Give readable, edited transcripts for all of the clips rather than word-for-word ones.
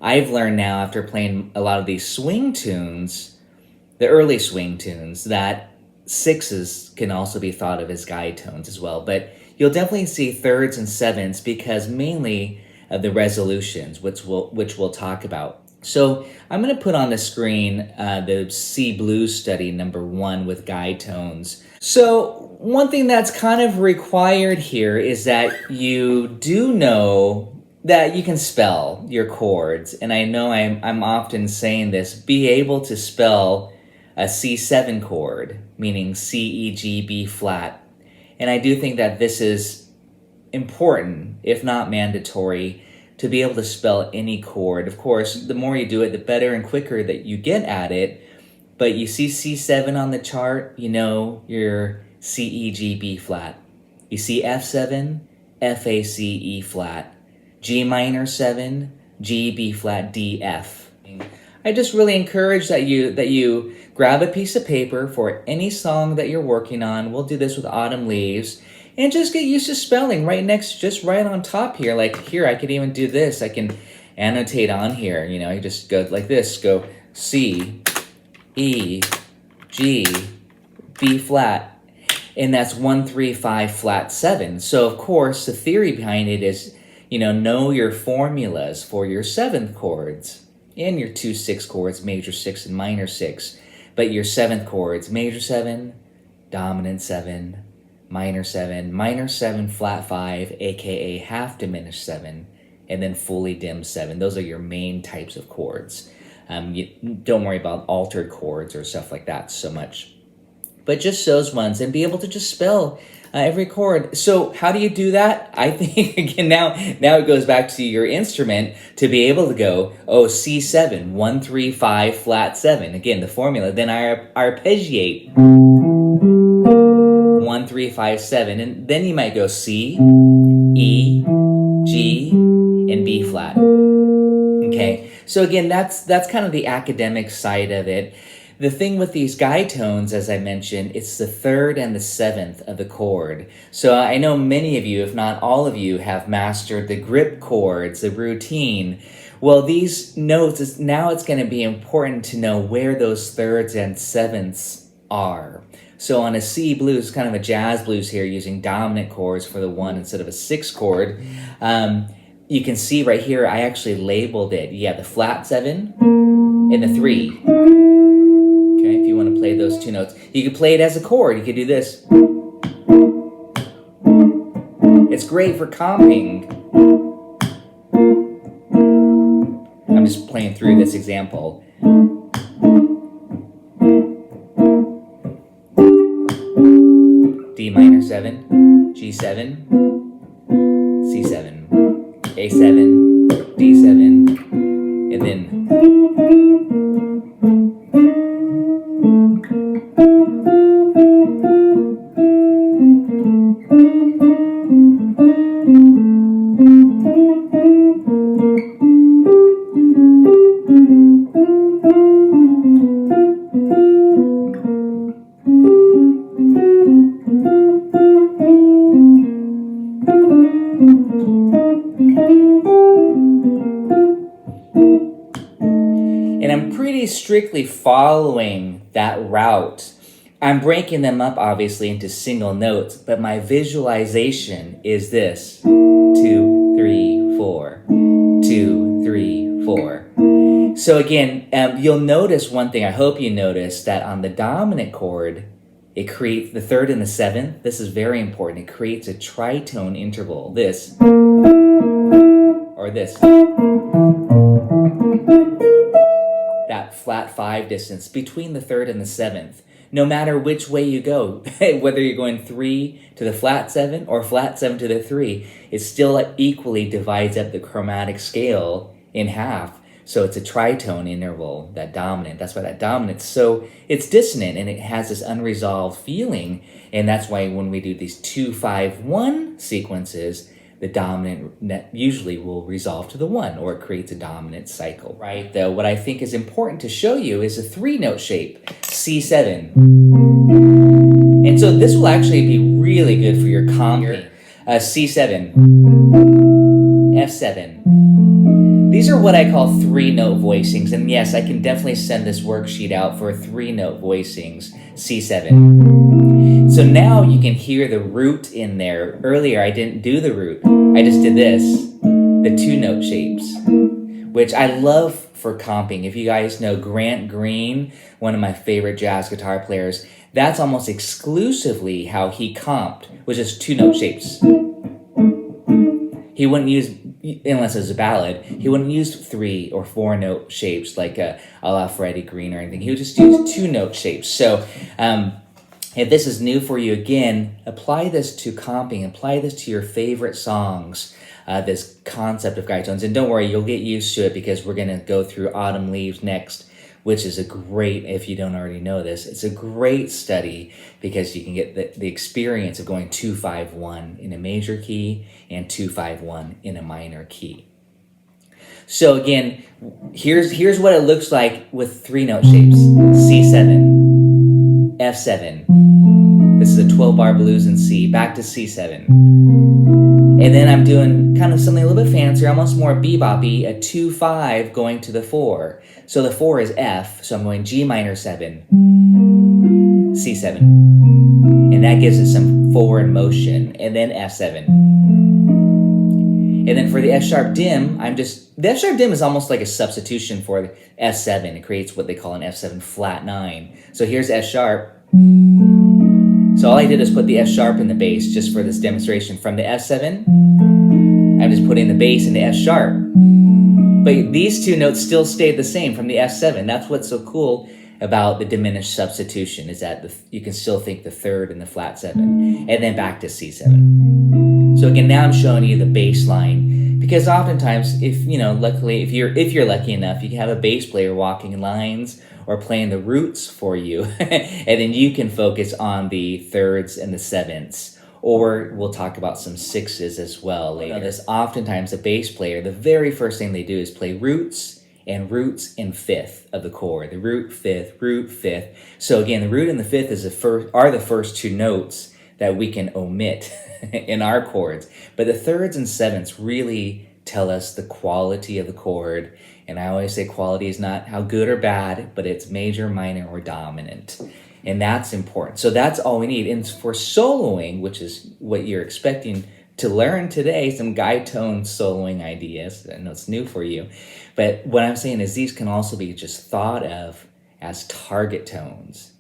I've learned now after playing a lot of these swing tunes, the early swing tunes, that sixes can also be thought of as guide tones as well. But you'll definitely see thirds and sevenths because mainly of the resolutions, which we'll talk about. So I'm going to put on the screen the C blues study number 1 with guide tones. So one thing that's kind of required here is that you do know that you can spell your chords. And I know I'm often saying this, be able to spell a C7 chord, meaning C, E, G, B flat. And I do think that this is important, if not mandatory, to be able to spell any chord. Of course, the more you do it, the better and quicker that you get at it. But you see C7 on the chart, you know your C, E, G, B flat. You see F7, F, A, C, E flat. G minor 7, G, B flat, D, F. I just really encourage that you grab a piece of paper for any song that you're working on. We'll do this with Autumn Leaves. And just get used to spelling just right on top here. Like here, I could even do this. I can annotate on here. You know, you just go like this. Go C, E, G, B flat. And that's 1, 3, 5, flat 7. So of course, the theory behind it is, know your formulas for your 7th chords and your 2/6 chords, major 6 and minor 6. But your 7th chords, major 7, dominant 7, minor 7, flat 5, aka half diminished 7, and then fully dimmed 7. Those are your main types of chords. You don't worry about altered chords or stuff like that so much. But just those ones, and be able to just spell every chord. So how do you do that? I think, again, now it goes back to your instrument to be able to go, C7, 1, 3, 5, flat 7. Again, the formula. Then I arpeggiate 1, 3, 5, 7. And then you might go C, E, G, and B flat. Okay, so again, that's kind of the academic side of it. The thing with these guide tones, as I mentioned, it's the 3rd and the 7th of the chord. So I know many of you, if not all of you, have mastered the grip chords, the routine. Well, these notes, now it's going to be important to know where those 3rds and 7ths are. So on a C blues, kind of a jazz blues here, using dominant chords for the 1 instead of a 6 chord, you can see right here, I actually labeled it. You have the flat 7 and the 3. Okay, if you want to play those 2 notes. You could play it as a chord. You could do this. It's great for comping. I'm just playing through this example. D minor 7, G7, C7, A7, D7, and then strictly following that route. I'm breaking them up obviously into single notes, but my visualization is this: 2, 3, 4, 2, 3, 4. So again, you'll notice one thing. I hope you notice that on the dominant chord, it creates the 3rd and the 7th. This is very important. It creates a tritone interval. This or this. That flat 5 distance between the 3rd and the 7th. No matter which way you go, whether you're going 3 to the flat 7 or flat 7 to the 3, it still equally divides up the chromatic scale in half. So it's a tritone interval, that dominant. That's why that dominant. So it's dissonant and it has this unresolved feeling. And that's why when we do these 2-5-1 sequences, the dominant usually will resolve to the 1, or it creates a dominant cycle, right? Though what I think is important to show you is a 3-note shape, C7. And so this will actually be really good for your comping. C7, F7. These are what I call 3-note voicings, and yes, I can definitely send this worksheet out for 3-note voicings, C7. So now you can hear the root in there. Earlier I didn't do the root, I just did this, the 2-note shapes, which I love for comping. If you guys know Grant Green, one of my favorite jazz guitar players, that's almost exclusively how he comped, was just 2-note shapes. He wouldn't use, unless it was a ballad, he wouldn't use 3 or 4-note shapes like a la Freddie Green or anything. He would just use 2-note shapes. So if this is new for you, again, apply this to comping, apply this to your favorite songs, this concept of guide tones. And don't worry, you'll get used to it because we're going to go through Autumn Leaves next, which is a great, if you don't already know this, it's a great study because you can get the experience of going 2-5-1 in a major key and 2-5-1 in a minor key. So again, here's what it looks like with 3-note shapes. C7, F7. This is a 12-bar blues in C, back to C7. And then I'm doing kind of something a little bit fancier, almost more bebop-y, a 2-5 going to the 4. So the 4 is F, so I'm going G minor 7, C7. And that gives it some forward motion, and then F7. And then for the F sharp dim, the F sharp dim is almost like a substitution for F7. It creates what they call an F7 flat 9. So here's F sharp. So all I did is put the F sharp in the bass just for this demonstration. From the F7, I'm just putting the bass in the F sharp. But these 2 notes still stayed the same from the F7. That's what's so cool about the diminished substitution, is that you can still think the 3rd and the flat 7. And then back to C7. So again, now I'm showing you the bass line. Because oftentimes, luckily, if you're lucky enough, you can have a bass player walking lines or playing the roots for you, and then you can focus on the 3rds and the 7ths, or we'll talk about some 6s as well later. This oftentimes a bass player, the very first thing they do is play roots in 5th of the chord, the root 5th, root 5th. So again, the root and the 5th are the first 2 notes that we can omit in our chords, but the 3rds and 7ths really tell us the quality of the chord. And I always say quality is not how good or bad, but it's major, minor, or dominant. And that's important. So that's all we need. And for soloing, which is what you're expecting to learn today, some guide tone soloing ideas. I know it's new for you. But what I'm saying is these can also be just thought of as target tones.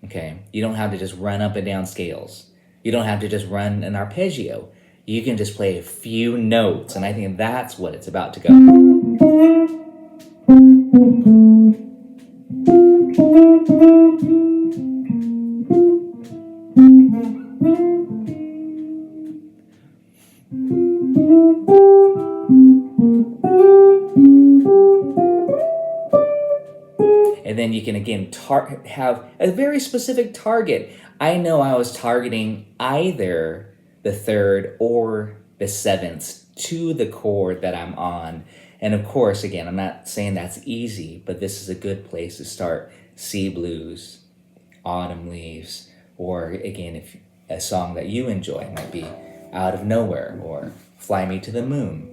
Okay? You don't have to just run up and down scales. You don't have to just run an arpeggio. You can just play a few notes. And I think that's what it's about to go. And then you can again have a very specific target. I know I was targeting either the 3rd or the 7th to the chord that I'm on. And of course, again, I'm not saying that's easy, but this is a good place to start. Sea Blues, Autumn Leaves, or again, if a song that you enjoy might be Out of Nowhere or Fly Me to the Moon.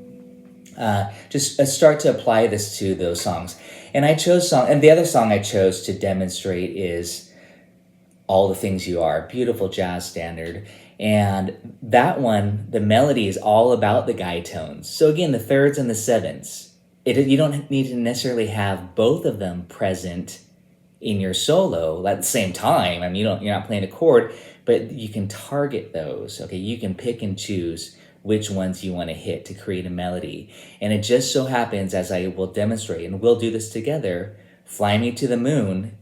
Just start to apply this to those songs. And the other song I chose to demonstrate is All the Things You Are, beautiful jazz standard. And that one, the melody is all about the guide tones. So again, the 3rds and the 7ths. You don't need to necessarily have both of them present in your solo at the same time. I mean, you're not playing a chord, but you can target those. Okay, you can pick and choose which ones you want to hit to create a melody. And it just so happens, as I will demonstrate, and we'll do this together, Fly Me to the Moon,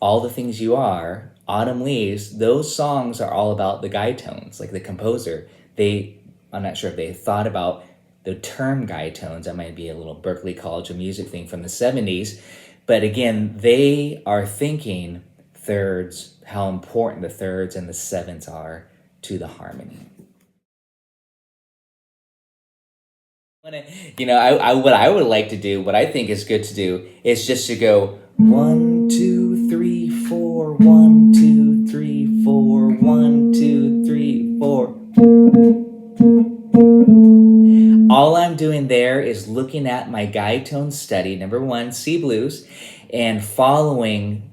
All the Things You Are, Autumn Leaves, those songs are all about the guide tones. Like the composer, I'm not sure if they thought about the term guide tones. That might be a little Berklee College of Music thing from the 70s. But again, they are thinking 3rds, how important the 3rds and the 7ths are to the harmony. What I would like to do, what I think is good to do, is just to go 1, 2, 3, 4, 1, 2, 3, 4, 1, 2, 3, 4. All I'm I'm doing there is looking at my guide tone study, number 1, C blues, and following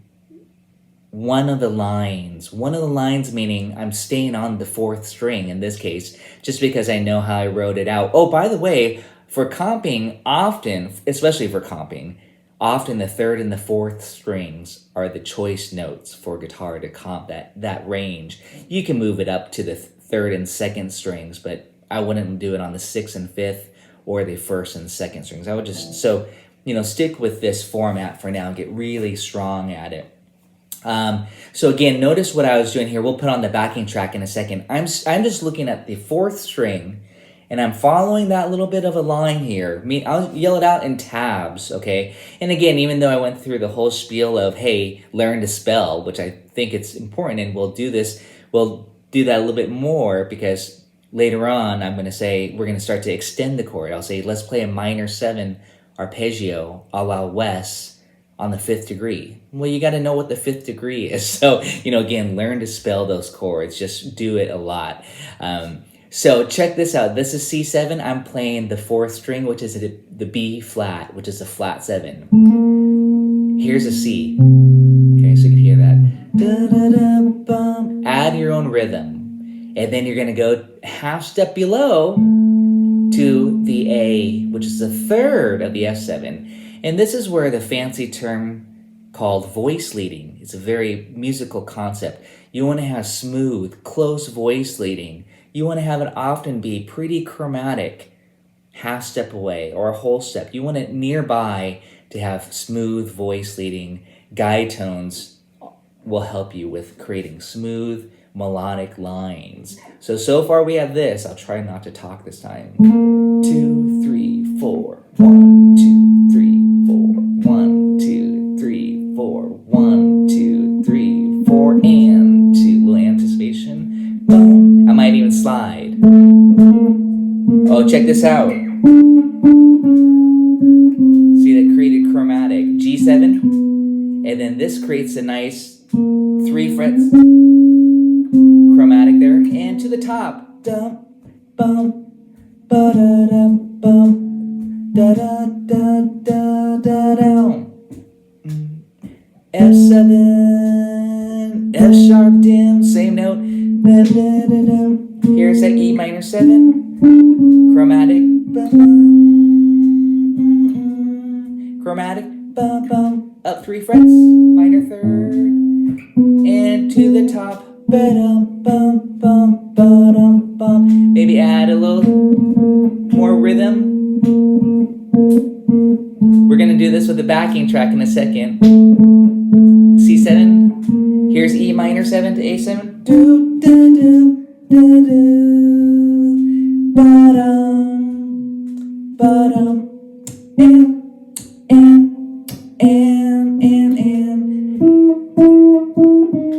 one of the lines. One of the lines meaning I'm staying on the 4th string in this case, just because I know how I wrote it out. Oh, by the way, for comping, often, especially for comping, often the 3rd and the 4th strings are the choice notes for guitar to comp that range. You can move it up to the 3rd and 2nd strings, but I wouldn't do it on the 6th and 5th or the 1st and 2nd strings. I would just, stick with this format for now and get really strong at it. So again, notice what I was doing here. We'll put on the backing track in a second. I'm just looking at the 4th string, and I'm following that little bit of a line here. I'll yell it out in tabs, okay? And again, even though I went through the whole spiel of, hey, learn to spell, which I think it's important, and we'll do that a little bit more, because later on I'm going to say we're going to start to extend the chord. I'll say, let's play a minor 7 arpeggio a la Wes on the 5th degree. Well, you got to know what the 5th degree is. So, again, learn to spell those chords. Just do it a lot. So check this out. This is C7. I'm playing the 4th string, which is the B flat, which is a flat 7. Here's a C. Okay, so you can hear that. Da-da-da-bum. Add your own rhythm. And then you're going to go half step below to the A, which is the 3rd of the F7. And this is where the fancy term called voice leading is a very musical concept. You want to have smooth, close voice leading. You want to have it often be pretty chromatic, half step away or a whole step. You want it nearby to have smooth voice leading. Guide tones will help you with creating smooth, melodic lines. So far we have this. I'll try not to talk this time. 2, 3, 4. 1, 2, 3, 4. 1, 2, 3, 4. 1, 2, 3, 4. And 2. Little anticipation. Boom. I might even slide. Oh, check this out. See, that created chromatic. G7. And then this creates a nice 3 frets. Chromatic there. And to the top. Dum, bum, ba-da-dum, bum. Da da da da da down. F7, F sharp dim, same note. Da, da, da, da. Here's that E minor 7, chromatic, chromatic, bum bum, up 3 frets, minor 3rd, and to the top. Ba-dum, bum bum, ba-dum, bum. Maybe add a little more rhythm. We're going to do this with the backing track in a second. C7. Here's E minor 7 to A7. Do, do, do, do, do. Ba-dum, ba-dum. And.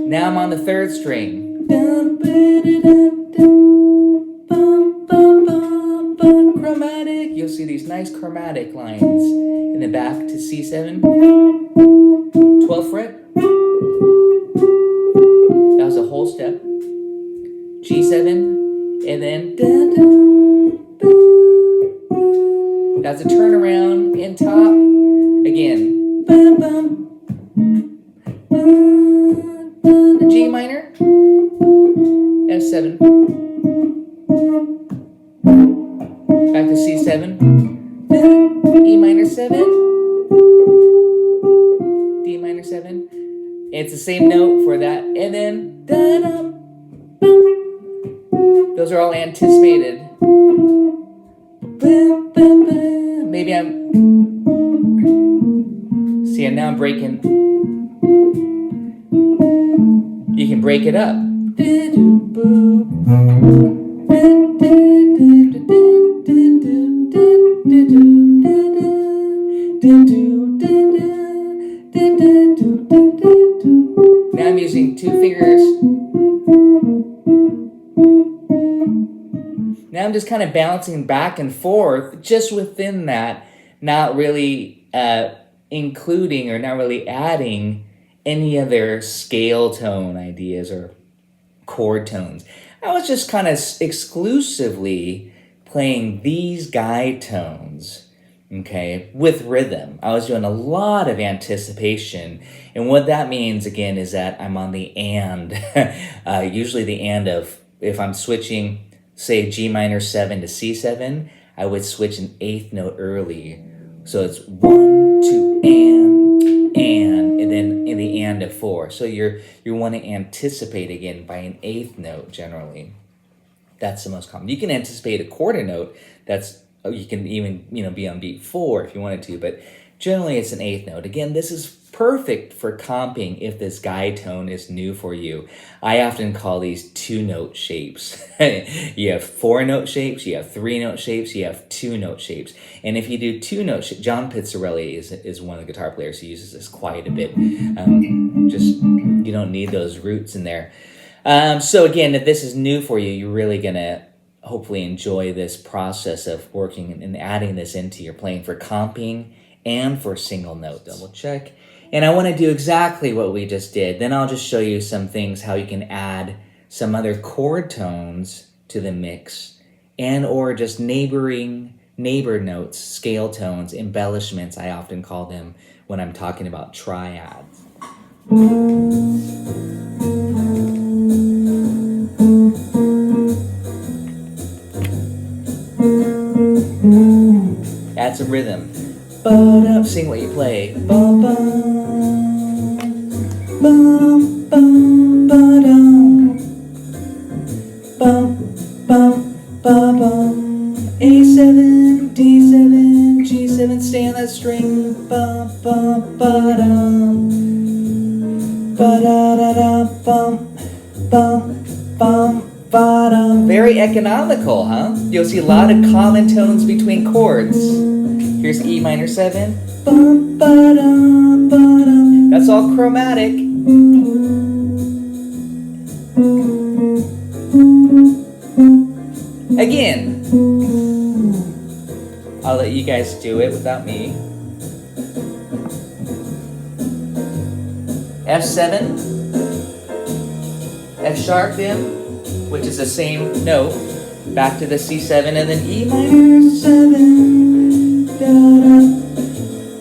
Now I'm on the 3rd string. Dum, ba-da-dum, dum, bum, bum, bum, bum. Chromatic. You'll see these nice chromatic lines in the back to C7. 12th fret. That was a whole step. G7. And then dun, dun, dun. That's a turnaround in top. Again. Bum, bum, bum, bum. G minor. F7. Back to C7. E minor 7. D minor 7. It's the same note for that. And then da-dum, boom. Those are all anticipated. Maybe now I'm breaking. You can break it up. Now I'm using 2 fingers. Now I'm just kind of bouncing back and forth just within that, not really including or not really adding any other scale tone ideas or chord tones. I was just kind of exclusively playing these guide tones, okay, with rhythm. I was doing a lot of anticipation. And what that means, again, is that I'm on the and. Usually the and of, if I'm switching, say, G minor 7 to C7, I would switch an eighth note early. So it's 1, 2, and then in the and of 4. So you want to anticipate again by an eighth note generally. That's the most common. You can anticipate a quarter note. You can even be on beat 4 if you wanted to, but generally it's an eighth note. Again, this is perfect for comping if this guide tone is new for you. I often call these 2-note shapes. You have 4-note shapes, you have 3-note shapes, you have 2-note shapes. And if you do 2-note shapes, John Pizzarelli is one of the guitar players who uses this quite a bit. You don't need those roots in there. So again, if this is new for you, you're really gonna hopefully enjoy this process of working and adding this into your playing for comping and for single notes. Double check. And I want to do exactly what we just did. Then I'll just show you some things, how you can add some other chord tones to the mix and or just neighbor notes, scale tones, embellishments, I often call them when I'm talking about triads. Add some rhythm. Ba-dum, sing what you play. Ba-bum, bum, bum, ba-dum. Bum, bum, ba-bum. A7, D7, G7, stay on that string. Bum, bum, ba-dum. Ba-da-da-da, bum, bum, bum. Very economical, huh? You'll see a lot of common tones between chords. Here's E minor 7. Bum, ba-dum, ba-dum. That's all chromatic. Again, I'll let you guys do it without me. F7, F sharp then, which is the same note, back to the C7, and then E minor 7,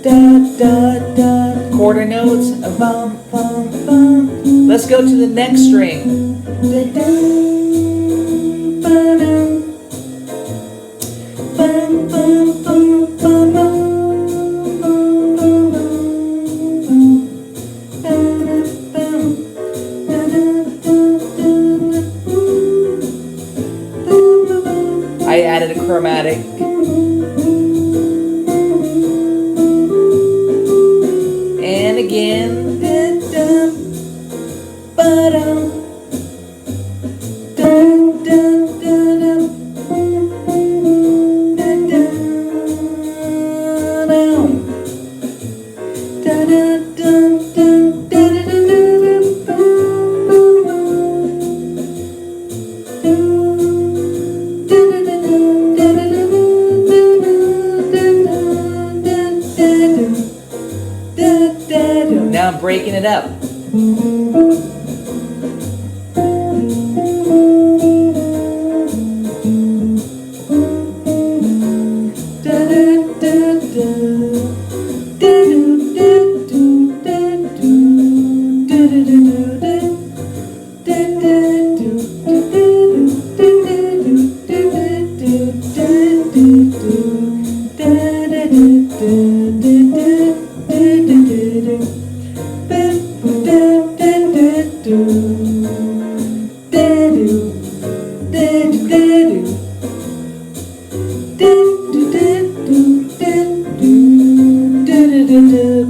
da da da, quarter notes, bum bum bum. Let's go to the next string. Da, da, ba, da, bum bum bum bum bum. I added a chromatic. And again. Now I'm breaking it up.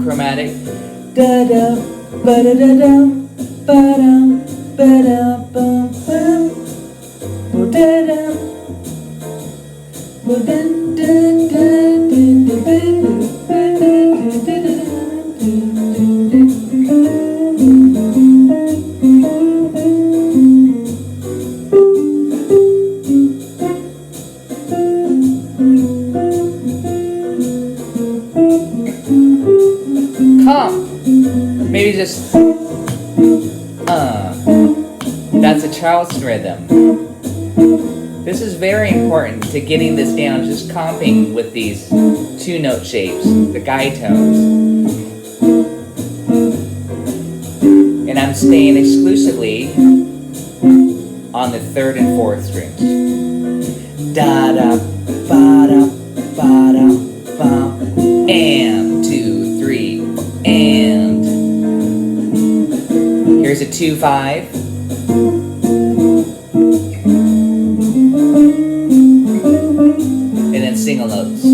Chromatic. Da da ba da da dum ba dum ba da bum bum da da ba da da maybe just that's a Charleston rhythm. This is very important to getting this down, just comping with these 2-note shapes, the guide tones. And I'm staying exclusively on the 3rd and 4th strings. Da da ba da ba da ba, and 2, 3, and here's a 2-5. And then single notes.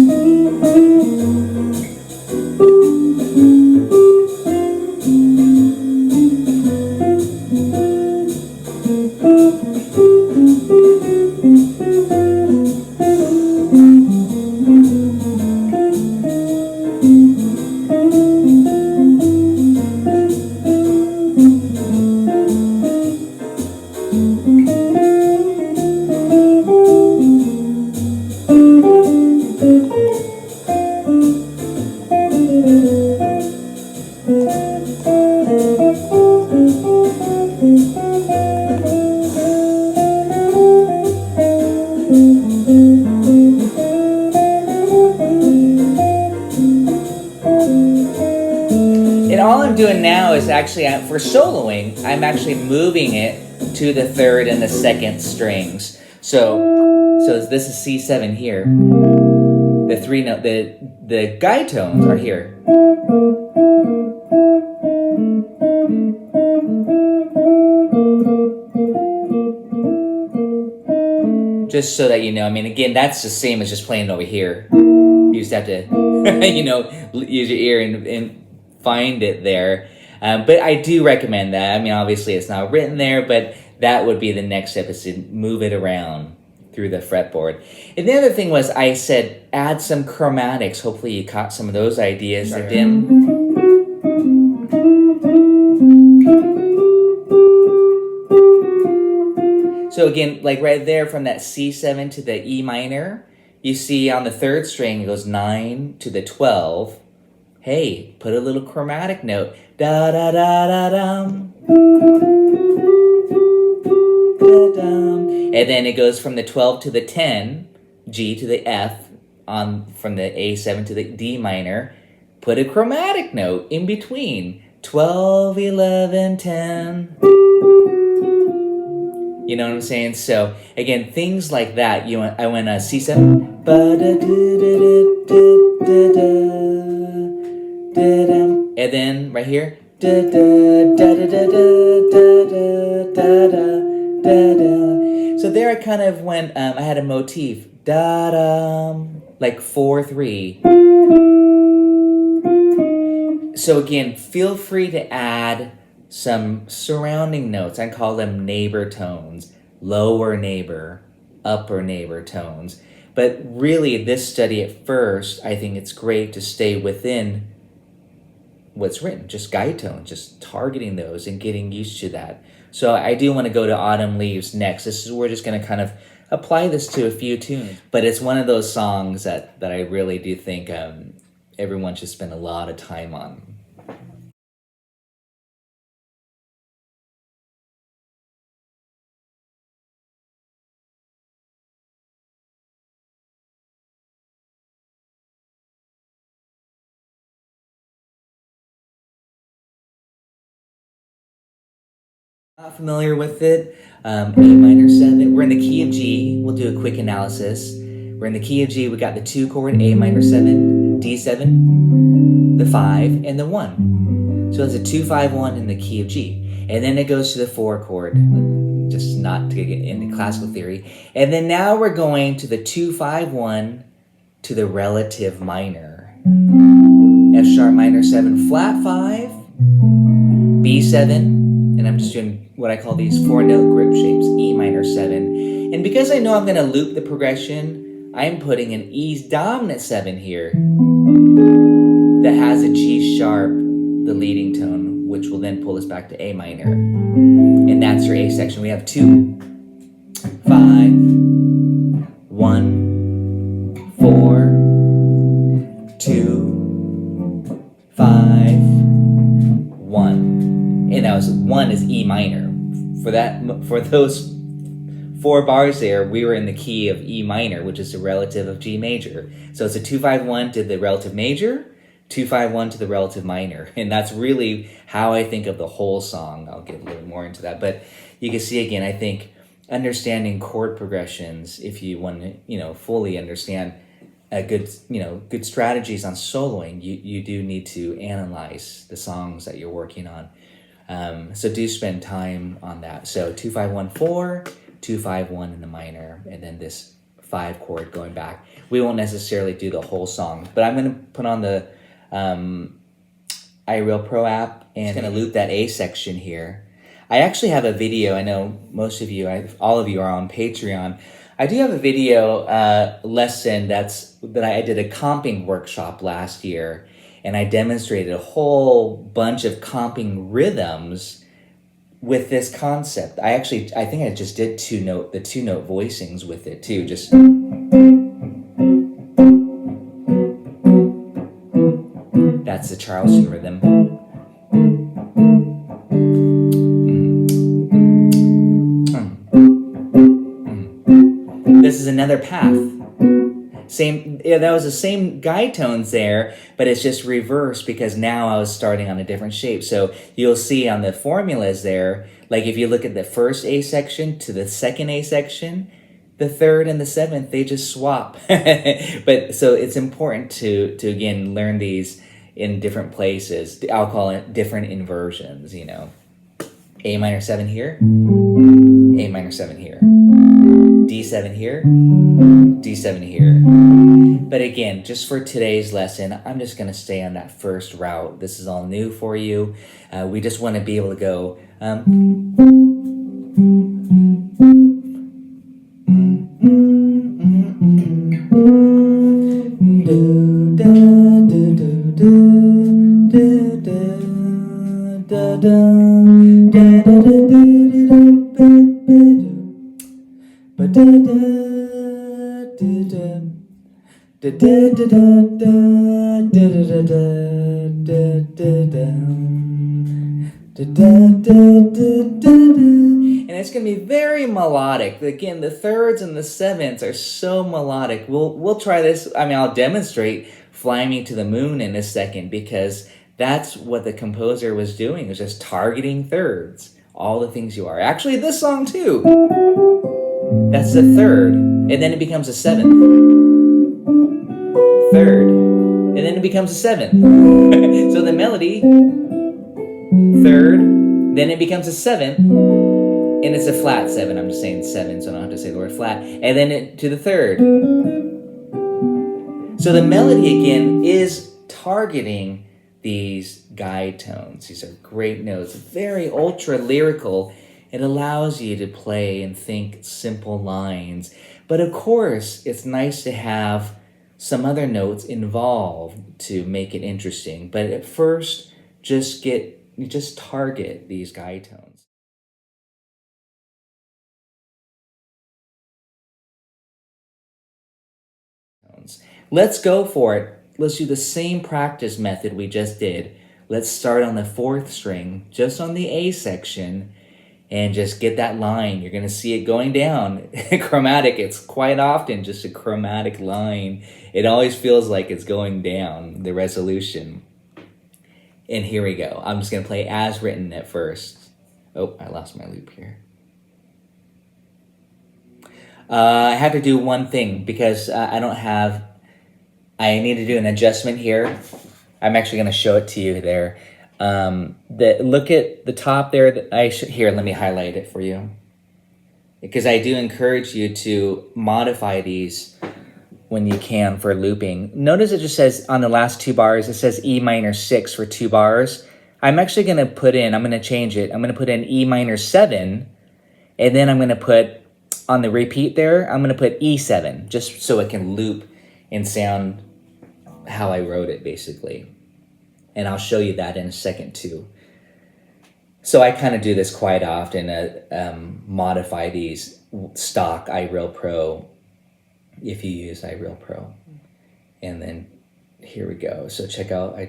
Doing now is actually, for soloing, I'm actually moving it to the 3rd and the 2nd strings. So this is C7 here. The 3-note, the guide tones are here. Just so that you know, I mean, again, that's the same as just playing over here. You just have to, use your ear and find it there. But I do recommend that. I mean, obviously it's not written there, but that would be the next step, is to move it around through the fretboard. And the other thing was, I said add some chromatics. Hopefully you caught some of those ideas. Sure. So again, like right there from that C7 to the E minor, you see on the 3rd string it goes 9 to the 12. Hey, put a little chromatic note. Da da da da dum. Da dum. And then it goes from the 12 to the 10, G to the F, from the A7 to the D minor. Put a chromatic note in between. 12, 11, 10. You know what I'm saying? So again, things like that. I went C7. And then right here, so there I kind of went, I had a motif, like 4/3. So again, feel free to add some surrounding notes. I call them neighbor tones, lower neighbor, upper neighbor tones. But really, this study at first, I think it's great to stay within what's written, just guide tones, just targeting those and getting used to that. So I do want to go to Autumn Leaves next. We're just going to kind of apply this to a few tunes. But it's one of those songs that I really do think everyone should spend a lot of time on. Not familiar with it. A minor 7. We're in the key of G. We'll do a quick analysis. We're in the key of G. We got the 2 chord, A minor 7, D7, the 5, and the 1. So it's a 2-5-1 in the key of G. And then it goes to the 4 chord, just not to get into classical theory. And then now we're going to the 2-5-1 to the relative minor. F sharp minor 7, flat 5, B7, and I'm just doing what I call these 4-note grip shapes, E minor 7. And because I know I'm going to loop the progression, I'm putting an E dominant 7 here that has a G sharp, the leading tone, which will then pull us back to A minor. And that's your A section. We have 2, 5, 1, 4, 2, 5, 1. And that was 1 is E minor. For those 4 4 bars there, we were in the key of E minor, which is the relative of G major. So it's a 2-5-1 to the relative major, 2-5-1 to the relative minor. And that's really how I think of the whole song. I'll get a little more into that. But you can see again, I think understanding chord progressions, if you want to, fully understand good strategies on soloing, you do need to analyze the songs that you're working on. So do spend time on that. So 2-5-1-4, 2-5-1 in the minor, and then this 5 chord going back. We won't necessarily do the whole song, but I'm going to put on the iReal Pro app and going to loop that A section here. I actually have a video. I know most of you, all of you are on Patreon. I do have a video lesson that I did a comping workshop last year, and I demonstrated a whole bunch of comping rhythms with this concept. I think I just did the 2-note voicings with it too. Just that's the Charleston rhythm. This is another path. That was the same guide tones there, but it's just reversed because now I was starting on a different shape. So you'll see on the formulas there, like if you look at the first A section to the second A section, the third and the seventh, they just swap. But so it's important to again learn these in different places. I'll call it different inversions, A minor 7 here, A minor 7 here, D7 here, D7 here. But again, just for today's lesson, I'm just going to stay on that first route. This is all new for you. We just want to be able to go and it's going to be very melodic. Again, the thirds and the sevenths are so melodic. We'll try this. I'll demonstrate Fly Me to the Moon in a second, because that's what the composer was doing, was just targeting thirds, all the things you are. Actually, this song too. That's the third, and then it becomes a seventh. Third, and then it becomes a seventh. So the melody, third, then it becomes a seventh, and it's a flat 7. I'm just saying 7, so I don't have to say the word flat. And then to the third. So the melody, again, is targeting these guide tones. These are great notes, very ultra lyrical. It allows you to play and think simple lines. But of course, it's nice to have some other notes involved to make it interesting. But at first, just target these guide tones. Let's go for it. Let's do the same practice method we just did. Let's start on the 4th string, just on the A section, and just get that line. You're going to see it going down. Chromatic, it's quite often just a chromatic line. It always feels like it's going down, the resolution. And here we go. I'm just going to play as written at first. Oh, I lost my loop here. I have to do one thing because I need to do an adjustment here. I'm actually going to show it to you there. Look at the top there. Here, let me highlight it for you, because I do encourage you to modify these when you can for looping. Notice it just says on the last 2 bars, it says E minor 6 for 2 bars. I'm actually going to change it. I'm going to put in E minor 7, and then I'm going to put on the repeat there, I'm going to put E7, just so it can loop and sound how I wrote it, basically. And I'll show you that in a second too. So I kind of do this quite often, modify these stock iReal Pro, if you use iReal Pro. And then here we go. So check out, I'm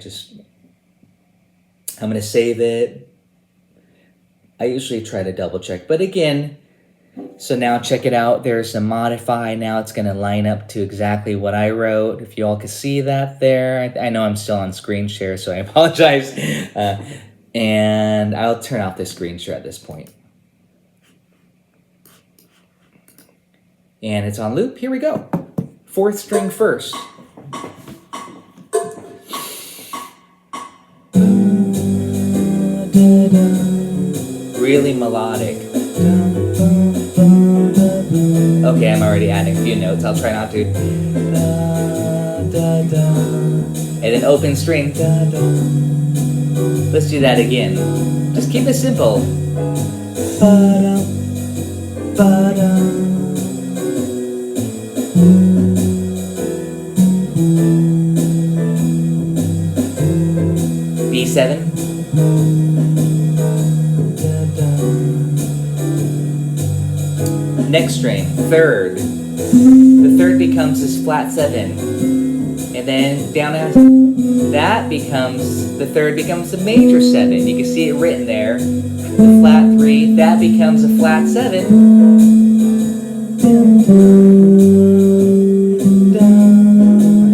going to save it. I usually try to double check, but again, So now check it out. There's a modify. Now it's going to line up to exactly what I wrote. If you all can see that there. I know I'm still on screen share, so I apologize. And I'll turn off this screen share at this point. And it's on loop. Here we go. 4th string first. Really melodic. Okay, I'm already adding a few notes. I'll try not to. And then open string. Let's do that again. Just keep it simple. B7. Next string, 3rd. The 3rd becomes this flat 7. And then down as that becomes, the 3rd becomes a major 7. You can see it written there. The flat 3, that becomes a flat 7.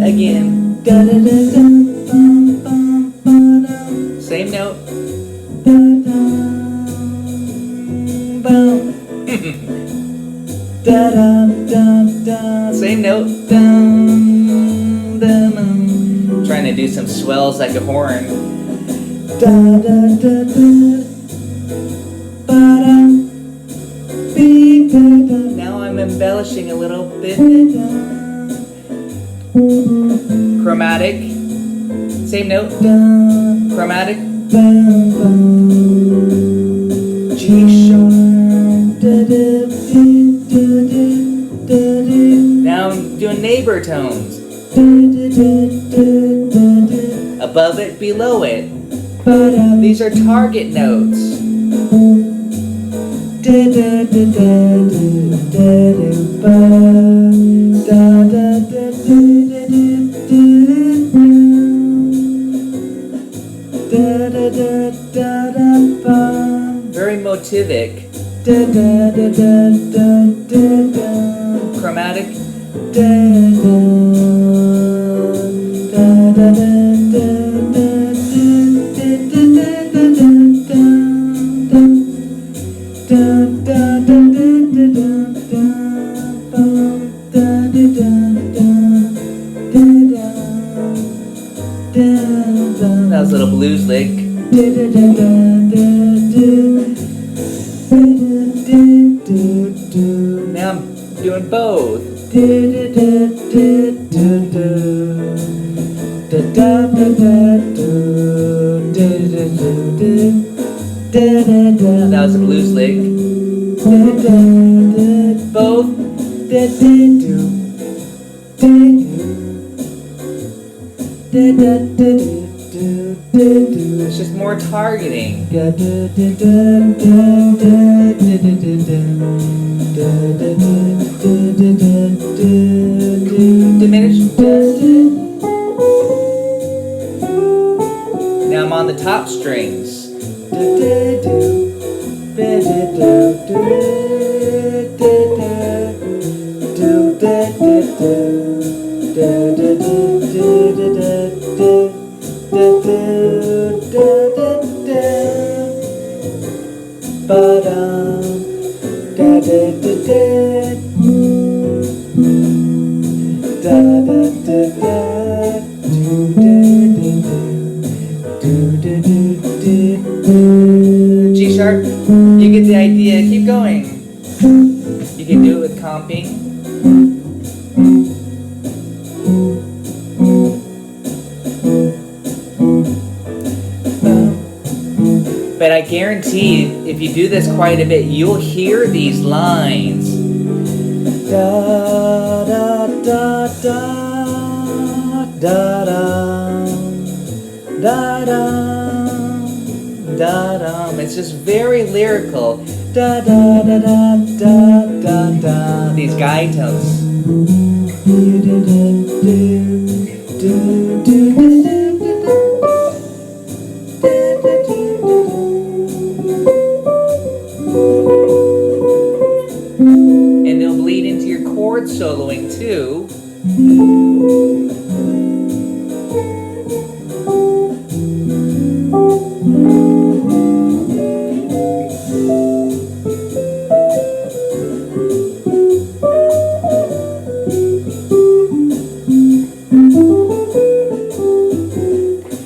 Again. Same note. Same note. Trying to do some swells like a horn. Now I'm embellishing a little bit. Chromatic. Same note. Chromatic. G sharp. Now I'm doing neighbor tones. Above it, below it. These are target notes. Very motivic. Chromatic. That was a little blues lick. Now I'm doing both. That was a blues lick. Both. It's just more targeting. Diminish. Now I'm on the top strings. G sharp, you get the idea, keep going. You can do it with comping. But I guarantee if you do this quite a bit, you'll hear these lines. Da da da da da da da da da. It's just very lyrical. Da da da da da da da. These guide tones. chord soloing too.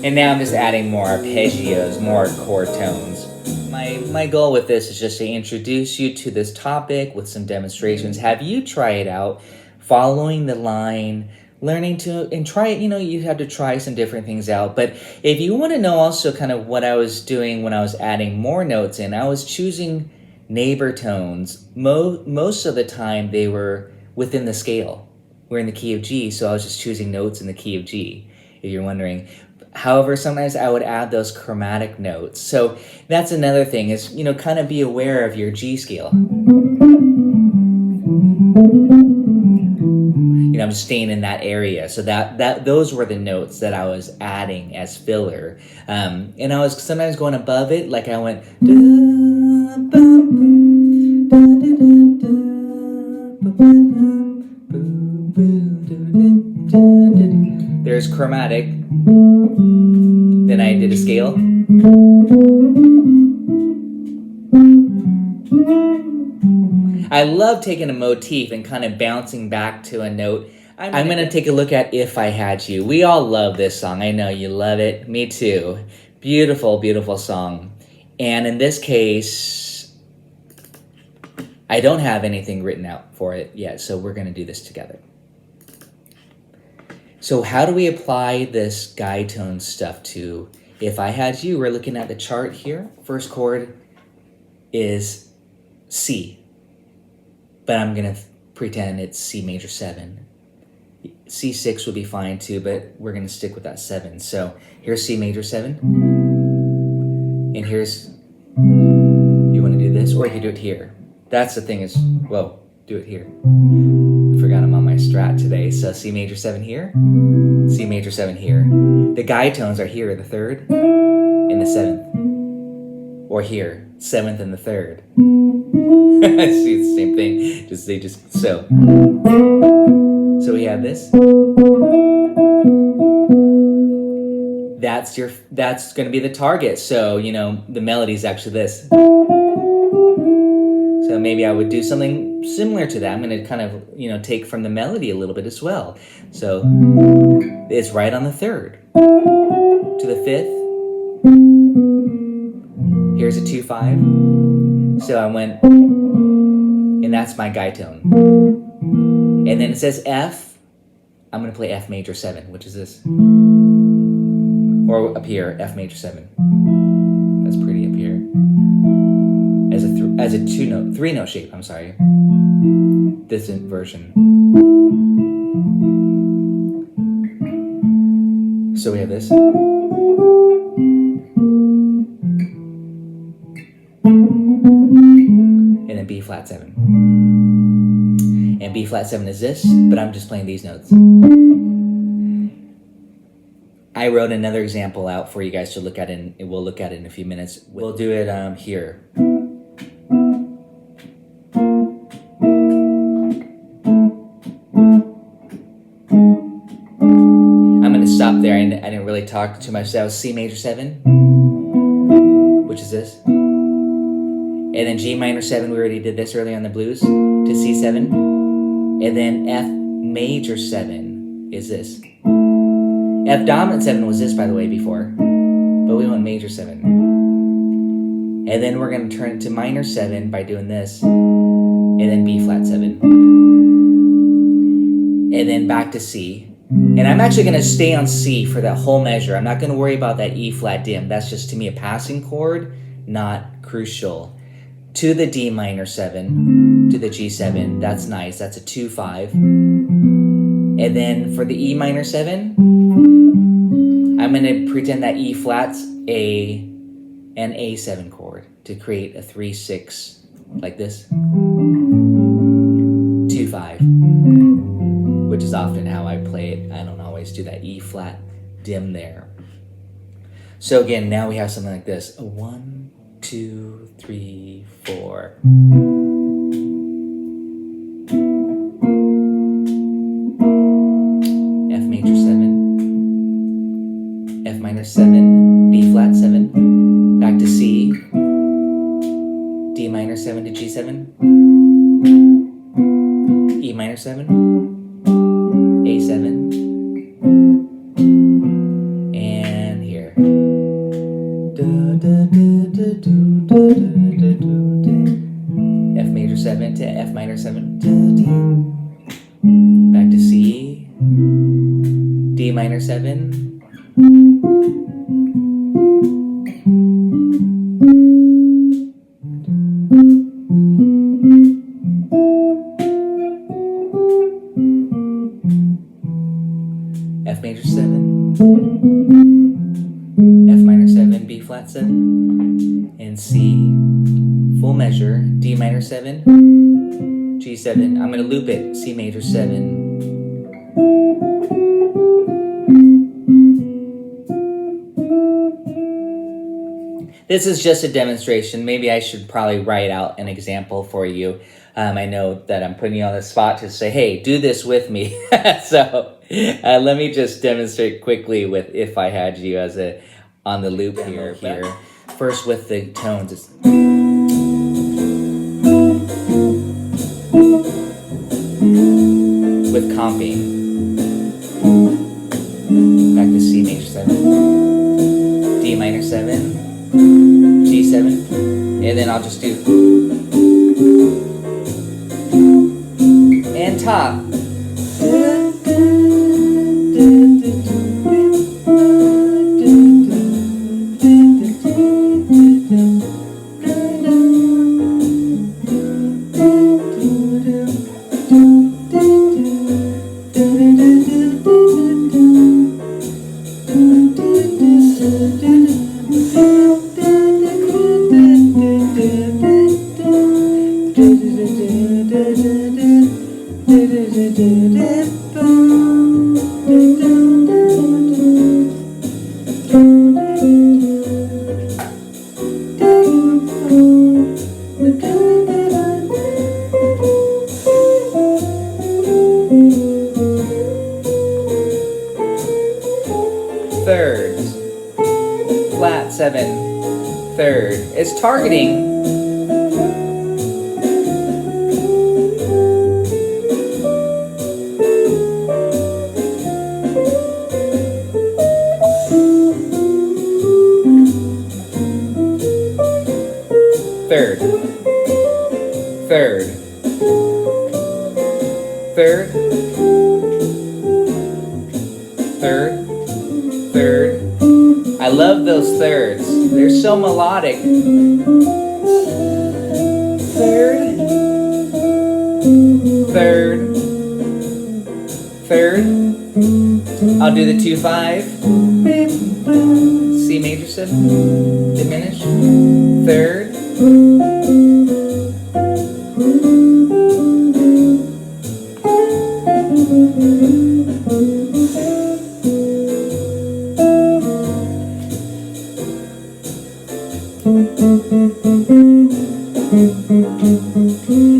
And now I'm just adding more arpeggios, more chord tones. My goal with this is just to introduce you to this topic with some demonstrations. Have you try it out, following the line, learning to, and try it, you have to try some different things out. But if you want to know also kind of what I was doing when I was adding more notes in, I was choosing neighbor tones. Most of the time they were within the scale. We're in the key of G, so I was just choosing notes in the key of G, if you're wondering. However, sometimes I would add those chromatic notes. So that's another thing is, kind of be aware of your G scale. I'm staying in that area. So that those were the notes that I was adding as filler. And I was sometimes going above it, like I went. There's chromatic. Then I did a scale. I love taking a motif and kind of bouncing back to a note. I'm going to take a look at If I Had You. We all love this song. I know you love it. Me too. Beautiful, beautiful song. And in this case, I don't have anything written out for it yet, so we're going to do this together. So how do we apply this guide tone stuff to If I Had You? We're looking at the chart here. First chord is C, but I'm going to pretend it's C major 7. C6 would be fine too, but we're going to stick with that 7. So here's C major 7, and here's, you want to do this, or you can do it here. That's the thing is, whoa, do it here. I forgot I'm on my strat today. So C major 7 here, C major 7 here. The guide tones are here, the 3rd and the 7th, or here, 7th and the 3rd. See, it's the same thing. So we have this. That's going to be the target. So the melody is actually this. So maybe I would do something similar to that. I'm going to kind of, take from the melody a little bit as well. So it's right on the 3rd to the 5th. Here's a 2-5. So I went, and that's my guide tone. And then it says F. I'm going to play F major 7, which is this. Or up here, F major 7. That's pretty up here. As a 3-note shape, I'm sorry. This version. So we have this. And then B flat 7. And B flat 7 is this, but I'm just playing these notes. I wrote another example out for you guys to look at, and we'll look at it in a few minutes. We'll do it here. I'm going to stop there. I didn't really talk too much. That was C major 7, which is this. And then G minor 7, we already did this earlier on the blues, to C7. And then F major 7 is this. F dominant 7 was this, by the way, before. But we went major 7. And then we're going to turn it to minor 7 by doing this. And then B flat 7. And then back to C. And I'm actually going to stay on C for that whole measure. I'm not going to worry about that E flat dim. That's just, to me, a passing chord, not crucial. To the D minor 7, to the G7, that's nice. That's a 2-5. And then for the E minor 7, I'm going to pretend that E flat's an A7 chord to create a 3-6 like this. 2-5, which is often how I play it. I don't always do that E flat dim there. So again, now we have something like this. A 1, 2, 3, 4. minor 7, B flat 7, back to C, D minor 7 to G7, E minor 7, A7, and here. F major 7 to F minor 7, back to C, D minor 7, F major 7, F minor 7, B flat 7, and C, full measure, D minor 7, G7. I'm going to loop it, C major 7. This is just a demonstration. Maybe I should probably write out an example for you. I know that I'm putting you on the spot to say, hey, do this with me. So let me just demonstrate quickly with if I had you as on the loop here. First with the tones. It's with comping. Back to C major 7, D minor 7, G7, and then I'll just do and top. Thirds, flat 7, third. It's targeting. Third, third, third, third, third. I love those thirds. They're so melodic. Third, third, third. I'll do the 2-5. C major 7. Diminish. Third.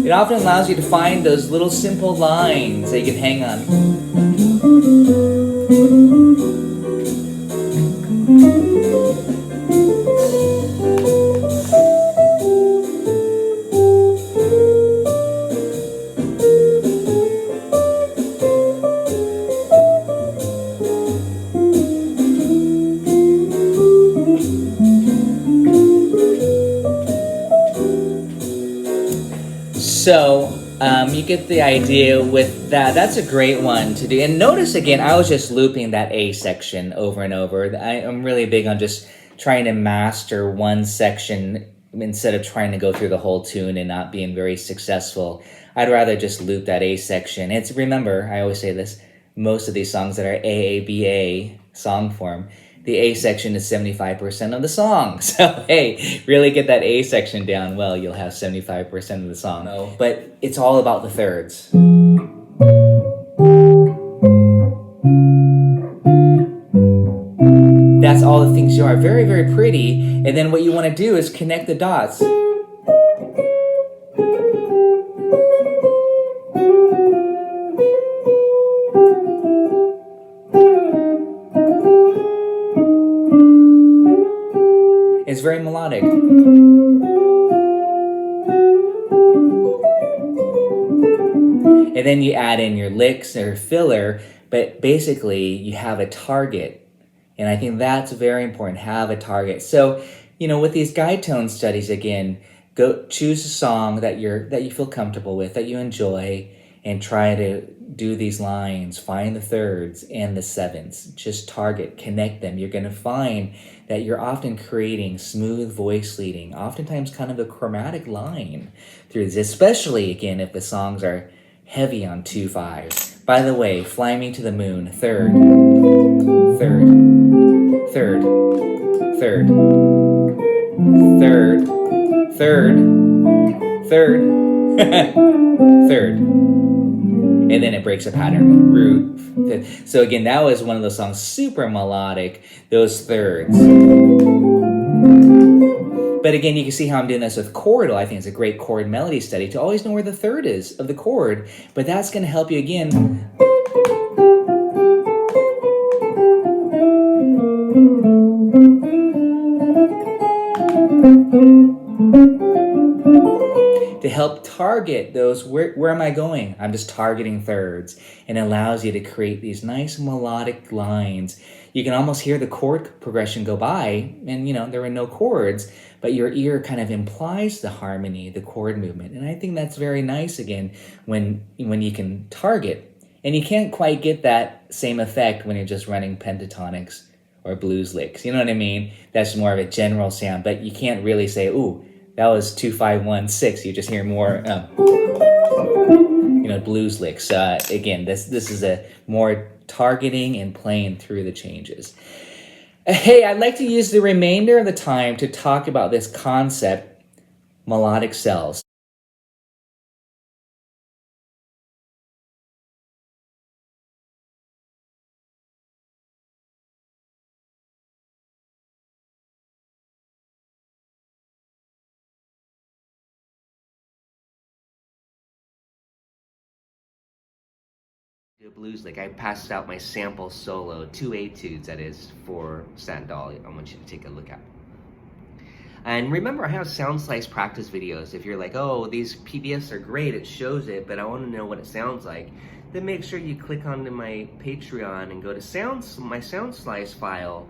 It often allows you to find those little simple lines that you can hang on. So you get the idea with that. That's a great one to do. And notice again, I was just looping that A section over and over. I'm really big on just trying to master one section instead of trying to go through the whole tune and not being very successful. I'd rather just loop that A section. It's, remember, I always say this, most of these songs that are AABA song form, the A section is 75% of the song. So, hey, really get that A section down well, you'll have 75% of the song. No. But it's all about the thirds. That's all the things you are. Very, very pretty. And then what you want to do is connect the dots. It's very melodic. And then you add in your licks or filler, but basically you have a target. And I think that's very important, have a target. So, with these guide tone studies, again, go choose a song that you feel comfortable with, that you enjoy, and try to do these lines, find the thirds and the sevenths, just target, connect them. You're going to find that you're often creating smooth voice leading, oftentimes kind of a chromatic line through this, especially, again, if the songs are heavy on 2/5. By the way, Fly Me to the Moon, third, third, third, third, third, third, third, third. And then it breaks a pattern, root. So again, that was one of those songs, super melodic, those thirds. But again, you can see how I'm doing this with chord. I think it's a great chord melody study to always know where the third is of the chord. But that's going to help you again to help target those, where am I going? I'm just targeting thirds, and it allows you to create these nice melodic lines. You can almost hear the chord progression go by, and there were no chords, but your ear kind of implies the harmony, the chord movement. And I think that's very nice, again, when you can target. And you can't quite get that same effect when you're just running pentatonics or blues licks. You know what I mean? That's more of a general sound, but you can't really say, ooh, that was 2-5-1-6. You just hear more, blues licks. Again, this is a more targeting and playing through the changes. Hey, I'd like to use the remainder of the time to talk about this concept, melodic cells. A blues lick. I passed out my sample solo, 2 etudes, that is, for Satin. I want you to take a look at. And remember, I have sound slice practice videos. If you're like, oh, these PDFs are great, it shows it, but I want to know what it sounds like, then make sure you click onto my Patreon and go to my sound slice file,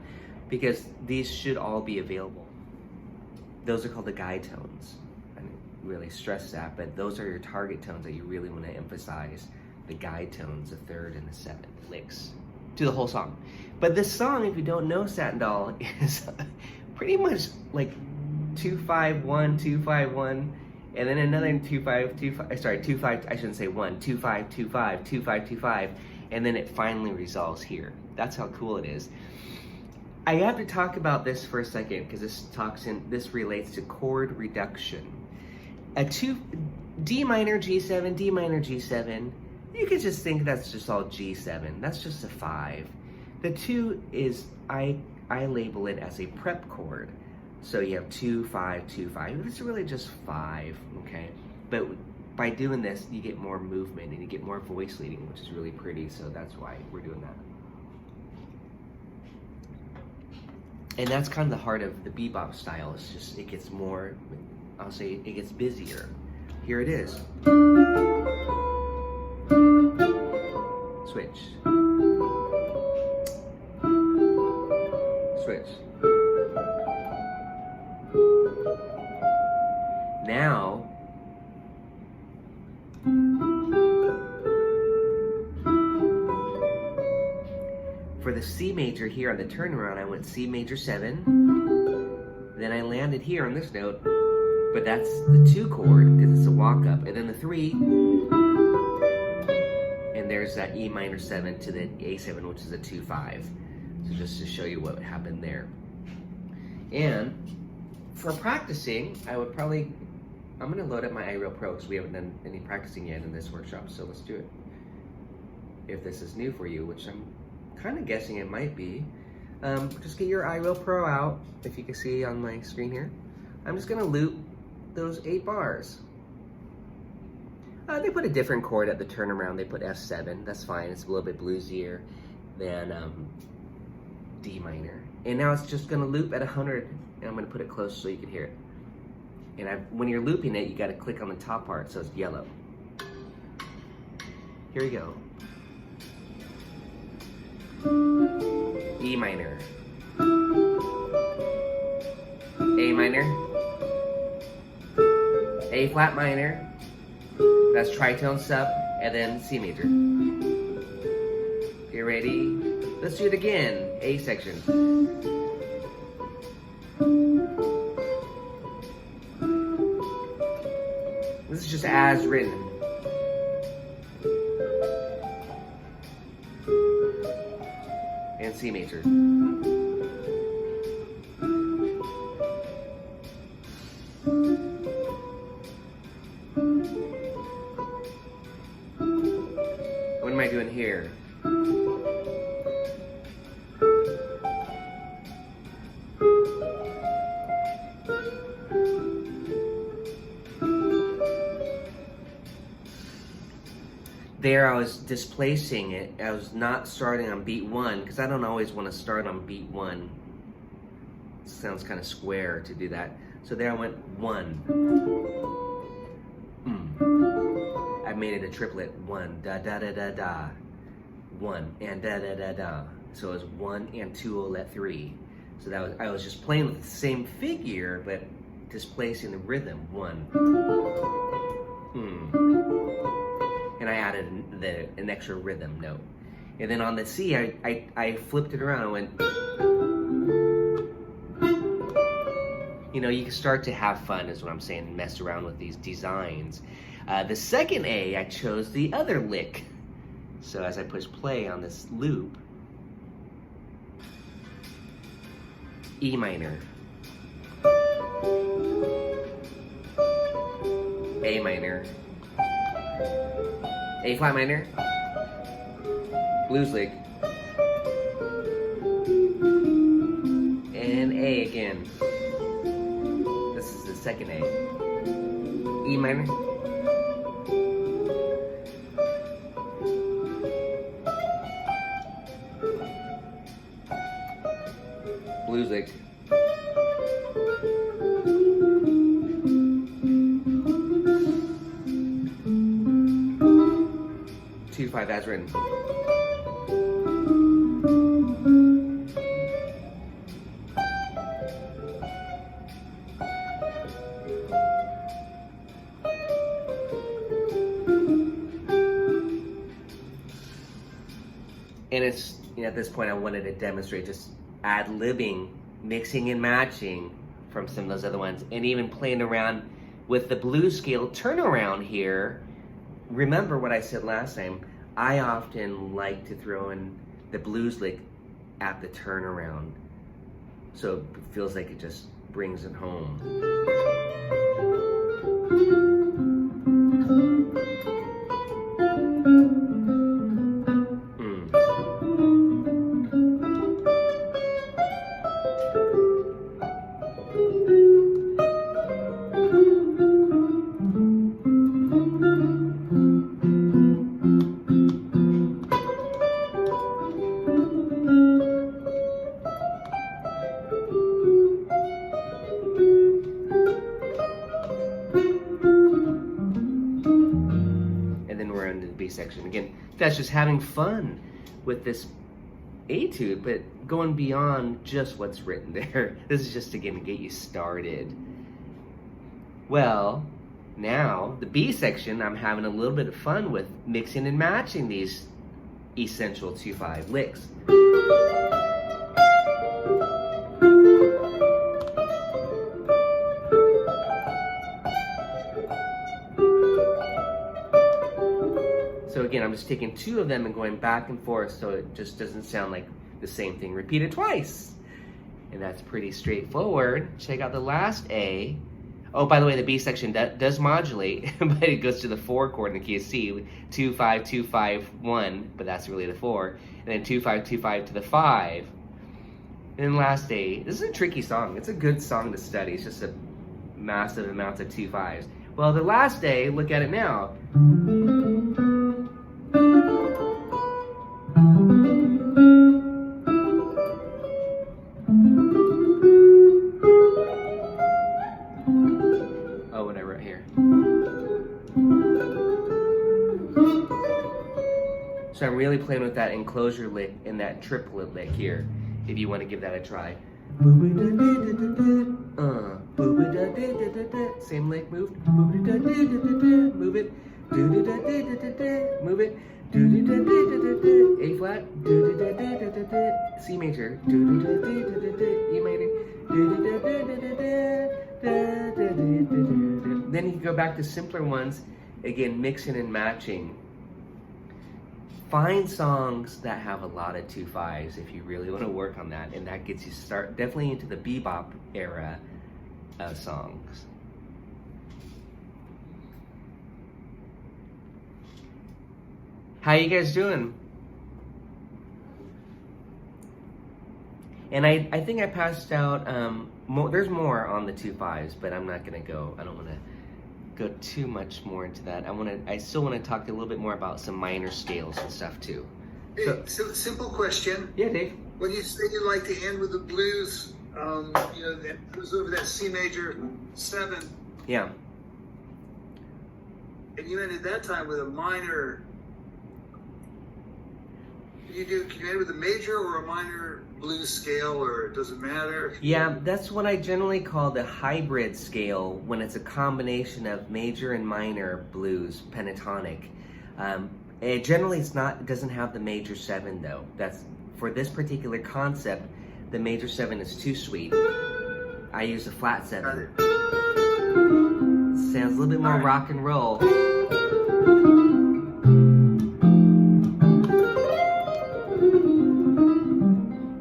because these should all be available. Those are called the guide tones. I didn't really stress that, but those are your target tones that you really want to emphasize. The guide tones, the third and the seventh licks to the whole song. But this song, if you don't know Satin Doll, is pretty much like 2-5-1, 2-5-1, and then another 2-5-2-5. Sorry, 2-5. I shouldn't say 1. 2-5-2-5, 2-5-2-5, and then it finally resolves here. That's how cool it is. I have to talk about this for a second because this relates to chord reduction. A D minor G7, D minor G7. You could just think that's just all G7. That's just a 5. The 2 is, I label it as a prep chord. So you have 2-5-2-5. It's really just 5, okay? But by doing this, you get more movement and you get more voice leading, which is really pretty. So that's why we're doing that. And that's kind of the heart of the bebop style. It's just, it gets more, I'll say, it gets busier. Here it is. Switch. Switch. Now, for the C major here on the turnaround, I went C major 7. Then I landed here on this note, but that's the 2 chord because it's a walk up. And then the 3, and there's that E minor 7 to the A7, which is a 2-5. So just to show you what happened there. And for practicing, I'm gonna load up my iReal Pro because we haven't done any practicing yet in this workshop, so let's do it. If this is new for you, which I'm kind of guessing it might be, just get your iReal Pro out, if you can see on my screen here. I'm just gonna loop those 8 bars. They put a different chord at the turnaround. They put F7. That's fine. It's a little bit bluesier than D minor. And now it's just going to loop at 100 And I'm going to put it close so you can hear it. And when you're looping it, you got to click on the top part so it's yellow. Here we go. E minor, A minor, A flat minor, that's tritone sub, and then C major. You ready? Let's do it again, A section. This is just as written. And C major. What am I doing here? There I was displacing it. I was not starting on beat 1 because I don't always want to start on beat 1. It sounds kind of square to do that. So there I went 1. I made it a triplet. 1 da da da da da. 1 and da da da da. So it was 1 and 2 let 3. So that was, I was just playing with the same figure but displacing the rhythm. 1. And I added an extra rhythm note. And then on the C, I flipped it around and went, you know, you can start to have fun is what I'm saying, mess around with these designs. The second A, I chose the other lick. So as I push play on this loop, E minor, A minor, A flat minor, blues lick, and A again. This is the second A. E minor, blues lick, two five as written. And it's, you know, at this point I wanted to demonstrate just ad-libbing, mixing and matching from some of those other ones, and even playing around with the blues scale turnaround here. Remember what I said last time, I often like to throw in the blues lick at the turnaround, so it feels like it just brings it home. Section. Again, that's just having fun with this etude, but going beyond just what's written there. This is just, again, to get you started. Well, now, the B section, I'm having a little bit of fun with mixing and matching these essential 2/5 licks. So again, I'm just taking two of them and going back and forth so it just doesn't sound like the same thing repeated twice. And that's pretty straightforward. Check out the last A. Oh, by the way, the B section does modulate, but it goes to the 4 chord in the key of C, 2 5 2 5 1, but that's really the 4, and then 2 5 2 5 to the 5. And then last A. This is a tricky song. It's a good song to study. It's just a massive amount of 2 5s. Well, the last A, look at it now. playing with that enclosure lick and that triplet lick here, if you want to give that a try. Same lick, move. Move it. Move it. A flat. C major. E major. Then you can go back to simpler ones, again, mixing and matching. Find songs that have a lot of 2/5s if you really want to work on that, and that gets you definitely into the bebop era of songs. How you guys doing? And I think I passed out, there's more on the 2/5s, but I'm not gonna go, I don't wanna go too much more into that. I still wanna talk a little bit more about some minor scales and stuff too. So simple question. Yeah, Dave. When you say you like to end with the blues, that goes over that C major 7, Yeah. and you ended that time with a minor. Can you end with a major or a minor blues scale, or it doesn't matter? Yeah, that's what I generally call the hybrid scale, when it's a combination of major and minor blues, pentatonic. It generally it doesn't have the major 7 though. That's for this particular concept, the major 7 is too sweet. I use a flat 7. Sounds a little bit more rock and roll.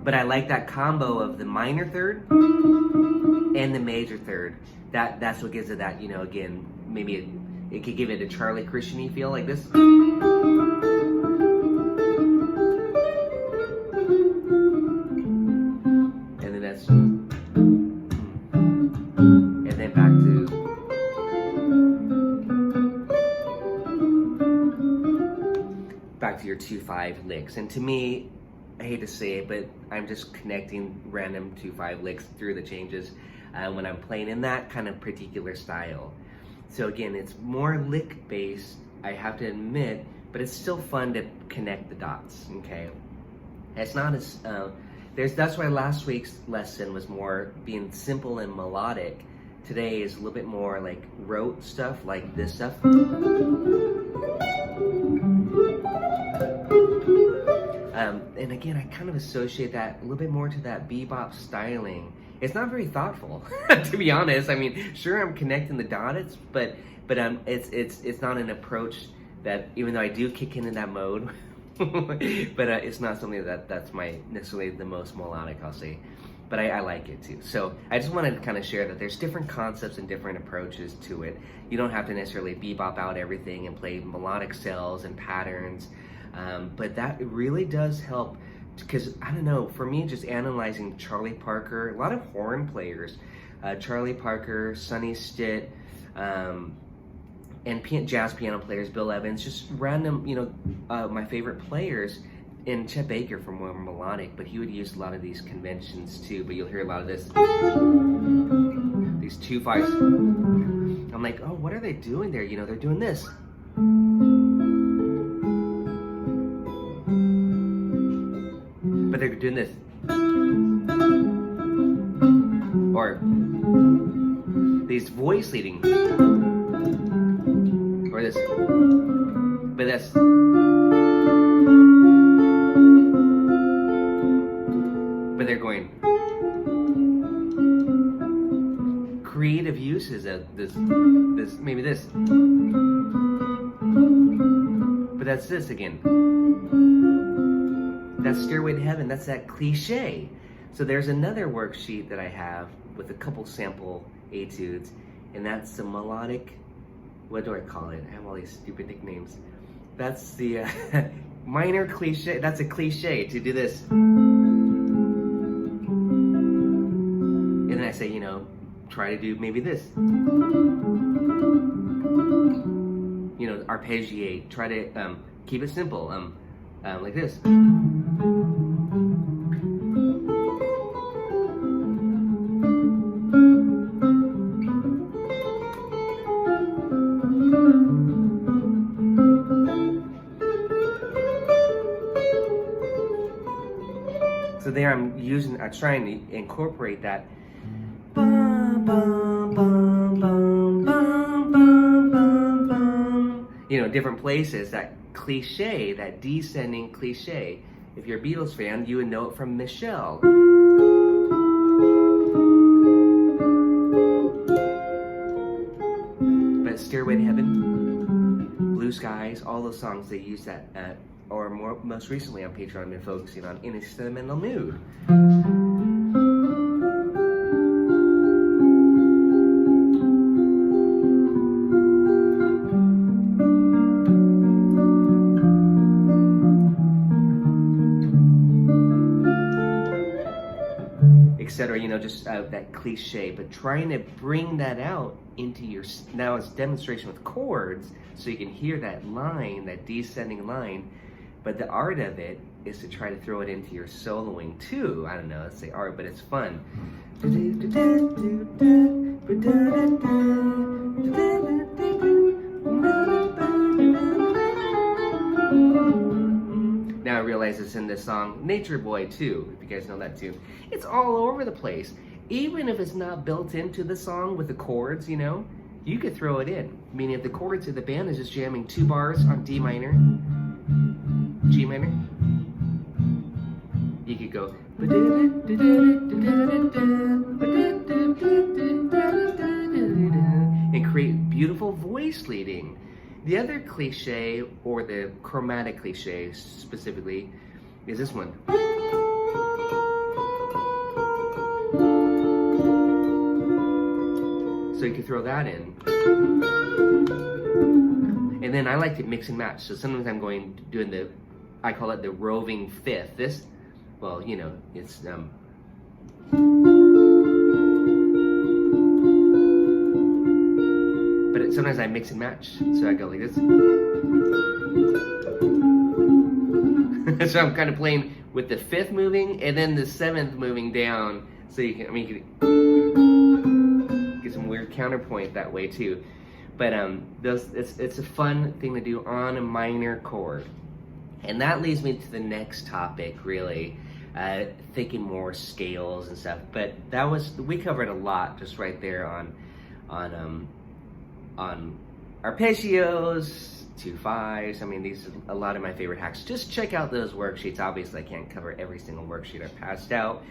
But I like that combo of the minor third and the major third. That's what gives it that, again, maybe it could give it a Charlie Christian-y feel like this. And then that's, and then back to your 2/5 licks. And to me, I hate to say it, but I'm just connecting random 2/5 licks through the changes when I'm playing in that kind of particular style. So again, it's more lick based, I have to admit, but it's still fun to connect the dots, okay? It's not as, that's why last week's lesson was more being simple and melodic. Today is a little bit more like rote stuff, like this stuff. And again, I kind of associate that a little bit more to that bebop styling. It's not very thoughtful, to be honest. I mean, sure, I'm connecting the dots, but it's not an approach that, even though I do kick into that mode, but it's not something that's necessarily the most melodic, I'll say. But I like it too. So I just wanted to kind of share that there's different concepts and different approaches to it. You don't have to necessarily bebop out everything and play melodic scales and patterns. But that really does help, because I don't know, for me, just analyzing Charlie Parker, a lot of horn players, Charlie Parker, Sonny Stitt, and jazz piano players, Bill Evans, just random, my favorite players, and Chet Baker for more melodic, but he would use a lot of these conventions too, but you'll hear a lot of this, these 2/5s. I'm like, oh, what are they doing there? They're doing this. But they're doing this. Or these voice leading. Or this. But this. But they're going. Creative uses of this, maybe this. But that's this again. That's Stairway to Heaven, that's that cliche. So there's another worksheet that I have with a couple sample etudes, and that's the melodic, what do I call it? I have all these stupid nicknames. That's the minor cliche, that's a cliche to do this. And then I say, try to do maybe this. Arpeggiate, try to keep it simple, like this. So there I'm trying to incorporate that bum, bum, bum, bum, bum, bum, bum, bum. You know, different places, that cliche, that descending cliche. If you're a Beatles fan, you would know it from Michelle. But Stairway to Heaven, Blue Skies, all those songs, they use that or most recently on Patreon, I've been focusing on In a Sentimental Mood. Etc. You know, just that cliche, but trying to bring that out into your, now it's demonstration with chords, so you can hear that line, that descending line. But the art of it is to try to throw it into your soloing too. I don't know, let's say art, but it's fun. Now I realize it's in this song, Nature Boy too, if you guys know that too. It's all over the place. Even if it's not built into the song with the chords, you know, you could throw it in. Meaning if the chords of the band is just jamming 2 bars on D minor, G minor, you could go and create beautiful voice leading. The other cliche, or the chromatic cliche specifically, is this one. So you can throw that in. And then I like to mix and match. So sometimes I'm doing the, I call it the roving fifth. This, well, you know, it's but sometimes I mix and match. So I go like this. So I'm kind of playing with the 5th moving and then the 7th moving down. So you can, I mean, you can get some weird counterpoint that way too. But it's a fun thing to do on a minor chord. And that leads me to the next topic, really, thinking more scales and stuff. But we covered a lot just right there on arpeggios, 2/5s. I mean, these are a lot of my favorite hacks. Just check out those worksheets. Obviously, I can't cover every single worksheet I passed out.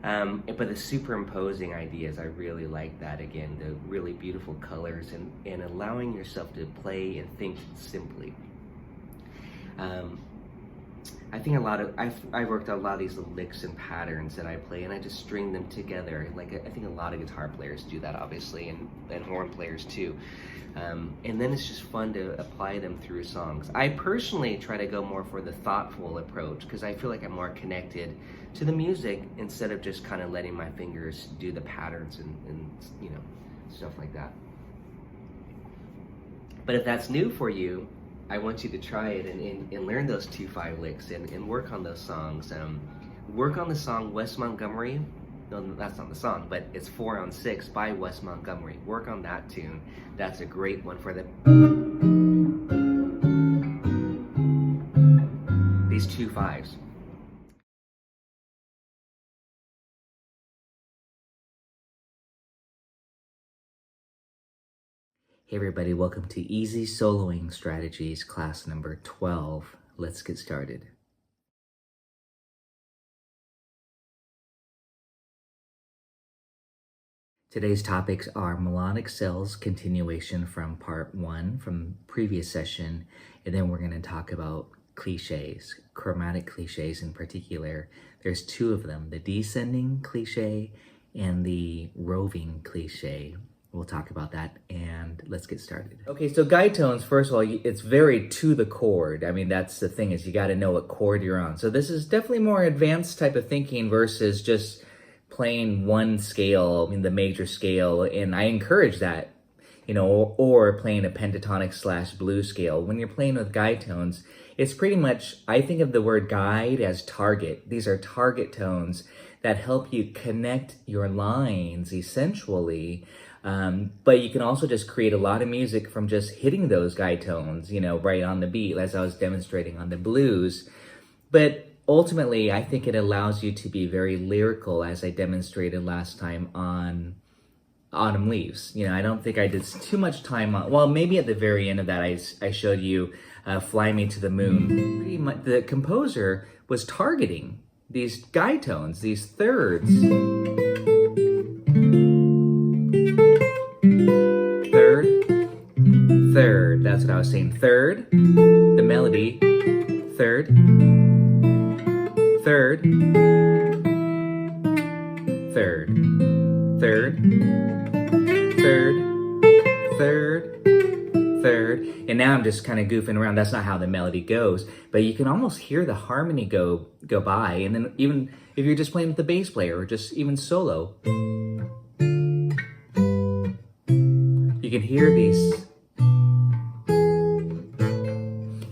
But the superimposing ideas, I really like that. Again, the really beautiful colors and allowing yourself to play and think simply. I think I've worked out a lot of these little licks and patterns that I play, and I just string them together. Like I think a lot of guitar players do that, obviously, and horn players too. And then it's just fun to apply them through songs. I personally try to go more for the thoughtful approach because I feel like I'm more connected to the music instead of just kind of letting my fingers do the patterns and you know, stuff like that. But if that's new for you, I want you to try it and learn those 2/5 licks and work on those songs. Work on the song Wes Montgomery. No, that's not the song, but it's 4 on 6 by Wes Montgomery. Work on that tune. That's a great one for these 2/5s. Hey everybody, welcome to Easy Soloing Strategies, class number 12. Let's get started. Today's topics are melodic cells, continuation from part 1 from previous session, and then we're going to talk about cliches, chromatic cliches in particular. There's 2 of them, the descending cliche and the roving cliche. We'll talk about that, and let's get started. Okay, so guide tones, first of all, it's very to the chord. I mean, that's the thing, is you got to know what chord you're on. So this is definitely more advanced type of thinking versus just playing one scale, I mean, the major scale, and I encourage that, you know, or playing a pentatonic / blues scale. When you're playing with guide tones, it's pretty much, I think of the word guide as target. These are target tones that help you connect your lines, essentially. But you can also just create a lot of music from just hitting those guide tones, you know, right on the beat, as I was demonstrating on the blues. But ultimately, I think it allows you to be very lyrical, as I demonstrated last time on Autumn Leaves. You know, I don't think I did too much time on, well, maybe at the very end of that, I showed you Fly Me to the Moon. Pretty much, the composer was targeting these guide tones, these thirds. Third, third, that's what I was saying. Third, the melody, third, third, third, third, third, third, third. And now I'm just kind of goofing around. That's not how the melody goes, but you can almost hear the harmony go by. And then even if you're just playing with the bass player or just even solo, you can hear these.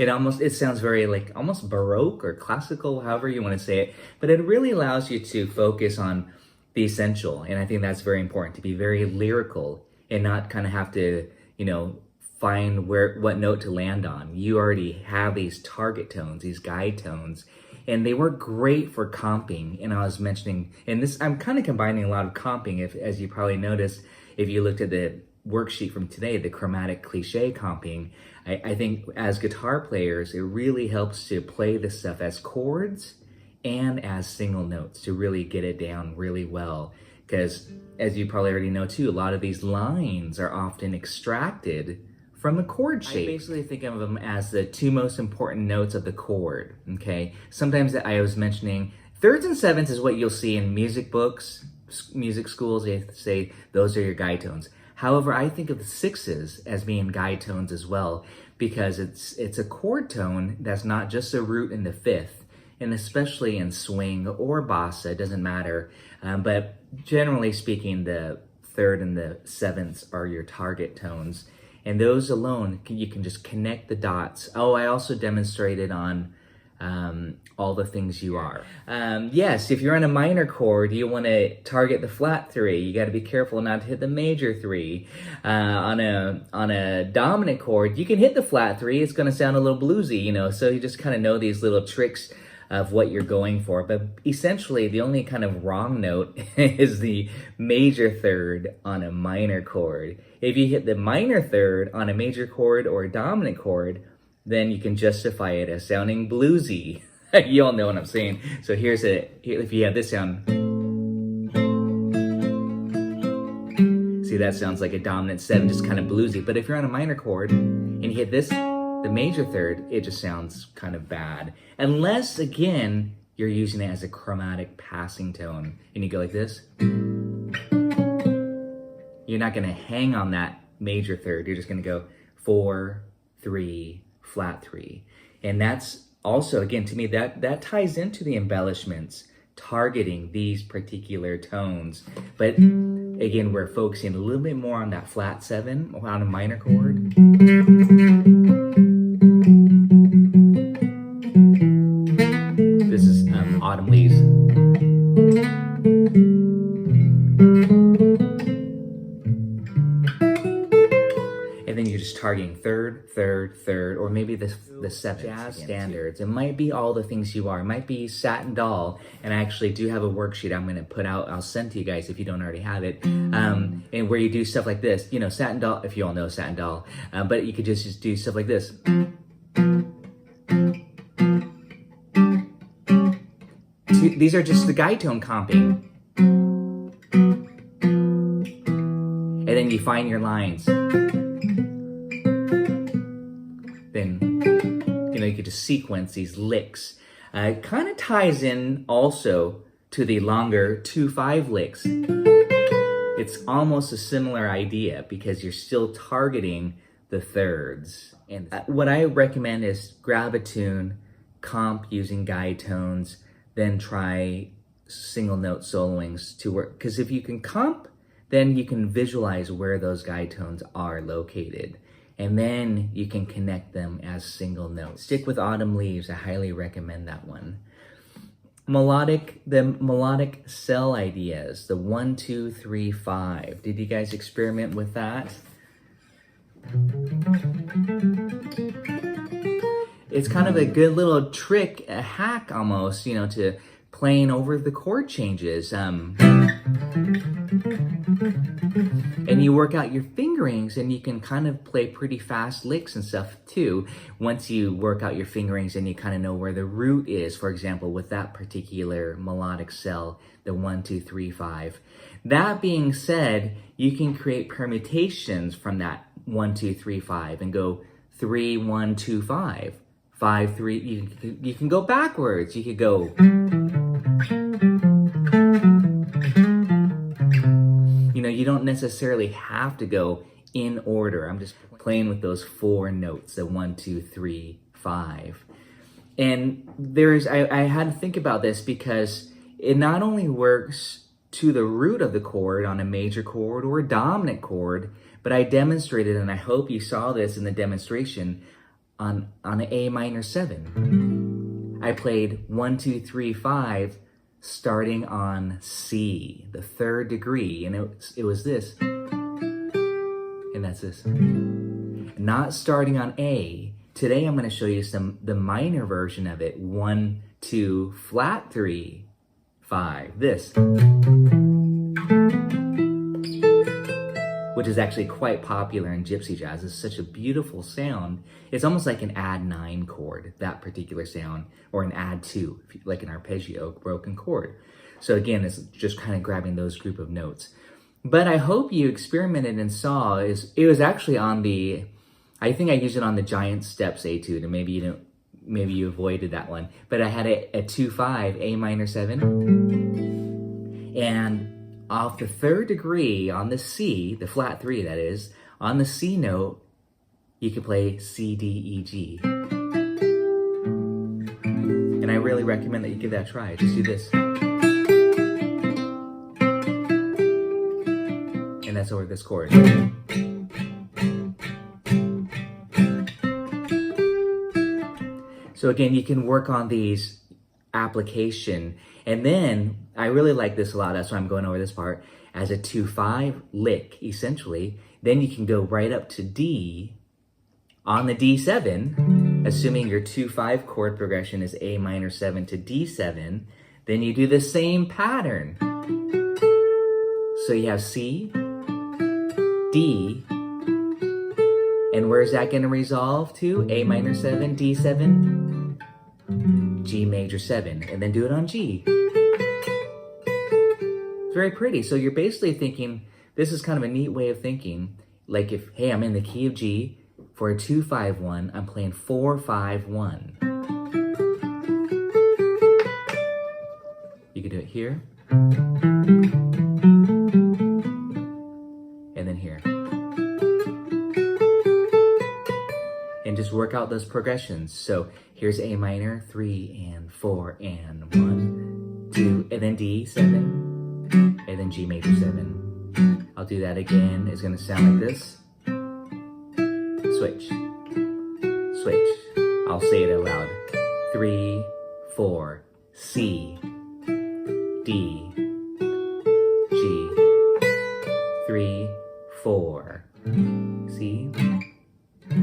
It sounds very like almost Baroque or classical, however you want to say it, but it really allows you to focus on the essential. And I think that's very important, to be very lyrical and not kind of have to, you know, find what note to land on. You already have these target tones, these guide tones, and they work great for comping. And I was mentioning, and this, I'm kind of combining a lot of comping, as you probably noticed, if you looked at the worksheet from today, the chromatic cliche comping. I think as guitar players, it really helps to play this stuff as chords and as single notes to really get it down really well. Because as you probably already know too, a lot of these lines are often extracted from the chord shape. I basically think of them as the two most important notes of the chord, okay? Sometimes I was mentioning thirds and sevenths is what you'll see in music books, music schools. They say those are your guide tones. However, I think of the sixes as being guide tones as well, because it's a chord tone that's not just a root in the fifth, and especially in swing or bossa, it doesn't matter. But generally speaking, the third and the sevenths are your target tones. And those alone, you can just connect the dots. Oh, I also demonstrated on all the things you are. Yes, if you're on a minor chord, you want to target the flat three. You got to be careful not to hit the major three. On a dominant chord, you can hit the flat three. It's going to sound a little bluesy, you know. So you just kind of know these little tricks of what you're going for. But essentially, the only kind of wrong note is the major third on a minor chord. If you hit the minor third on a major chord or a dominant chord, then you can justify it as sounding bluesy. You all know what I'm saying. So if you have this sound. See, that sounds like a dominant seven, just kind of bluesy. But if you're on a minor chord and you hit this, the major third, it just sounds kind of bad. Unless, again, you're using it as a chromatic passing tone. And you go like this. You're not going to hang on that major third. You're just going to go 4, 3, flat 3. And that's also, again, to me, that ties into the embellishments, targeting these particular tones. But again, we're focusing a little bit more on that flat 7 on a minor chord. This is Autumn Leaves. And then you're just targeting third, third, third, or maybe the seventh. Jazz standards. It might be all the things you are. It might be Satin Doll. And I actually do have a worksheet I'm going to put out. I'll send to you guys if you don't already have it. And where you do stuff like this. You know, Satin Doll, if you all know Satin Doll. But you could just do stuff like this. These are just the guide tone comping. And then you find your lines. Then, you know, you could just sequence these licks. It kind of ties in also to the longer 2-5 licks. It's almost a similar idea because you're still targeting the thirds. And what I recommend is grab a tune, comp using guide tones, then try single note soloings to work. Because if you can comp, then you can visualize where those guide tones are located. And then you can connect them as single notes. Stick with Autumn Leaves. I highly recommend that one. The melodic cell ideas, the 1, 2, 3, 5. Did you guys experiment with that? it's kind of a good little trick, a hack almost, you know, to playing over the chord changes. And you work out your fingerings, and you can kind of play pretty fast licks and stuff too. Once you work out your fingerings and you kind of know where the root is, for example, with that particular melodic cell, the 1, 2, 3, 5. That being said, you can create permutations from that 1, 2, 3, 5 and go 3, 1, 2, 5, 5, 3. You can go backwards. You could go. You know, you don't necessarily have to go in order. I'm just playing with those 4 notes, the 1, 2, 3, 5. And I had to think about this because it not only works to the root of the chord on a major chord or a dominant chord, but I demonstrated, and I hope you saw this in the demonstration, on an A minor 7. I played 1, 2, 3, 5, starting on C, the 3rd degree, and it was this, and that's this. Not starting on A. Today I'm going to show you the minor version of it. 1, 2, flat 3, 5. This, which is actually quite popular in gypsy jazz. It's such a beautiful sound. It's almost like an add 9 chord, that particular sound, or an add 2, like an arpeggio broken chord. So again, it's just kind of grabbing those group of notes. But I hope you experimented and saw, it was actually on the, I think I used it on the Giant Steps etude, and maybe you avoided that one. But I had a 2-5, A minor 7, and off the 3rd degree on the C, the flat 3 that is, on the C note, you can play C, D, E, G. And I really recommend that you give that a try. Just do this. And that's over this chord. So again, you can work on these application. And then, I really like this a lot, that's why I'm going over this part, as a 2-5 lick, essentially. Then you can go right up to D on the D7, assuming your 2-5 chord progression is A minor 7 to D7. Then you do the same pattern. So you have C, D, and where's that going to resolve to? A minor 7, D7, G major 7, and then do it on G. It's very pretty. So you're basically thinking, this is kind of a neat way of thinking, like if, hey, I'm in the key of G, for a 2-5-1, I'm playing 4-5-1. You could do it here, and then here. And just work out those progressions. So here's A minor, 3 and 4 and 1, 2, and then D7, and then G major 7. I'll do that again. It's gonna sound like this. Switch, switch. I'll say it out loud. 3, 4, C, D, G, 3, 4, C,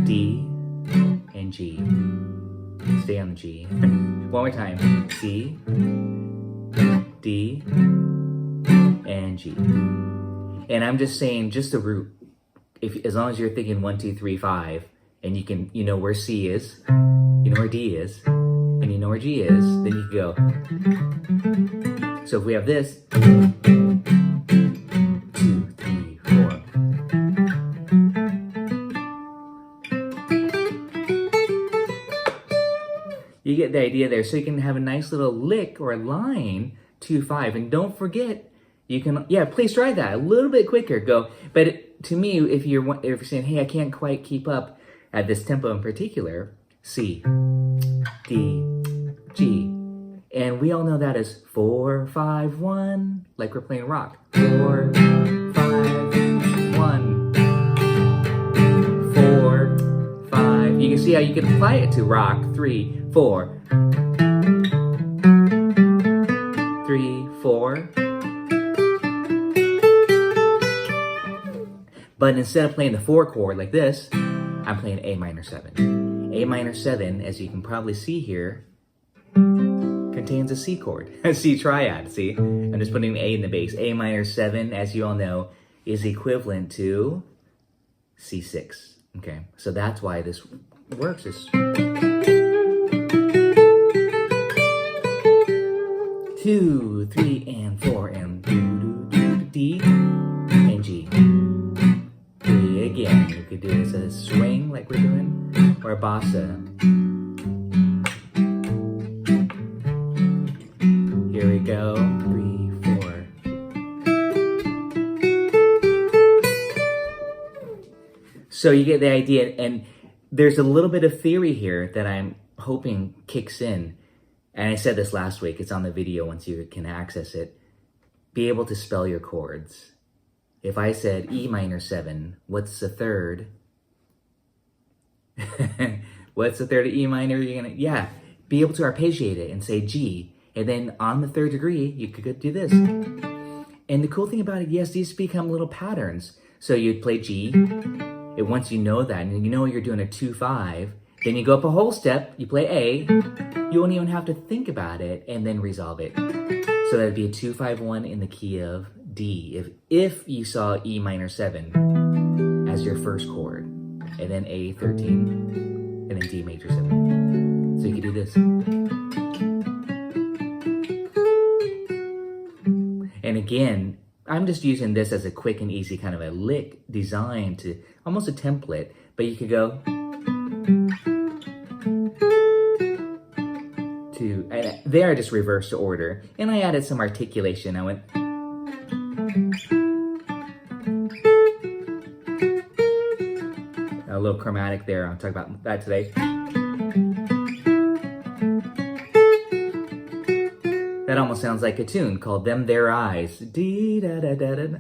D, and G. Stay on the G. One more time. C, D, and G. And I'm just saying, just the root. As long as you're thinking 1, 2, 3, 5, and you know where C is, you know where D is, and you know where G is, then you can go. So if we have this, 2, 3, 4. You get the idea there. So you can have a nice little lick or a line, 2, 5, and don't forget, you can, please try that a little bit quicker. Go, but to me, if you're saying, hey, I can't quite keep up at this tempo in particular, C, D, G, and we all know that as 4, 5, 1, like we're playing rock. 4, 5, 1, 4, 5. You can see how you can apply it to rock. 3, 4, 3, 4. But instead of playing the 4 chord like this, I'm playing A minor 7. A minor 7, as you can probably see here, contains a C chord, a C triad, see? I'm just putting an A in the bass. A minor 7, as you all know, is equivalent to C6. Okay, so that's why this works. It's 2, 3, and 4, and D, and G. 3 again. You could do this as a swing like we're doing, or a bossa. Here we go. 3, 4. So you get the idea, and there's a little bit of theory here that I'm hoping kicks in. And I said this last week, it's on the video once you can access it. Be able to spell your chords. If I said E minor 7, what's the third? What's the third of E minor? You're gonna, be able to arpeggiate it and say G. And then on the third degree, you could do this. And the cool thing about it, yes, these become little patterns. So you'd play G, and once you know that, and you know you're doing a 2-5, then you go up a whole step, you play A, you won't even have to think about it, and then resolve it. So that'd be a 2-5-1 in the key of D, if you saw E minor 7 as your first chord, and then A 13, and then D major 7. So you could do this. And again, I'm just using this as a quick and easy kind of a lick design to almost a template, but you could go to, and there I just reversed the order, and I added some articulation. I went, a little chromatic there. I'll talk about that today. That almost sounds like a tune called Them Their Eyes. Dee da da da da.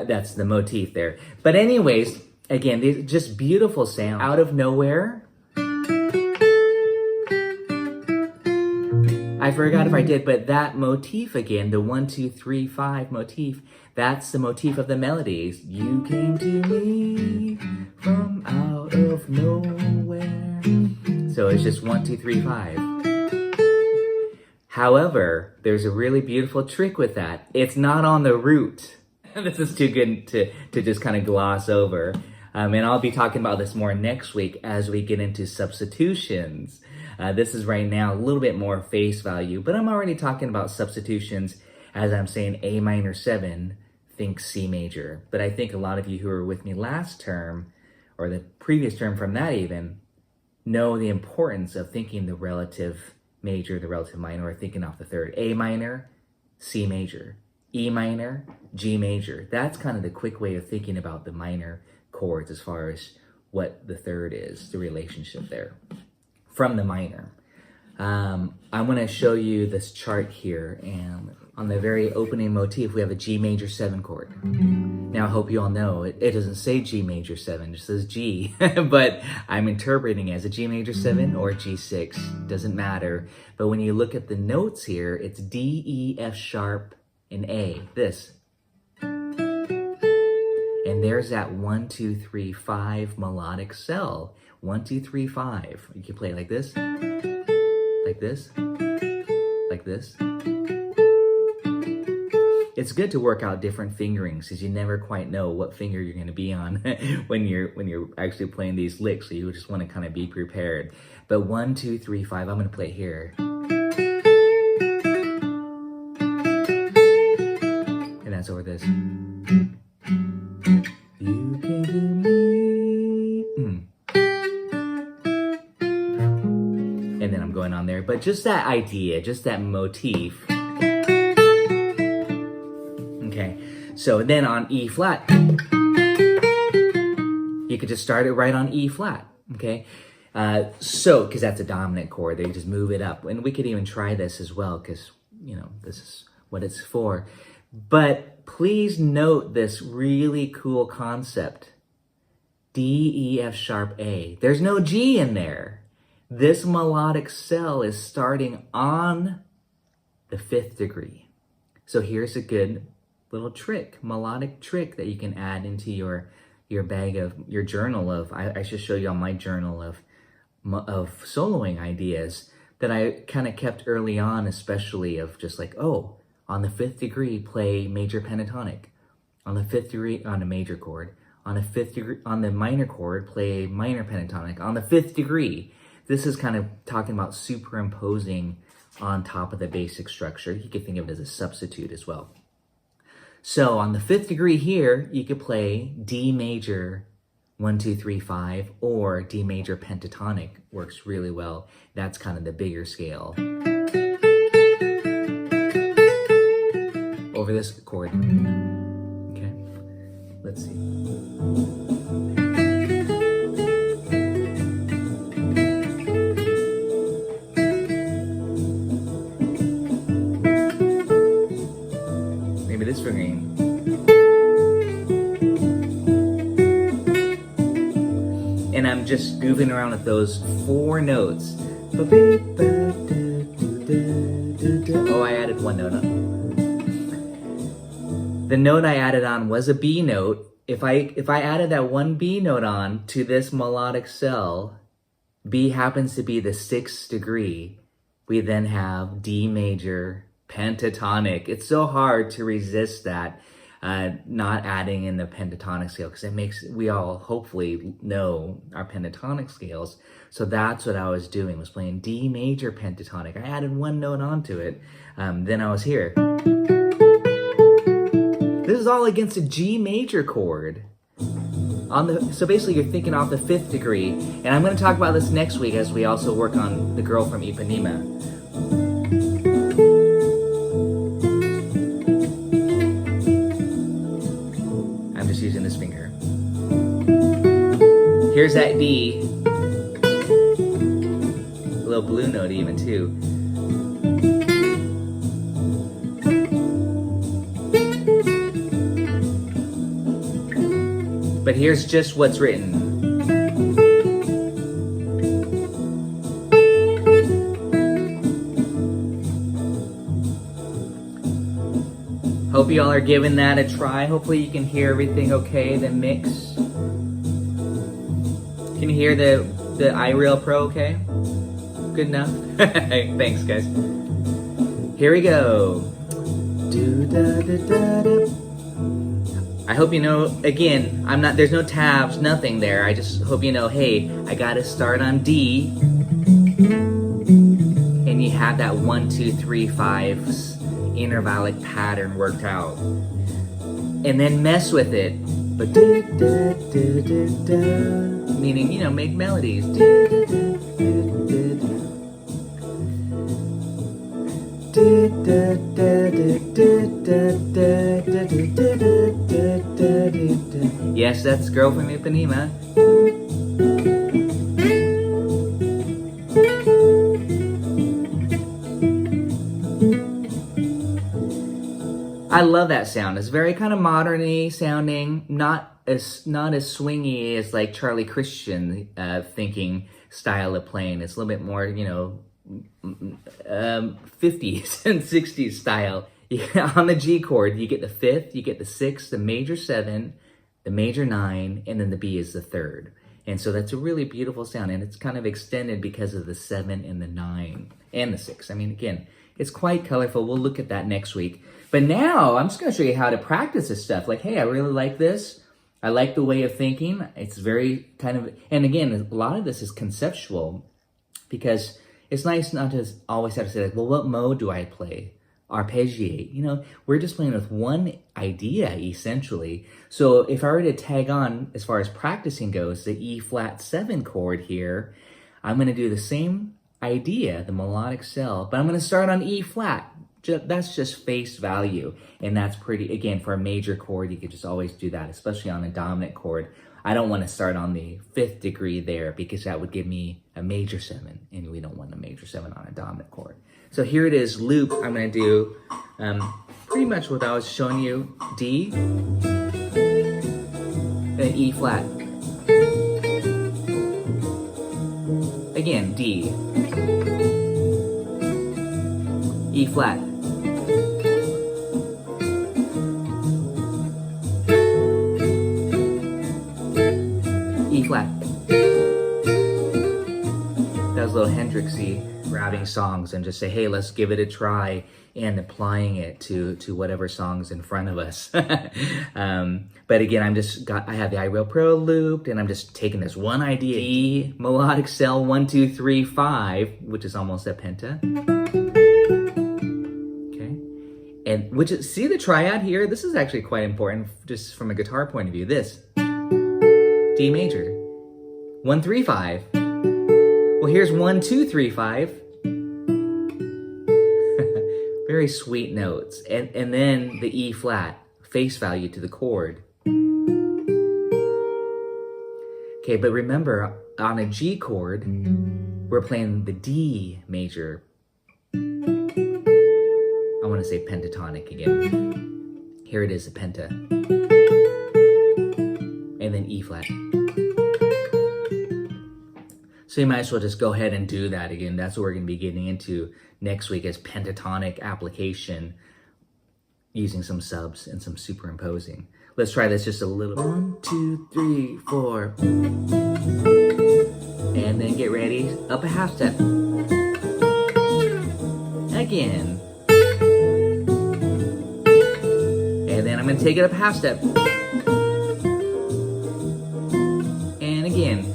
That's the motif there. But anyways, again, these just beautiful sound out of nowhere. I forgot if I did, but that motif again, the 1, 2, 3, 5 motif, that's the motif of the melodies. You came to me from out of nowhere. So it's just 1, 2, 3, 5. However, there's a really beautiful trick with that. It's not on the root. This is too good to just kind of gloss over. And I'll be talking about this more next week as we get into substitutions. This is right now a little bit more face value, but I'm already talking about substitutions as I'm saying A minor 7, think C major. But I think a lot of you who were with me last term, or the previous term from that even, know the importance of thinking the relative major, the relative minor, or thinking off the third. A minor, C major. E minor, G major. That's kind of the quick way of thinking about the minor chords as far as what the third is, the relationship there from the minor. I'm going to show you this chart here, and on the very opening motif, we have a G major 7 chord. Now, I hope you all know, it doesn't say G major 7, it just says G, but I'm interpreting it as a G major 7 or G6, doesn't matter. But when you look at the notes here, it's D, E, F sharp, and A, this. And there's that 1, 2, 3, 5 melodic cell. 1, 2, 3, 5. You can play it like this, like this, like this. It's good to work out different fingerings because you never quite know what finger you're going to be on when you're actually playing these licks. So you just want to kind of be prepared. But 1, 2, 3, 5. I'm going to play here. And that's over this. You can do me. And then I'm going on there. But just that idea, just that motif. Okay, so then on E flat, you could just start it right on E flat, okay? Because that's a dominant chord, they just move it up. And we could even try this as well, because, you know, this is what it's for. But please note this really cool concept. D, E, F sharp, A. There's no G in there. This melodic cell is starting on the 5th degree. So here's a good little trick, melodic trick that you can add into your your bag of, your journal of, I should show you all my journal of soloing ideas that I kind of kept early on, especially of just like, oh, on the 5th degree, play major pentatonic. On the 5th degree, on a major chord. On a 5th degree, on the minor chord, play minor pentatonic. On the 5th degree, this is kind of talking about superimposing on top of the basic structure. You could think of it as a substitute as well. So on the 5th degree here, you could play D major 1, 2, 3, 5, or D major pentatonic works really well. That's kind of the bigger scale. Over this chord. Okay, let's see. Maybe this ringing. And I'm just goofing around with those 4 notes. Oh, I added 1 note on. The note I added on was a B note. If I added that 1 B note on to this melodic cell, B happens to be the 6th degree, we then have D major pentatonic. It's so hard to resist that. Not adding in the pentatonic scale, because it makes, we all hopefully know our pentatonic scales. So that's what I was doing, was playing D major pentatonic. I added 1 note onto it. Then I was here. This is all against a G major chord. So basically you're thinking off the 5th degree, and I'm going to talk about this next week as we also work on The Girl from Ipanema. Using this finger. Here's that D. A little blue note even too. But here's just what's written. Hope you all are giving that a try. Hopefully you can hear everything okay, the mix. Can you hear the iReal Pro okay? Good enough? Thanks, guys. Here we go. I hope you know, again, there's no tabs, nothing there. I just hope you know, hey, I gotta start on D. And you have that 1, 2, 3, 5 intervallic pattern worked out, and then mess with it, but meaning, you know, make melodies. Yes, that's Girl from Ipanema. I love that sound. It's very kind of modern-y sounding, not as swingy as like Charlie Christian thinking style of playing. It's a little bit more, you know, 50s and 60s style. On the G chord, you get the 5th, you get the 6th, the major 7, the major 9, and then the B is the 3rd. And so that's a really beautiful sound, and it's kind of extended because of the 7 and the 9 and the 6. I mean, again, it's quite colorful. We'll look at that next week. But now I'm just going to show you how to practice this stuff. Like, hey, I really like this. I like the way of thinking. It's very kind of, and again, a lot of this is conceptual, because it's nice not to always have to say like, well, what mode do I play? Arpeggiate. You know, we're just playing with one idea essentially. So if I were to tag on, as far as practicing goes, the E flat 7 chord here, I'm going to do the same idea, the melodic cell, but I'm going to start on E flat. That's just face value, and that's pretty, again, for a major chord, you could just always do that, especially on a dominant chord. I don't want to start on the 5th degree there, because that would give me a major 7, and we don't want a major 7 on a dominant chord. So here it is, loop. I'm going to do pretty much what I was showing you. D, then E flat. Again, D, E flat, flat. Those little Hendrixy grabbing songs and just say, hey, let's give it a try, and applying it to whatever song's in front of us. But again, I have the iReal Pro looped, and I'm just taking this one idea, E melodic scale 1, 2, 3, 5, which is almost a penta. Okay, and see the triad here? This is actually quite important just from a guitar point of view. This D major, 1, 3, 5. Well, here's 1, 2, 3, 5. Very sweet notes. And then the E flat, face value to the chord. Okay, but remember, on a G chord, we're playing the D major. I want to say pentatonic again. Here it is, a penta. And then E flat. So you might as well just go ahead and do that again. That's what we're going to be getting into next week, is pentatonic application using some subs and some superimposing. Let's try this just a little. 1, 2, 3, 4. And then get ready, up a half step. Again. And then I'm going to take it up a half step. And again.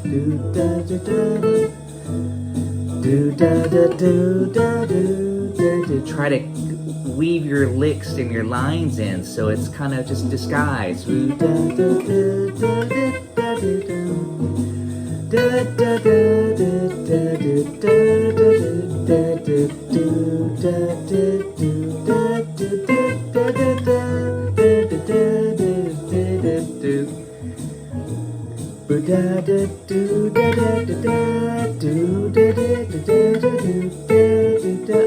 Try to weave your licks and your lines in so it's kind of just disguised.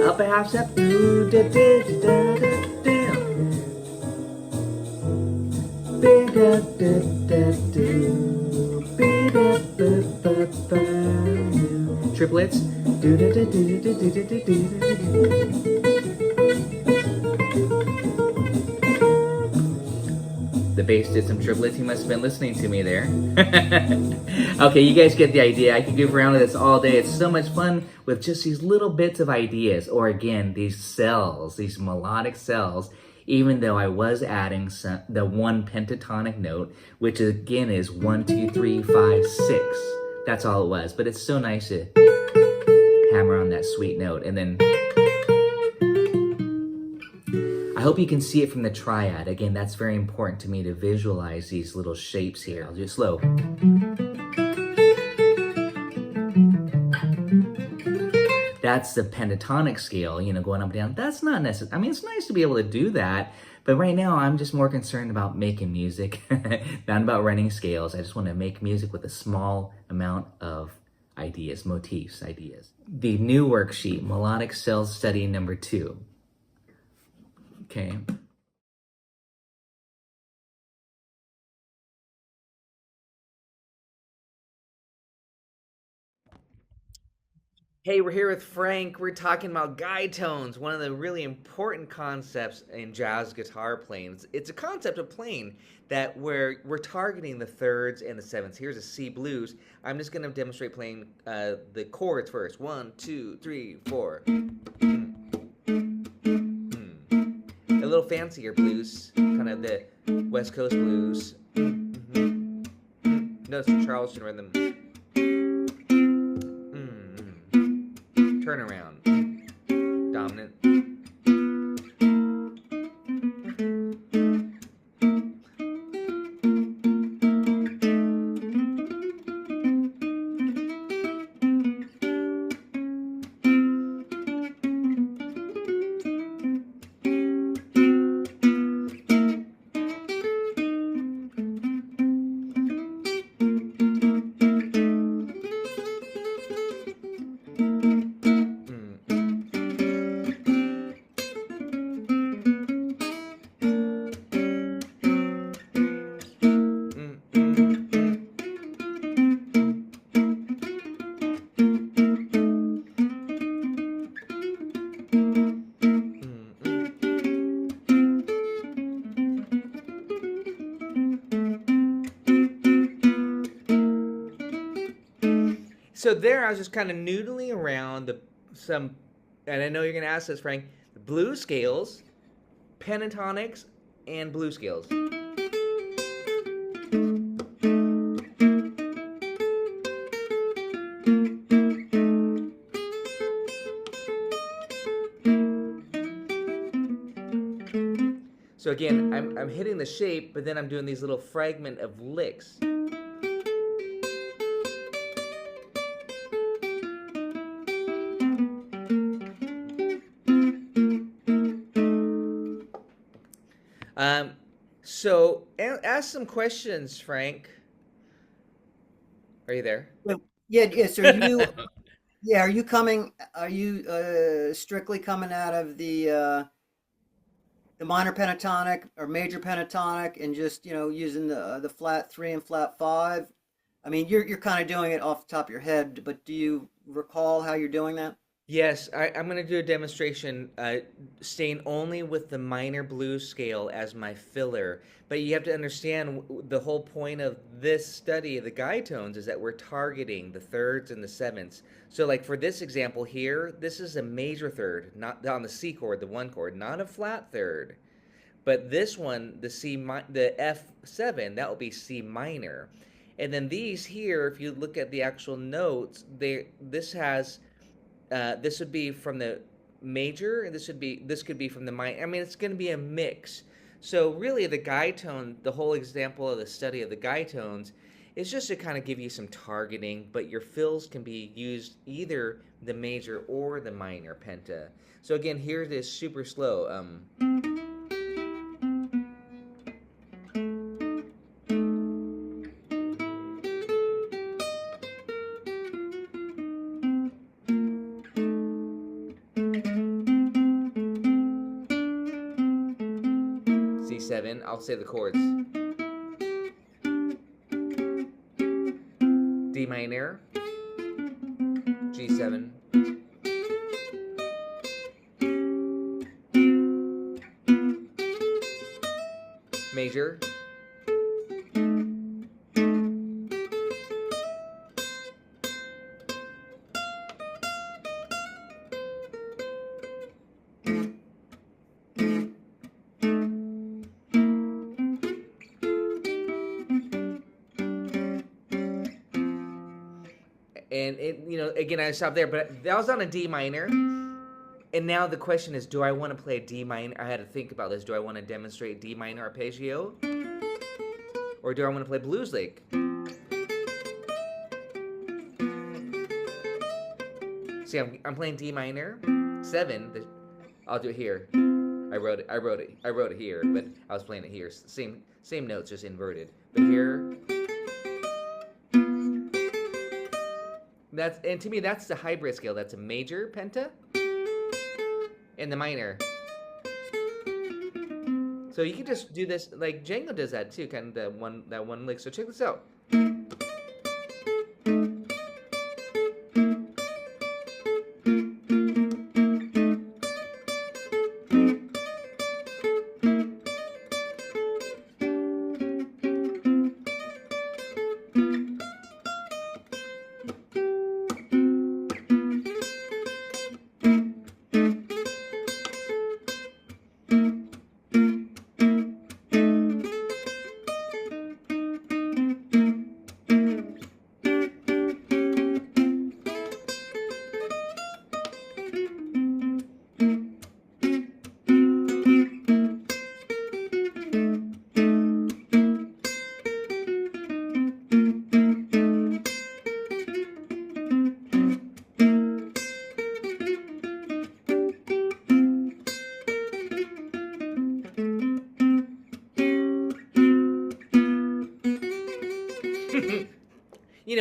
Up a half step. Triplets. The bass did some triplets. He must have been listening to me there. Okay, you guys get the idea. I could goof around with this all day. It's so much fun with just these little bits of ideas. Or again, these cells, these melodic cells, even though I was adding the one pentatonic note, which again is 1, 2, 3, 5, 6. That's all it was. But it's so nice to hammer on that sweet note. And then I hope you can see it from the triad. Again, that's very important to me to visualize these little shapes here. I'll do it slow. That's the pentatonic scale, going up and down. That's not necessary. I mean, it's nice to be able to do that, but right now I'm just more concerned about making music, not about running scales. I just want to make music with a small amount of ideas, motifs, ideas. The new worksheet, Melodic Cells Study number 2. Okay. Hey, we're here with Frank. We're talking about guide tones, one of the really important concepts in jazz guitar playing. It's a concept of playing that we're targeting the thirds and the sevenths. Here's a C blues. I'm just going to demonstrate playing the chords first. 1, 2, 3, 4. A little fancier blues, kind of the West Coast blues. Notice the Charleston rhythm. Turnaround. Dominant. so there I was just kind of noodling around some, and I know you're gonna ask this, Frank, the blues scales, pentatonics, and blues scales. So again, I'm hitting the shape, but then I'm doing these little fragment of licks. So ask some questions, Frank. Are you there? Yes. Are you coming? Are you strictly coming out of the minor pentatonic or major pentatonic, and just using the flat 3 and flat 5? I mean, you're kind of doing it off the top of your head, but do you recall how you're doing that? Yes, I'm going to do a demonstration staying only with the minor blues scale as my filler. But you have to understand the whole point of this study of the guide tones is that we're targeting the thirds and the sevenths. So like for this example here, this is a major third, not on the C chord, the 1 chord, not a flat third. But this one, the the F7, that will be C minor. And then these here, if you look at the actual notes, this would be from the major, and this could be from the minor. I mean, it's going to be a mix. So really, the guide tone, the whole example of the study of the guide tones, is just to kind of give you some targeting. But your fills can be used either the major or the minor penta. So again, here it is super slow. C7, I'll say the chords. D minor, G7, major, and again, I stopped there, but that was on a D minor. And now the question is, do I want to play a D minor? I had to think about this. Do I want to demonstrate D minor arpeggio? Or do I want to play Blues Lake? See, I'm playing D minor, 7. I'll do it here. I wrote it here, but I was playing it here. Same notes, just inverted. But here, and to me that's the hybrid scale. That's a major penta and the minor. So you can just do this like Django does that too, kind of that one lick. So check this out.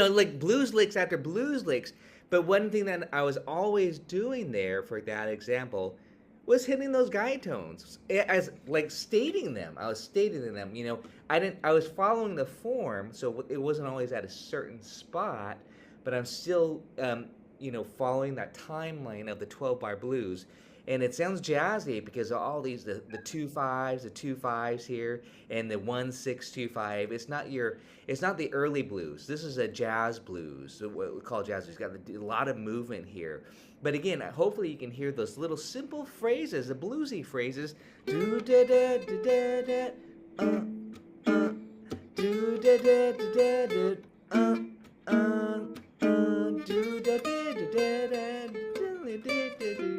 Like blues licks after blues licks. But one thing that I was always doing there for that example was hitting those guide tones as like stating them. I was stating them. I was following the form, so it wasn't always at a certain spot, but I'm still following that timeline of the 12-bar blues. And it sounds jazzy because of all these the 2/5s, the 2/5s here, and the 1/6 2/5. It's not the early blues. This is a jazz blues, what we call jazz. It's got a lot of movement here. But again, hopefully you can hear those little simple phrases, the bluesy phrases. Do da da da da da, do da da da da da, do da da da da da, do da da da da.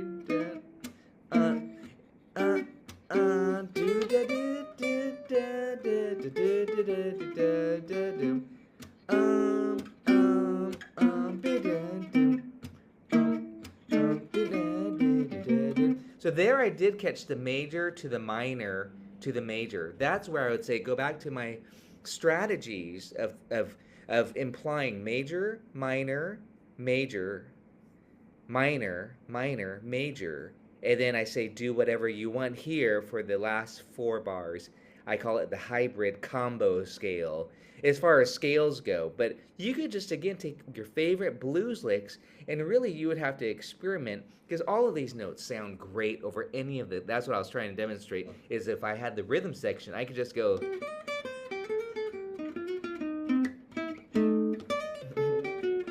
So there I did catch the major to the minor to the major. That's where I would say go back to my strategies of implying major, minor, major, minor, minor, major, and then I say do whatever you want here for the last 4 bars. I call it the hybrid combo scale as far as scales go. But you could just, again, take your favorite blues licks, and really you would have to experiment, because all of these notes sound great over any of the, that's what I was trying to demonstrate, is if I had the rhythm section, I could just go,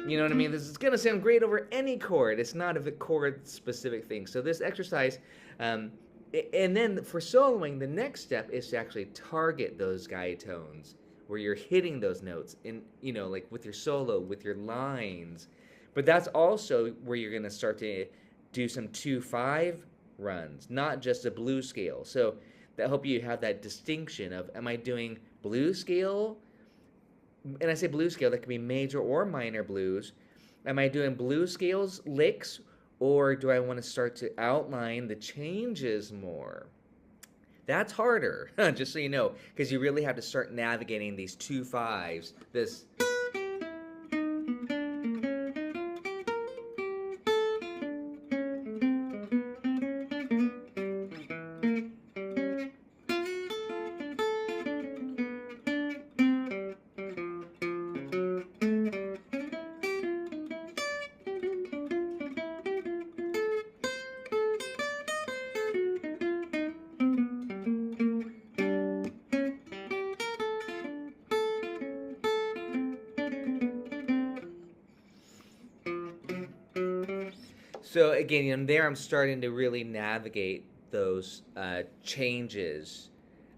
you know what I mean? This is going to sound great over any chord. It's not a chord-specific thing. So this exercise, and then for soloing, the next step is to actually target those guide tones where you're hitting those notes in, like with your solo, with your lines. But that's also where you're going to start to do some 2/5 runs, not just a blues scale. So that help you have that distinction of, am I doing blues scale? And I say blues scale, that could be major or minor blues. Am I doing blues scales, licks, or do I want to start to outline the changes more? That's harder, just so you know, because you really have to start navigating these 2/5s. This. So again, there I'm starting to really navigate those changes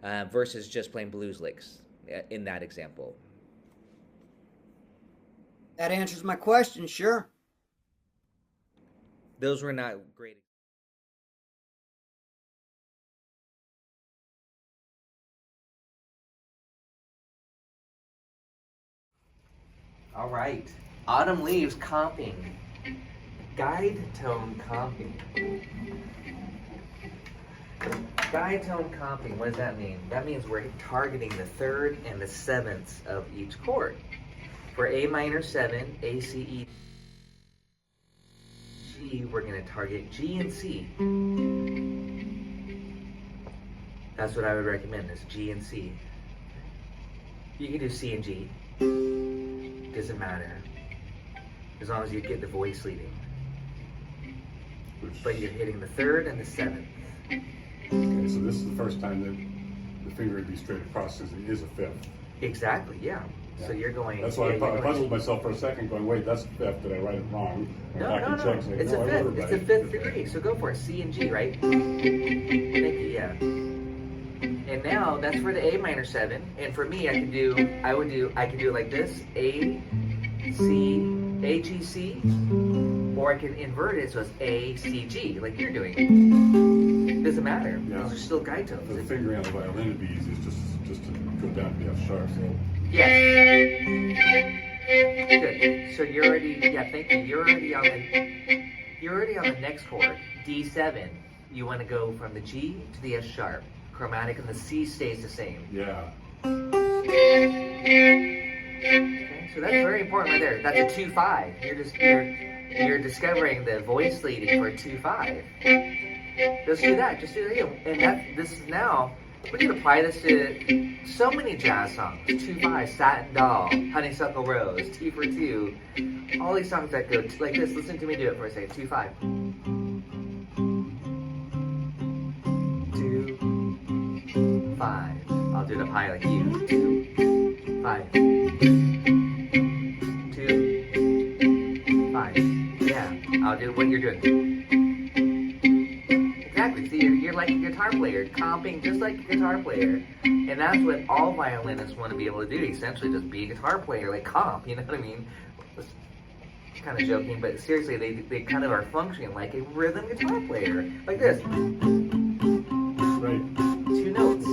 versus just playing blues licks in that example. That answers my question, sure. Those were not great. All right. Autumn leaves comping. Guide tone comping. Guide tone comping, what does that mean? That means we're targeting the 3rd and the 7th of each chord. For A minor 7, A, C, E, G, we're going to target G and C. That's what I would recommend, is G and C. You can do C and G. Doesn't matter. As long as you get the voice leading. But you're hitting the 3rd and the 7th. Okay, so this is the first time that the finger would be straight across, because it is a 5th. Exactly, yeah. So you're going. That's why I puzzled myself for a second, going, wait, that's the 5th. Did I write it wrong? No. It's a 5th. It's a 5th degree. So go for it. C and G, right? Thank you, yeah. And now that's for the A minor 7. And for me, I could do it like this: A, C, A, G, C. Or I can invert it so it's A, C, G, like you're doing. Doesn't matter. Yeah. Those are still guide tones. The fingering on the violin would be easy, it's just to go down to the F sharp. So. Yes. Good. So you're already. Yeah. Thank you. You're already on the next chord, D7. You want to go from the G to the F sharp. Chromatic, and the C stays the same. Yeah. Okay, so that's very important right there. That's a 2/5. You're discovering the voice leading for 2/5. Just do that. And this is now We can apply this to so many jazz songs. 2/5, Satin Doll, Honeysuckle Rose, T for Two. All these songs that go like this. Listen to me do it for a second. 2/5. 2/5. I'll do it up high like you. 2/5. 2/5. Yeah, I'll do what you're doing. Exactly. See, you're like a guitar player, comping just like a guitar player. And that's what all violinists want to be able to do, essentially, just be a guitar player, like comp, you know what I mean? It's kind of joking, but seriously, they kind of are functioning like a rhythm guitar player, like this. Right. 2 notes.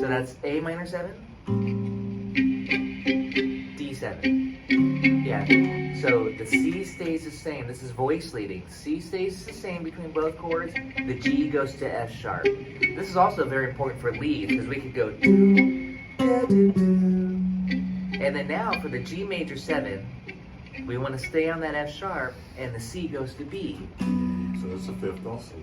So that's A minor 7, D7. Yeah. So the C stays the same. This is voice leading. C stays the same between both chords. The G goes to F sharp. This is also very important for lead because we could go do, da, do, do. And then now for the G major 7, we want to stay on that F sharp, and the C goes to B. So that's a fifth also.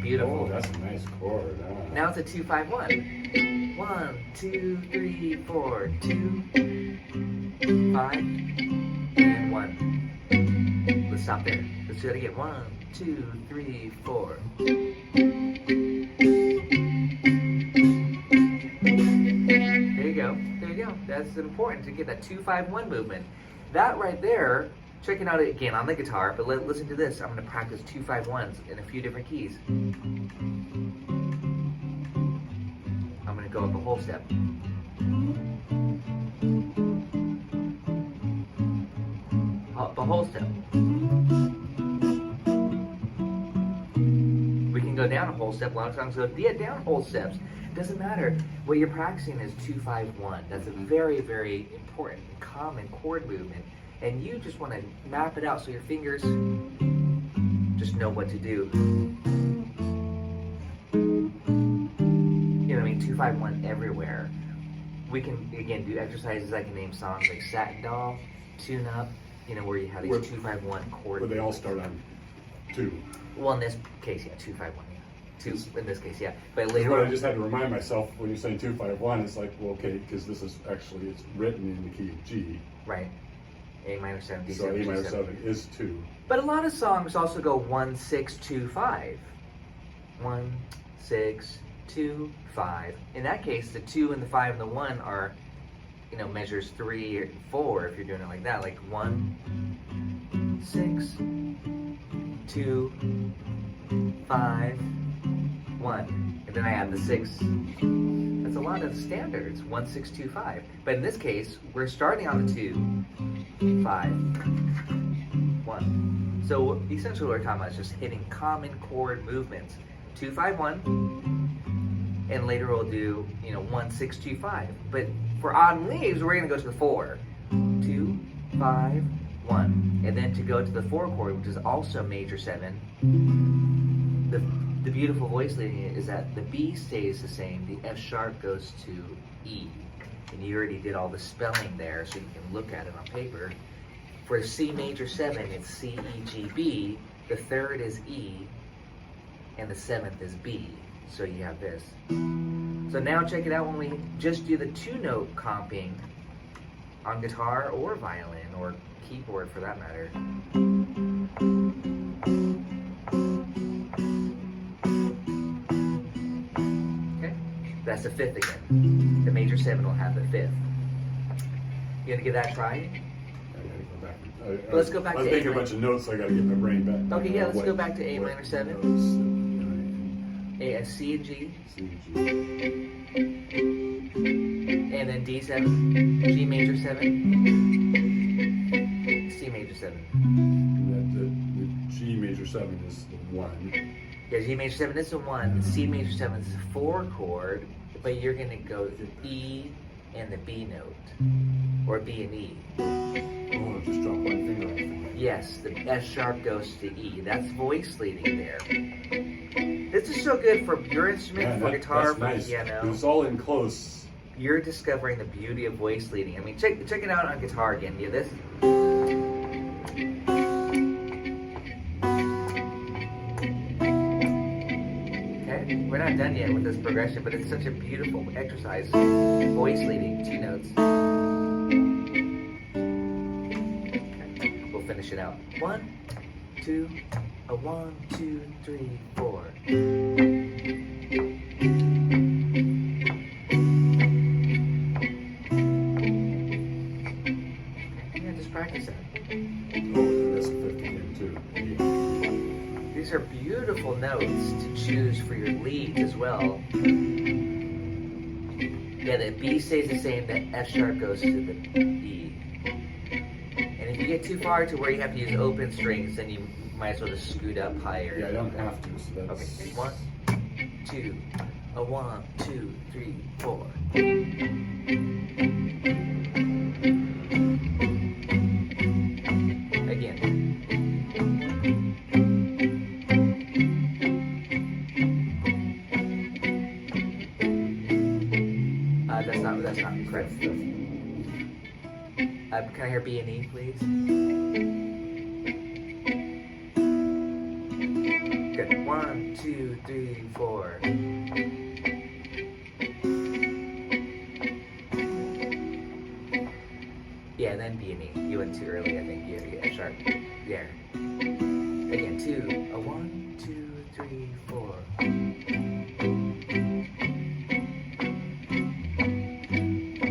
Beautiful. Oh, that's a nice chord. Now it's a 2/5-1. 1, 2, 3, 4, 2, 5, and 1. Let's stop there. Let's do it again. 1, 2, 3, 4. There you go. There you go. That's important to get that 2/5-1 movement. That right there. Check it out again on the guitar, but listen to this. I'm going to practice 2/5-1s in a few different keys. I'm going to go up a whole step. Up a whole step. We can go down a whole step. A lot of songs go down whole steps. It doesn't matter. What you're practicing is 2/5-1. That's a very, very important, common chord movement. And you just want to map it out so your fingers just know what to do. You know what I mean? 2/5-1 everywhere. We can, again, do exercises. I can name songs like Satin Doll, Tune Up, you know, where you have these 2/5-1 chord. But they all start on 2. Well, in this case, yeah, 2/5-1, yeah. 2 in this case, yeah. But later But on, I just had to remind myself when you're saying 2/5-1, it's like, well, okay, because this is actually, it's written in the key of G. right. A minor 7, D7, So A minor G7. 7 is 2. But a lot of songs also go 1, 6, 2, 5. 1, 6, 2, 5. In that case, the 2 and the 5 and the 1 are, you know, measures 3 or 4 if you're doing it like that. Like 1, 6, 2, 5, 1. And then I add the 6. That's a lot of standards. 1, 6, 2, 5. But in this case, we're starting on the 2, 5, 1. So essentially what we're talking about is just hitting common chord movements. 2/5-1, and later we'll do, you know, 1, 6, 2, 5. But for odd leaves, we're gonna go to the 4. 2, 5, 1. And then to go to the 4 chord, which is also major 7, the beautiful voice leading it is that the B stays the same, the F sharp goes to E. And you already did all the spelling there, so you can look at it on paper. For C major 7, it's C, E, G, B. The 3rd is E, and the 7th is B. So you have this. So now check it out when we just do the 2-note comping on guitar or violin or keyboard for that matter. Okay, that's the 5th again. The major 7 will have the 5th. You gonna give that a try? I gotta go back. Let's go back I was to making A a bunch of notes, so I gotta get my brain back. Okay, yeah, let's What- go back to A what minor 7. notes, A, C and G, C, G. and then D7, G major 7, C major 7. The G major 7 is the 1. Yeah, G major 7 is the 1, C major 7 is the 4 chord, but you're gonna go to E and the B note, or B and E. Oh, just drop one finger off. Yes, the F sharp goes to E. That's voice leading there. This is so good for your instrument, Yeah, for guitar, that's for nice. piano. It's all in close. You're discovering the beauty of voice leading. I mean, check it out on guitar again. Yeah, this. Okay. not done yet with this progression, but it's such a beautiful exercise. Voice leading, 2 notes. Okay. We'll finish it out. 1, 2, a 1, 2, 3, 4. Yeah, just practice that. Oh, that's a 50 again too. These are beautiful notes to choose for your leads as well. Yeah, the B stays the same, the F sharp goes to the E. And if you get too far to where you have to use open strings, then you might as well just scoot up higher. Yeah, I don't have to, so that's... Okay, 1, 2, a 1, 2, 3, 4. Again. That's not correct. Can I hear B and E, please? Good. 1, 2, 3, 4. Yeah, then B and E. You went too early, I think. You F sharp. There. Again, 2, a 1, 2, 3, 4.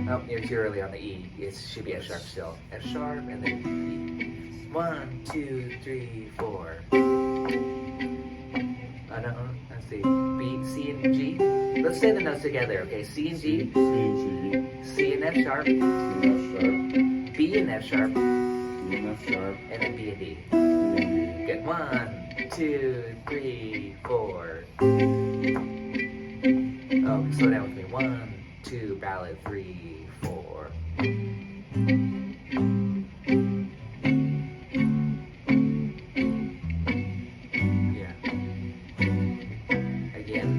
Oh, you're too early on the E. It should be F sharp still. F sharp and then E. 1, 2, 3, 4. No, let's see. B, C, and G. Let's say the notes together, okay? C and G. C and G. C and F sharp. C and F sharp. B and F sharp. B and F sharp. And then B and D. B and D. Good. 1, 2, 3, 4. Oh, slow down with me. 1, 2, ballad, 3, 4. Yeah. Again.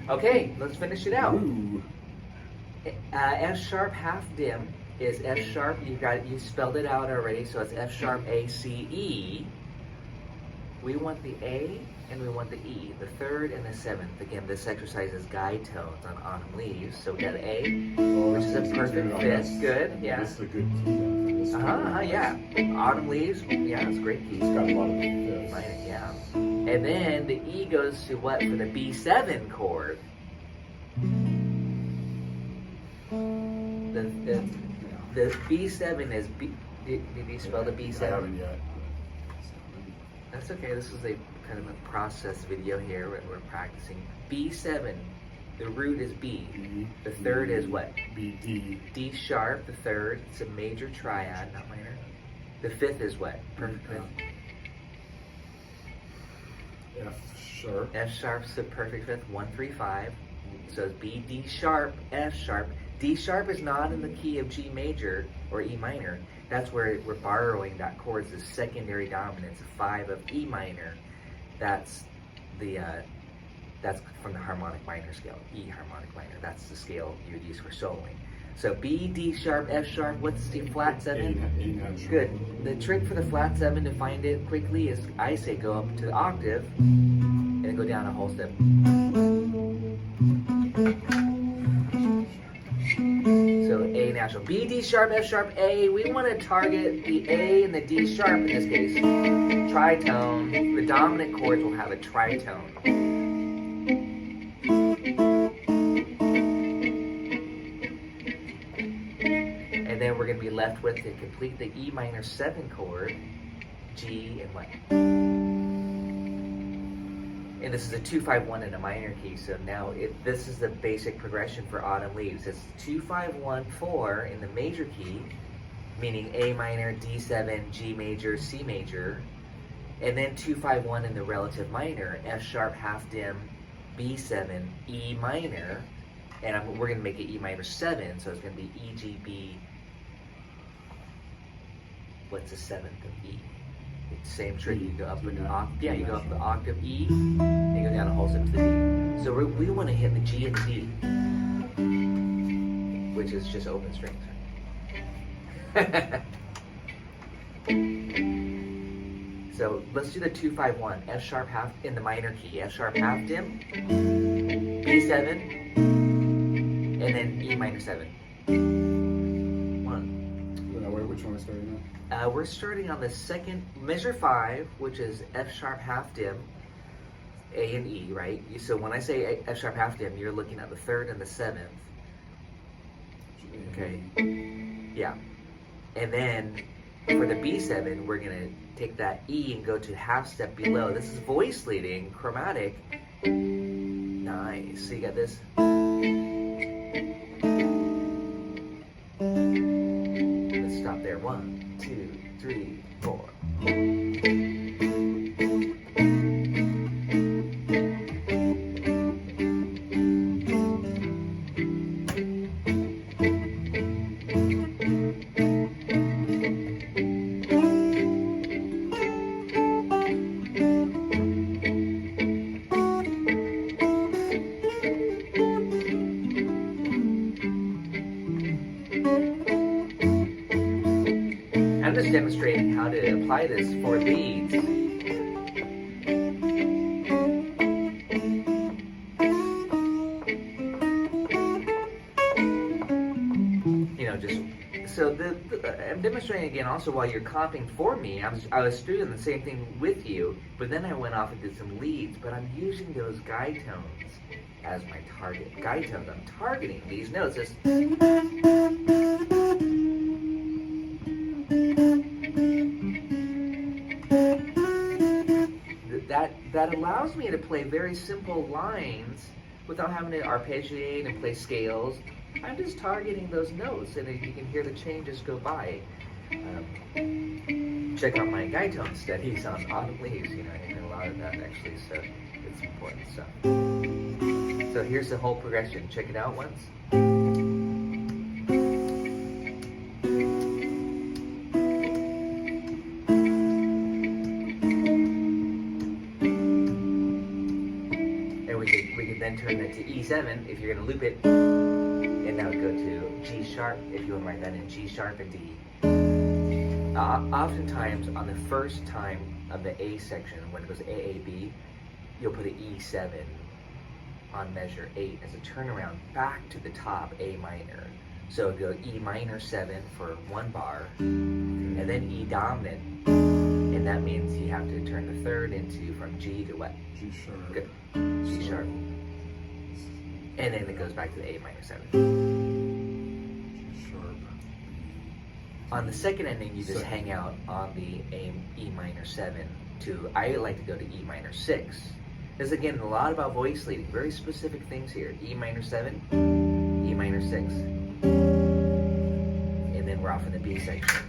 Okay, let's finish it out. Ooh. F sharp half dim is F sharp. You spelled it out already, so it's F sharp A C E. We want the A and we want the E, the third and the seventh. Again, this exercise is guide tones on autumn leaves. So we got A, which is a perfect fit. Good, yeah. This is a good key for this. Yeah. Autumn leaves, yeah, it's a great key. It's got a lot of fifths. Yeah. And then the E goes to what for the B7 chord? The B7 is B. Did you spell the B7? I haven't yet. That's okay. This is a kind of a process video here. We're practicing. B7. The root is B. The third is what? B, D. D sharp. The third. It's a major triad, not minor. The fifth is what? Perfect fifth. F sharp. F sharp's the perfect fifth. 1, 3, 5. So it's B, D sharp, F sharp. D sharp is not in the key of G major or E minor. That's where we're borrowing that chord's the secondary dominance, 5 of E minor. That's from the harmonic minor scale, E harmonic minor. That's the scale you would use for soloing. So B, D sharp, F sharp. What's the flat 7? Good. The trick for the flat 7 to find it quickly is I say go up to the octave and then go down a whole step. So A natural. B, D sharp, F sharp, A. We want to target the A and the D sharp in this case. Tritone. The dominant chords will have a tritone. And then we're going to be left with to complete the E minor 7 chord, G and what? And this is a 2-5-1 in a minor key, so now this is the basic progression for autumn leaves. It's 2-5-1-4 in the major key, meaning A minor, D7, G major, C major. And then 2-5-1 in the relative minor, F sharp half dim, B7, E minor, and we're going to make it E minor 7, so it's going to be E, G, B. What's the 7th of E? It's the same trick. You go up an octave. Yeah, you go up the octave E, and you go down a whole step to the D. So we want to hit the G and the D, which is just open strings. So let's do the 2-5-1. F sharp half in the minor key. F sharp half dim, B7, and then E minor 7. 1. Which one are we starting at? We're starting on the second, measure 5, which is F sharp half dim, A and E, right? So when I say F sharp half dim, you're looking at the 3rd and the 7th. Okay. Yeah. And then for the B7, we're going to take that E and go to half step below. This is voice leading, chromatic. Nice. So you got this. Let's stop there. 1, 2, 3, 4. I'm just demonstrating how to apply this for leads. Just so I'm demonstrating again also while you're comping for me. I was doing the same thing with you, but then I went off and did some leads, but I'm using those guide tones as my target. Guide tones, I'm targeting these notes. That allows me to play very simple lines without having to arpeggiate and play scales. I'm just targeting those notes, and you can hear the changes go by. Check out my guide tone studies on audibly. I did a lot of that actually, so it's important stuff. So here's the whole progression. Check it out once. Then turn that to E7 if you're going to loop it, and now go to G sharp if you want to write that in G sharp and D. Oftentimes on the first time of the A section, when it goes AAB, you'll put an E7 on measure 8 as a turnaround back to the top A minor. So go E minor 7 for 1 bar, and then E dominant, and that means you have to turn the 3rd into from G to what? G sharp. Good. G sharp. And then it goes back to the A minor 7. G sharp. On the second ending, you just hang out on the E minor 7 to, I like to go to E minor 6. There's again a lot about voice leading, very specific things here. E minor 7, E minor 6. And then we're off in the B section.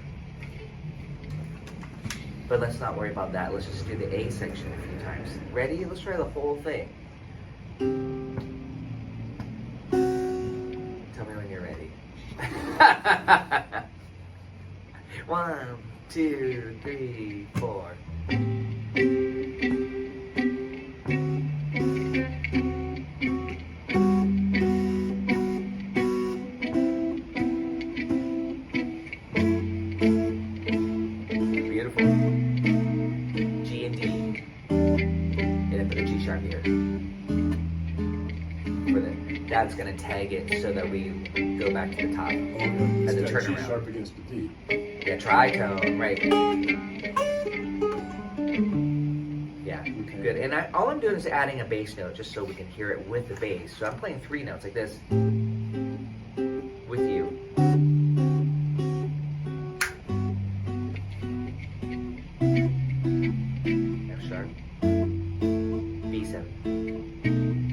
But let's not worry about that. Let's just do the A section a few times. Ready? Let's try the whole thing. Tell me when you're ready. 1, 2, 3, 4. Beautiful. G and D. And then put a G sharp here. That's going to tag it so that we go back to the top as a turnaround. G sharp against the D. Yeah, tritone, right. Yeah, Okay. good. And all I'm doing is adding a bass note just so we can hear it with the bass. So I'm playing 3 notes like this with you. F sharp, B7,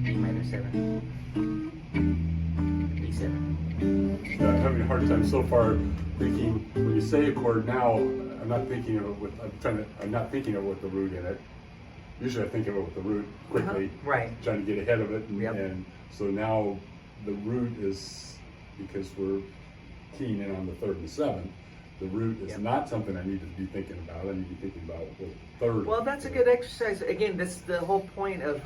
E minor 7. I'm having a hard time so far thinking when you say a chord now, I'm not thinking of it with. I'm not thinking of it with the root in it. Usually, I think of it with the root quickly, Right. trying to get ahead of it, Yep. and so now the root is, because we're keying in on the third and seventh. The root is Yep. not something I need to be thinking about. I need to be thinking about the third. Well, that's a good exercise. Again, this the whole point of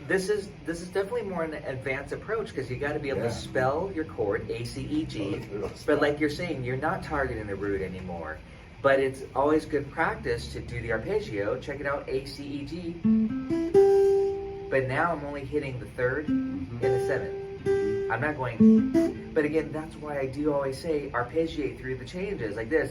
this is definitely more an advanced approach, because you got to be able Yeah. to spell your chord A, C, E, G. But like you're saying, you're not targeting the root anymore. But it's always good practice to do the arpeggio. Check it out, A, C, E, G. But now I'm only hitting the third and the seventh. I'm not going, but again, that's why I do always say arpeggiate through the changes, like this.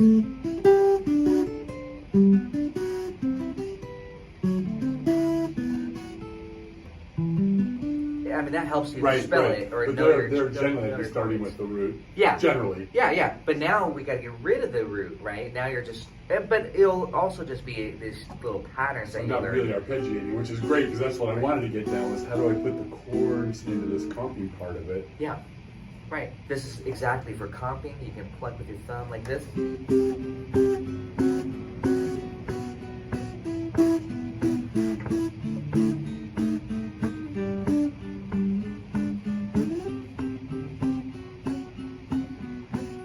I mean, that helps you Right, spell right. it or But know they're your generally know your starting chords. with the root. Yeah. Generally. Yeah. But now we got to get rid of the root, right? Now you're just, but it'll also just be these little patterns that I'm you not learn. really arpeggiating, which is great, because that's what I wanted to get down, was how do I put the chords into this comping part of it. Yeah, right. This is exactly for comping. You can pluck with your thumb like this.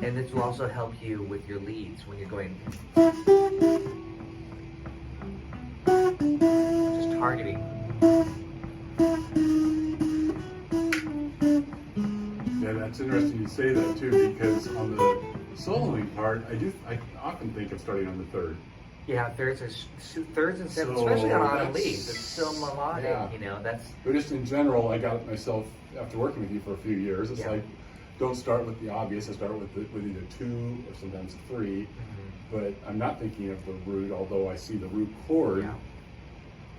And this will also help you with your leads when you're going. Just targeting. Yeah, that's interesting you say that too, because on the soloing part, I often think of starting on the third. Yeah, thirds and sevenths, So especially on autumn that's- leaves. It's so melodic, yeah. you know. That's But just in general, I got myself, after working with you for a few years, it's Yeah. like, don't start with the obvious, I start with either 2 or sometimes 3, but I'm not thinking of the root, although I see the root chord, Yeah.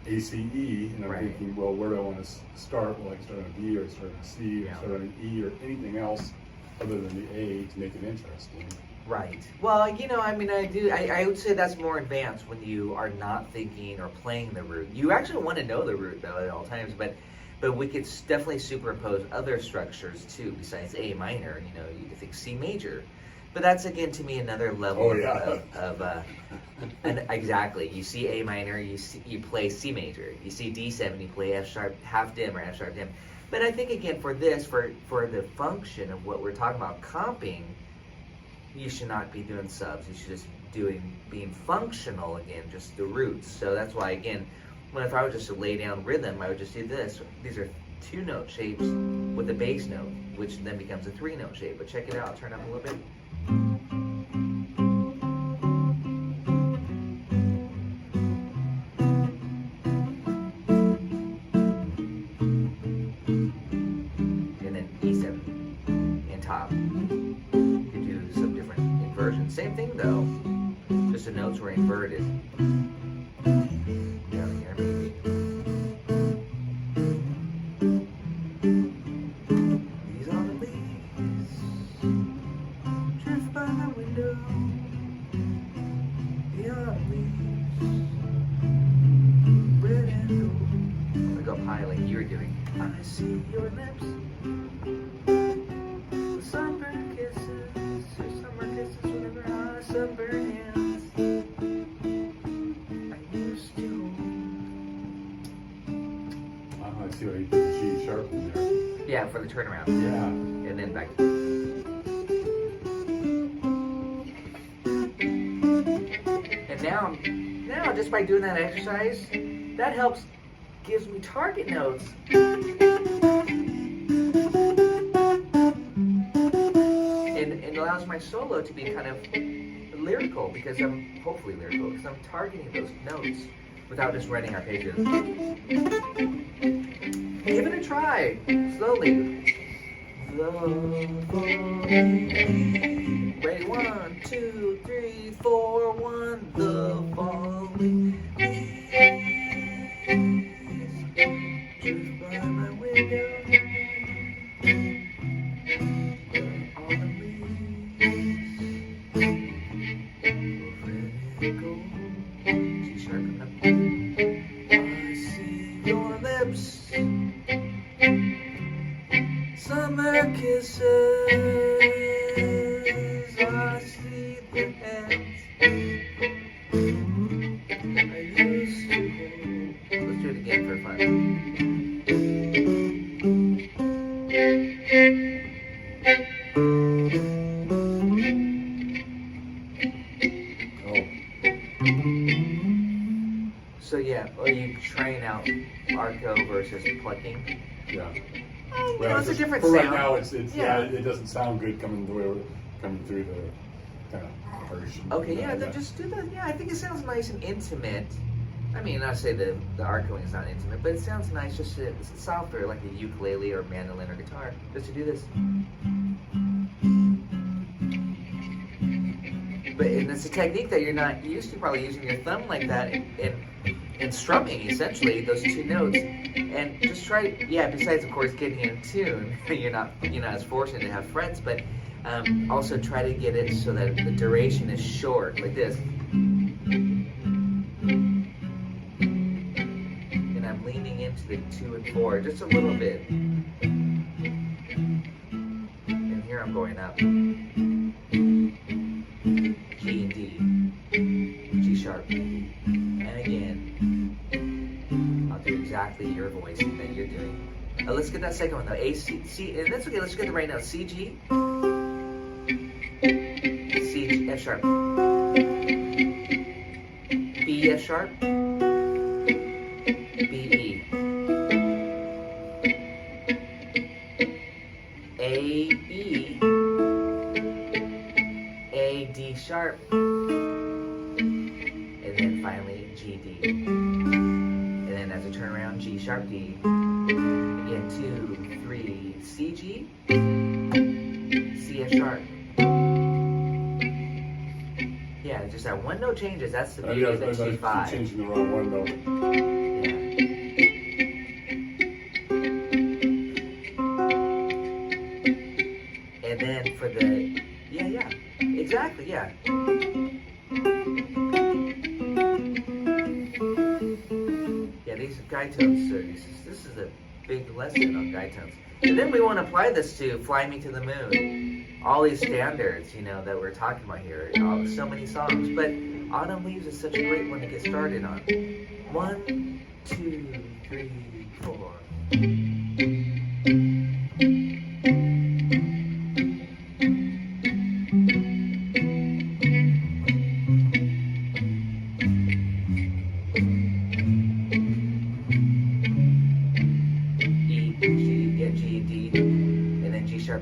A, C, E, and I'm Right. thinking, well, where do I want to start? Well, I can start on a B, or I can start on a C, or Yeah. start on an E, or anything else other than the A to make it interesting. right. Well, you know, I mean, I would say that's more advanced when you are not thinking or playing the root. You actually want to know the root though at all times, but we could definitely superimpose other structures too besides A minor. You know, you could think C major, but that's again to me another level Oh, yeah. of and exactly. You see A minor, you play C major. You see D7, you play F sharp half dim or F sharp dim. But I think again for this, for the function of what we're talking about, comping, you should not be doing subs. You should just being functional again, just the roots. So that's why again, if I was just to lay down rhythm, I would just do this. These are 2-note shapes with a bass note, which then becomes a 3-note shape. But check it out, turn up a little bit. And then E7 in top. You could do some different inversions. Same thing though, just the notes were inverted. Down here maybe. These are the leaves, drift by my window. The autumn leaves, red and gold. I'm gonna go up high like you were doing. I see your lips, sunburn kisses, your summer kisses whenever I sunburn hands. I used to. I see why you put the G sharp in there. Yeah, for the turnaround. Yeah. And then back. And now just by doing that exercise, that helps, gives me target notes. And it allows my solo to be kind of lyrical, because I'm hopefully lyrical, because I'm targeting those notes without just writing arpeggios. Give it a try, slowly. Ready, 1, 2, 3, 4, 1. The falling leaves drift by my window. All the leaves, red and gold. G sharp coming up. I see your lips, summer kisses. I see the hands So yeah, are you trying out arco versus plucking? Yeah. You know, it's a different for sound. right now, it's Yeah. it doesn't sound good coming through the kind of harsh. Okay, yeah, then just do the. Yeah, I think it sounds nice and intimate. I mean, not to say the arcoing is not intimate, but it sounds nice just to, it's softer, like a ukulele or mandolin or guitar, just to do this. But and it's a technique that you're not used to, probably using your thumb like that in strumming, essentially, those two notes. And just try, yeah, besides, of course, getting in tune, you're not as fortunate to have frets, but also try to get it so that the duration is short, like this. And I'm leaning into the 2 and 4 just a little bit. And here I'm going up. G and D, G sharp, and again, I'll do exactly your voice that you're doing. Let's get that second one though. A, C, C, and that's okay. Let's get it right now. C, G, C, F sharp, B, F sharp, B, E, A, E, A, D sharp, and then finally G, D. And then as I turn around, G sharp, D. Again, 2, 3, C, G, C, F sharp. Yeah, just that one note changes. That's the beauty of the G5. Changing the wrong one though. Yeah. And then for the, yeah, exactly, yeah. Yeah, these guide tones, this is a big lesson on guide tones. And then we want to apply this to Fly Me to the Moon. All these standards, that we're talking about here. So many songs. But Autumn Leaves is such a great one to get started on. 1, 2, 3, 4.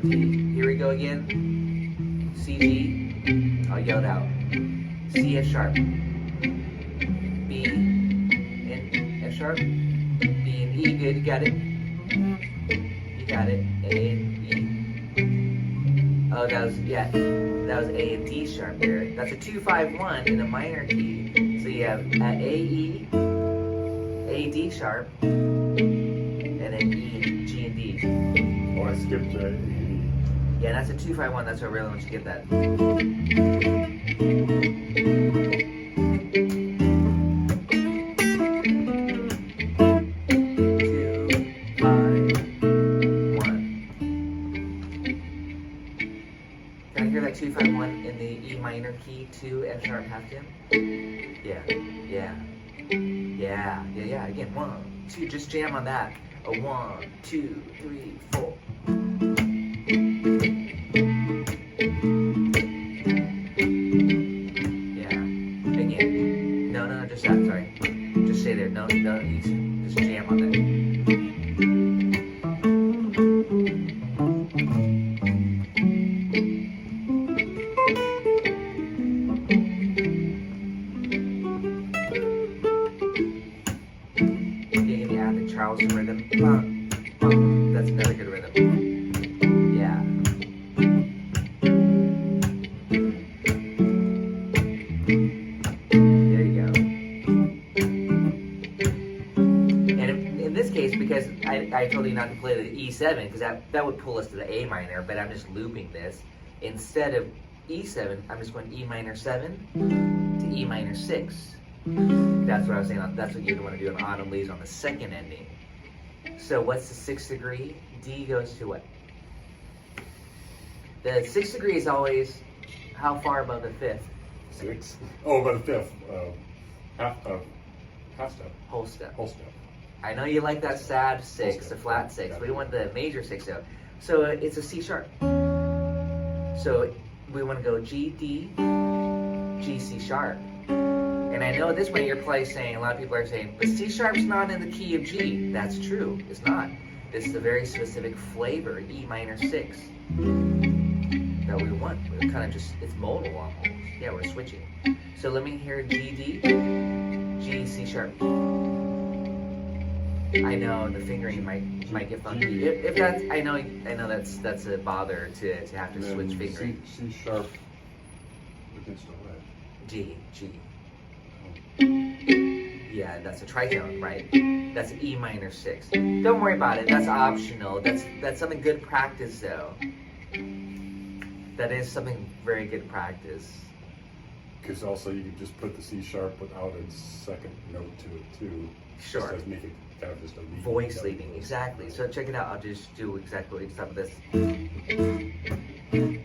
D. Here we go again. C, G. I'll yell it out. C, F sharp. B, and F sharp. B and E. Good, you got it. You got it. A and E. Oh, that was A and D sharp there. That's a 2-5-1 in a minor key. So you have A, E, A, D sharp, and then E, G, and D. Oh, I skipped the E. Yeah, that's a 2-5-1. That's what I really want you to get that. 2-5-1. Can I hear that 2-5-1 in the E minor key, 2 F sharp half tone? Yeah. Again, 1, 2. Just jam on that. A 1, 2, 3, 4. Just stay there. No, you just jam on that. You're gonna add the Charleston rhythm. That's another good rhythm. Yeah. Because I told you not to play the E7 because that would pull us to the A minor, but I'm just looping this. Instead of E7, I'm just going E minor 7 to E minor 6. That's what I was saying. That's what you'd want to do in Autumn Leaves on the second ending. So what's the 6th degree? D goes to what? The 6th degree is always how far above the 5th? 6. Oh, about the 5th. Half step. Whole step. Whole step. I know you like that sad 6, the flat 6. We want the major 6 out. So it's a C sharp. So we want to go G, D, G, C sharp. And I know at this point you're probably saying, a lot of people are saying, but C sharp's not in the key of G. That's true, it's not. This is a very specific flavor, E minor 6, that we want. We're kind of just, it's modal almost. Yeah, we're switching. So let me hear G, D, G, C sharp. I know the fingering might get funky. If that's, I know that's a bother to have to switch fingering. C sharp against the what? G. Yeah, that's a tritone, right? That's E minor 6. Don't worry about it. That's optional. That's something good practice, though. That is something very good practice. Because also you can just put the C sharp without a second note to it too. Sure. Just to make it kind of just a leading Voice note. leading, exactly. So check it out. I'll just do exactly some of this. Right here. 2,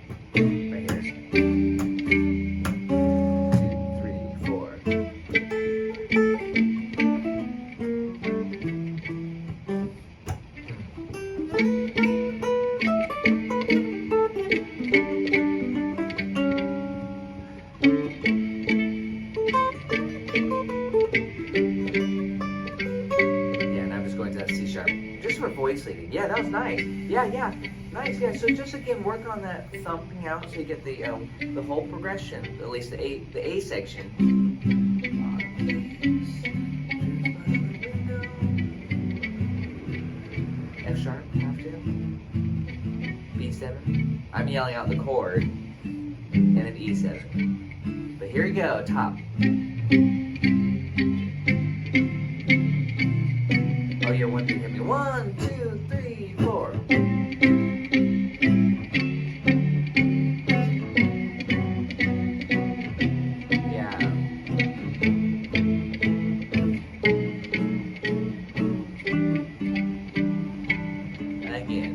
3, 4. Voice leading. Yeah, that was nice. Yeah, nice. Yeah, so just again work on that thumping out so you get the whole progression, at least the A section. F sharp, have to. B7. I'm yelling out the chord, and then E7. But here you go, top. Oh, you're one, two, hit me. 1, 2, 3, 4. Yeah. And again.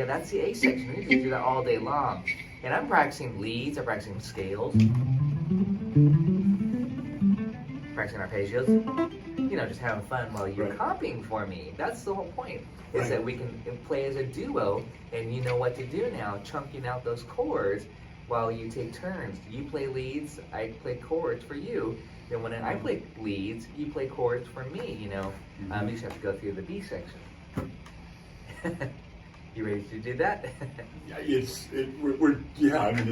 That's the A section. We can do that all day long. And I'm practicing leads, I'm practicing scales, practicing arpeggios. You know, just having fun while you're copying for me. That's the whole point. Is that we can play as a duo, and you know what to do now, chunking out those chords while you take turns. You play leads, I play chords for you. Then when I play leads, you play chords for me, you know. You just have to go through the B section. You ready to do that? Yeah, it's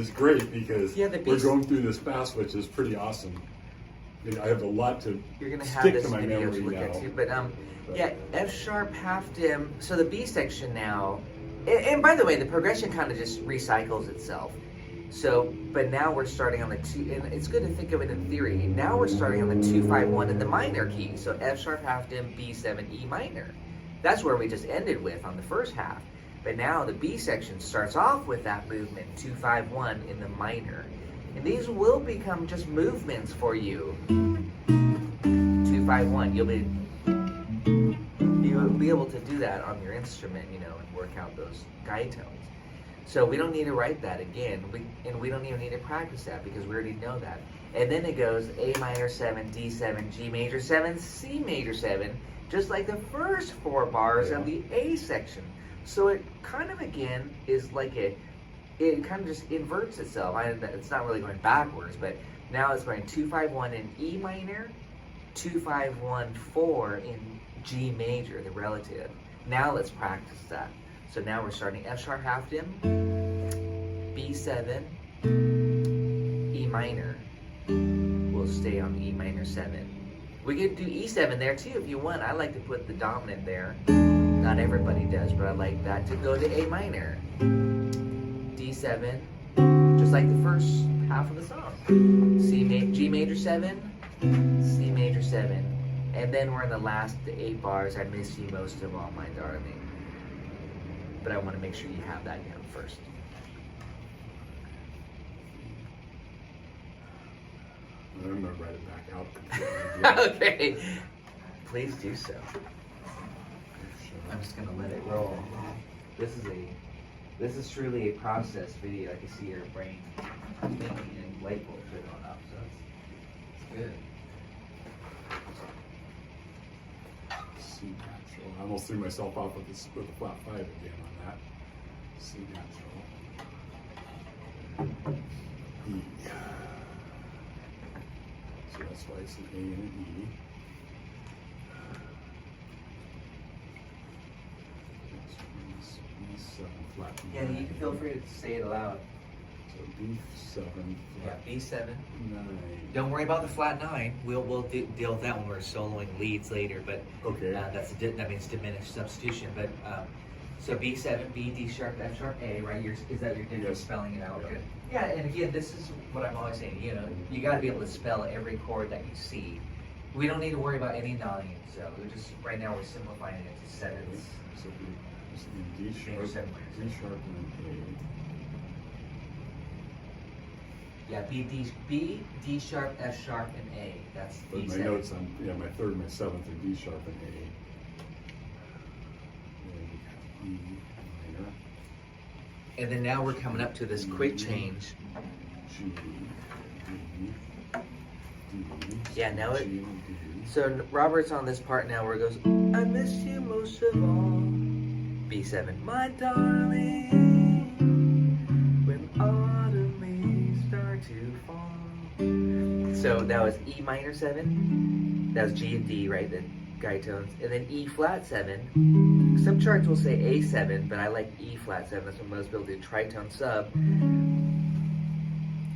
great because we're going through this fast, which is pretty awesome. I have a lot to You're gonna have stick this to my video memory to look now. at too, but yeah, F sharp half dim. So the B section now, and by the way, the progression kind of just recycles itself. So, but now we're starting on the 2, and it's good to think of it in theory. Now we're starting on the 2-5-1 in the minor key. So F sharp half dim, B7, E minor. That's where we just ended with on the first half. But now the B section starts off with that movement, 2-5-1 in the minor. And these will become just movements for you. 2-5-1. You'll be able to do that on your instrument, you know, and work out those guide tones. So we don't need to write that again, and we don't even need to practice that because we already know that. And then it goes A minor 7, D7, G major 7, C major 7, just like the first 4 bars of the A section. So it kind of again is like it kind of just inverts itself. It's not really going backwards, but now it's going 2-5-1 in E minor, 2-5-1-4 in G major, the relative. Now let's practice that. So now we're starting F sharp half dim, B7, E minor. We'll stay on E minor 7. We could do E7 there too if you want. I like to put the dominant there. Not everybody does, but I like that to go to A minor. D7, just like the first half of the song. G major 7, C major 7. And then we're in the last 8 bars. I miss you most of all, my darling. But I want to make sure you have that down first. I'm gonna write it back out. Okay, please do so. I'm just gonna let it roll. This is truly a process video. I can see your brain thinking and light bulbs are going up, so it's good. C natural. I almost threw myself off with the flat 5 again on that. C natural. E. So that's why it's an A and an E. B7 flat 9. Yeah, you can feel free to say it aloud. So B7 flat B7. 9. Don't worry about the flat 9. We'll deal with that when we're soloing leads later. But Okay. that means diminished substitution. But so B7, B, D sharp, F sharp, A. Right? Is that your different Yes. spelling it out? Yeah. Good. Yeah, and again, this is what I'm always saying. You know, you got to be able to spell every chord that you see. We don't need to worry about any nodding. So right now we're simplifying it to sevens. So D sharp, Major 7 D sharp and Yeah, B, D sharp, F sharp, and A. That's A. But my D7. notes on my 3rd, my 7th are D sharp and A. And E minor. And then now we're coming up to this quick change. G, D, D. Yeah, now it- G and D. So Robert's on this part now where it goes, I miss you most of all. B7, my darling, when autumn leaves start to fall. So that was E minor 7. That was G and D, right? The guide tones. And then E flat 7. Some charts will say A7, but I like E flat 7. That's what most people do, tritone sub.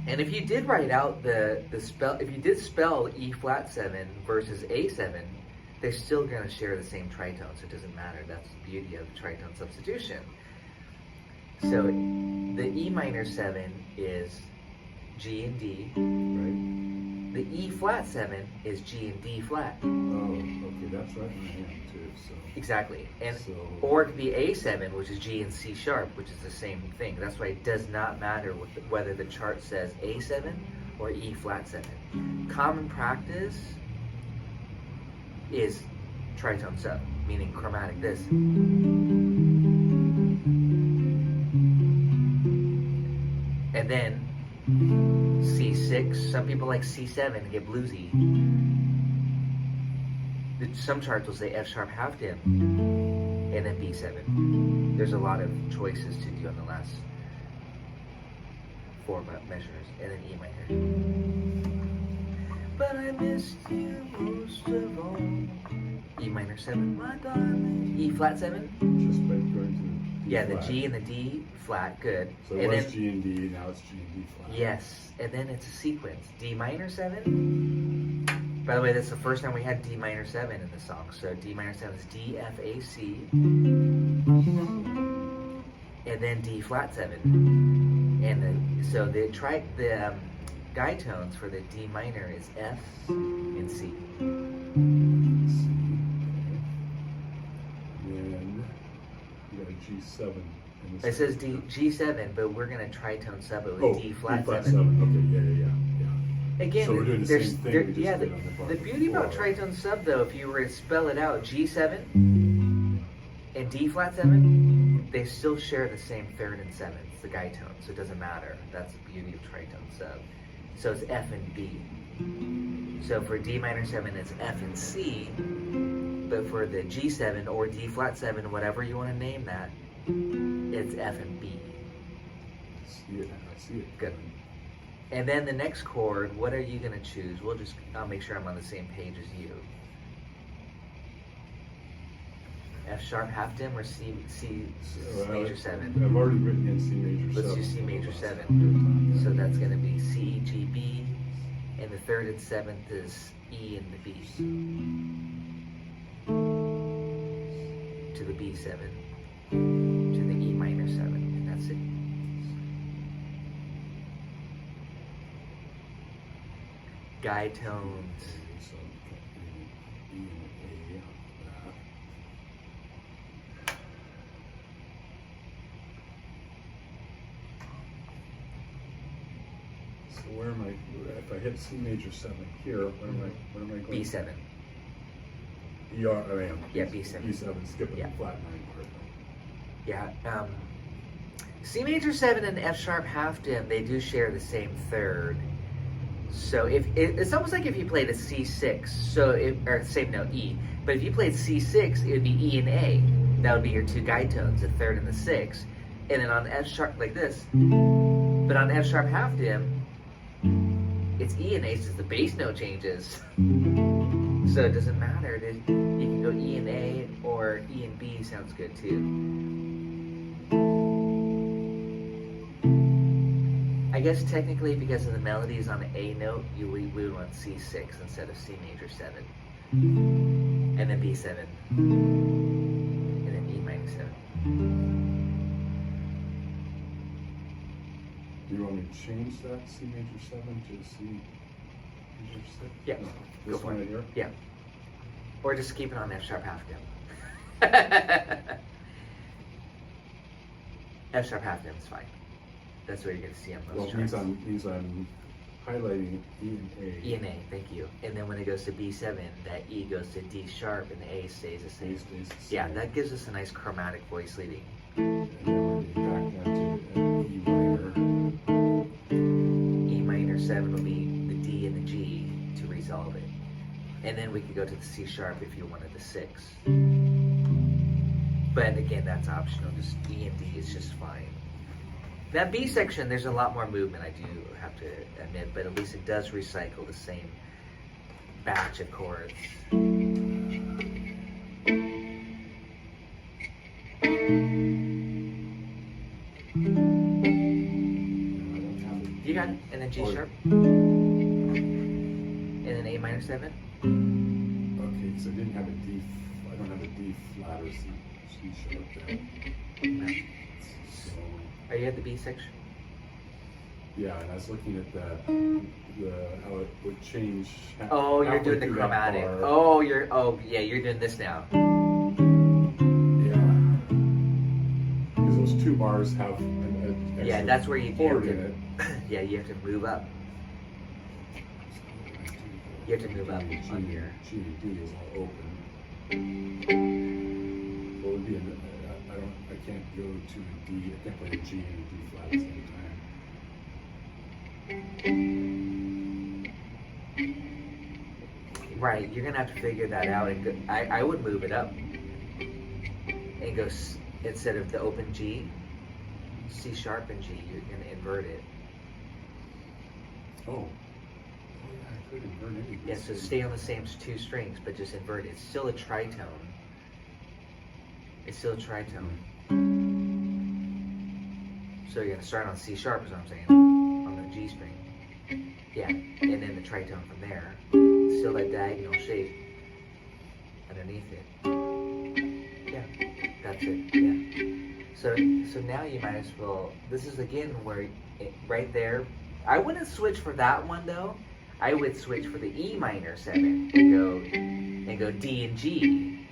And if you did write out the spell, if you did spell E flat 7 versus A7, they're still going to share the same tritone, so it doesn't matter. That's the beauty of tritone substitution. So the E minor 7 is G and D. Right? The E flat 7 is G and D flat. Oh, okay, that's right in my hand too. So. Exactly. And So- or it could be A7, which is G and C sharp, which is the same thing. That's why it does not matter whether the chart says A7 or E flat 7. Common practice is tritone sub, meaning chromatic this. And then C6, some people like C7 to get bluesy. Some charts will say F sharp half dim, and then B7. There's a lot of choices to do on the last 4 measures, and then E minor. But I missed you most of all. E minor 7, my darling. E flat 7? Just by going to D Yeah, the flat. G and the D flat, good. So And it was then, G and D, now it's G and D flat. yes, and then it's a sequence. D minor 7. By the way, that's the first time we had D minor 7 in the song. So D minor 7 is D, F, A, C. And then D flat 7. And so the guide tones for the D minor is F and C. Then you got a G7. in the It says second. G7, but we're going to tritone sub it with Oh, D flat 7. 7. Okay, yeah. Again, So we're doing the there's, same thing there, we just yeah, did on the bar the beauty about before. tritone sub though, if you were to spell it out, G7 and D flat 7, they still share the same 3rd and 7th, the guide tone, so it doesn't matter. That's the beauty of tritone sub. So it's F and B. So for D minor 7, it's F and C, but for the G7 or D flat 7, whatever you want to name that, it's F and B. C, see it. I see it. Good. And then the next chord, what are you going to choose? I'll make sure I'm on the same page as you. F sharp half dim or C major 7? I've already written in C major 7. Let's do C major 7. So that's going to be C, G, B, and the third and seventh is E and the B. To the B7, to the E minor 7, and that's it. Guide tones. So E and A on that. So where am I? If I hit C major 7 here, what am I going? B7. I am. Yeah, B7. B7, skipping Yeah. the flat 9 part. Yeah. C major 7 and F sharp half dim, they do share the same third. So it's almost like if you played a C6, or same note E, but if you played C6, it would be E and A. That would be your two guide tones, the third and the sixth. And then on F sharp like this, but on F sharp half dim, it's E and A since the bass note changes. So it doesn't matter. You can go E and A or E and B sounds good too. I guess technically because of the melodies on the A note, we would want C6 instead of C major 7. And then B7. And then E minor 7. Do you want me to change that C major 7 to C major 6? Yeah, No, go this for one it. right here? Yeah. Or just keep it on F sharp half dim. F sharp half dim is fine. That's where you're going to see on Well, most it means charts. I'm highlighting E and A. E and A, thank you. And then when it goes to B7, that E goes to D sharp and the A stays the A same. stays the same. Yeah, that gives us a nice chromatic voice leading. And then we're back down to E minor. E minor 7 will be the D and the G to resolve it. And then we could go to the C sharp if you wanted the 6. But again, that's optional. Just E and D is just fine. That B section, there's a lot more movement, I do have to admit, but at least it does recycle the same batch of chords. You got it. And then G sharp. And then A minor 7. Okay, because I didn't have a D. I don't have a D flat or C sharp there. So Are you at the B section? yeah, and I was looking at that, how it would change. Oh, you're halfway doing the through that chromatic. bar. Oh, yeah, you're doing this now. Yeah. Because those two bars have an Yeah, extra that's where you chord have in to, it. yeah, you have to move up. You have to move up G, on here. G and D is all open. So it would be I can't go to a D. I can't play a G and a D flat at the same time. Right, you're gonna have to figure that out. And I would move it up and go instead of the open G, C sharp and G. You're gonna invert it. Oh. Yeah, I could invert any of Yeah, these. so stay on the same two strings, but just invert it. It's still a tritone. It's still a tritone. So you're gonna start on C sharp, is what I'm saying, on the G string. Yeah, and then the tritone from there. Still that diagonal shape underneath it. Yeah, that's it. Yeah. So now you might as well. This is again where right there. I wouldn't switch for that one though. I would switch for the E minor 7 and go D and G.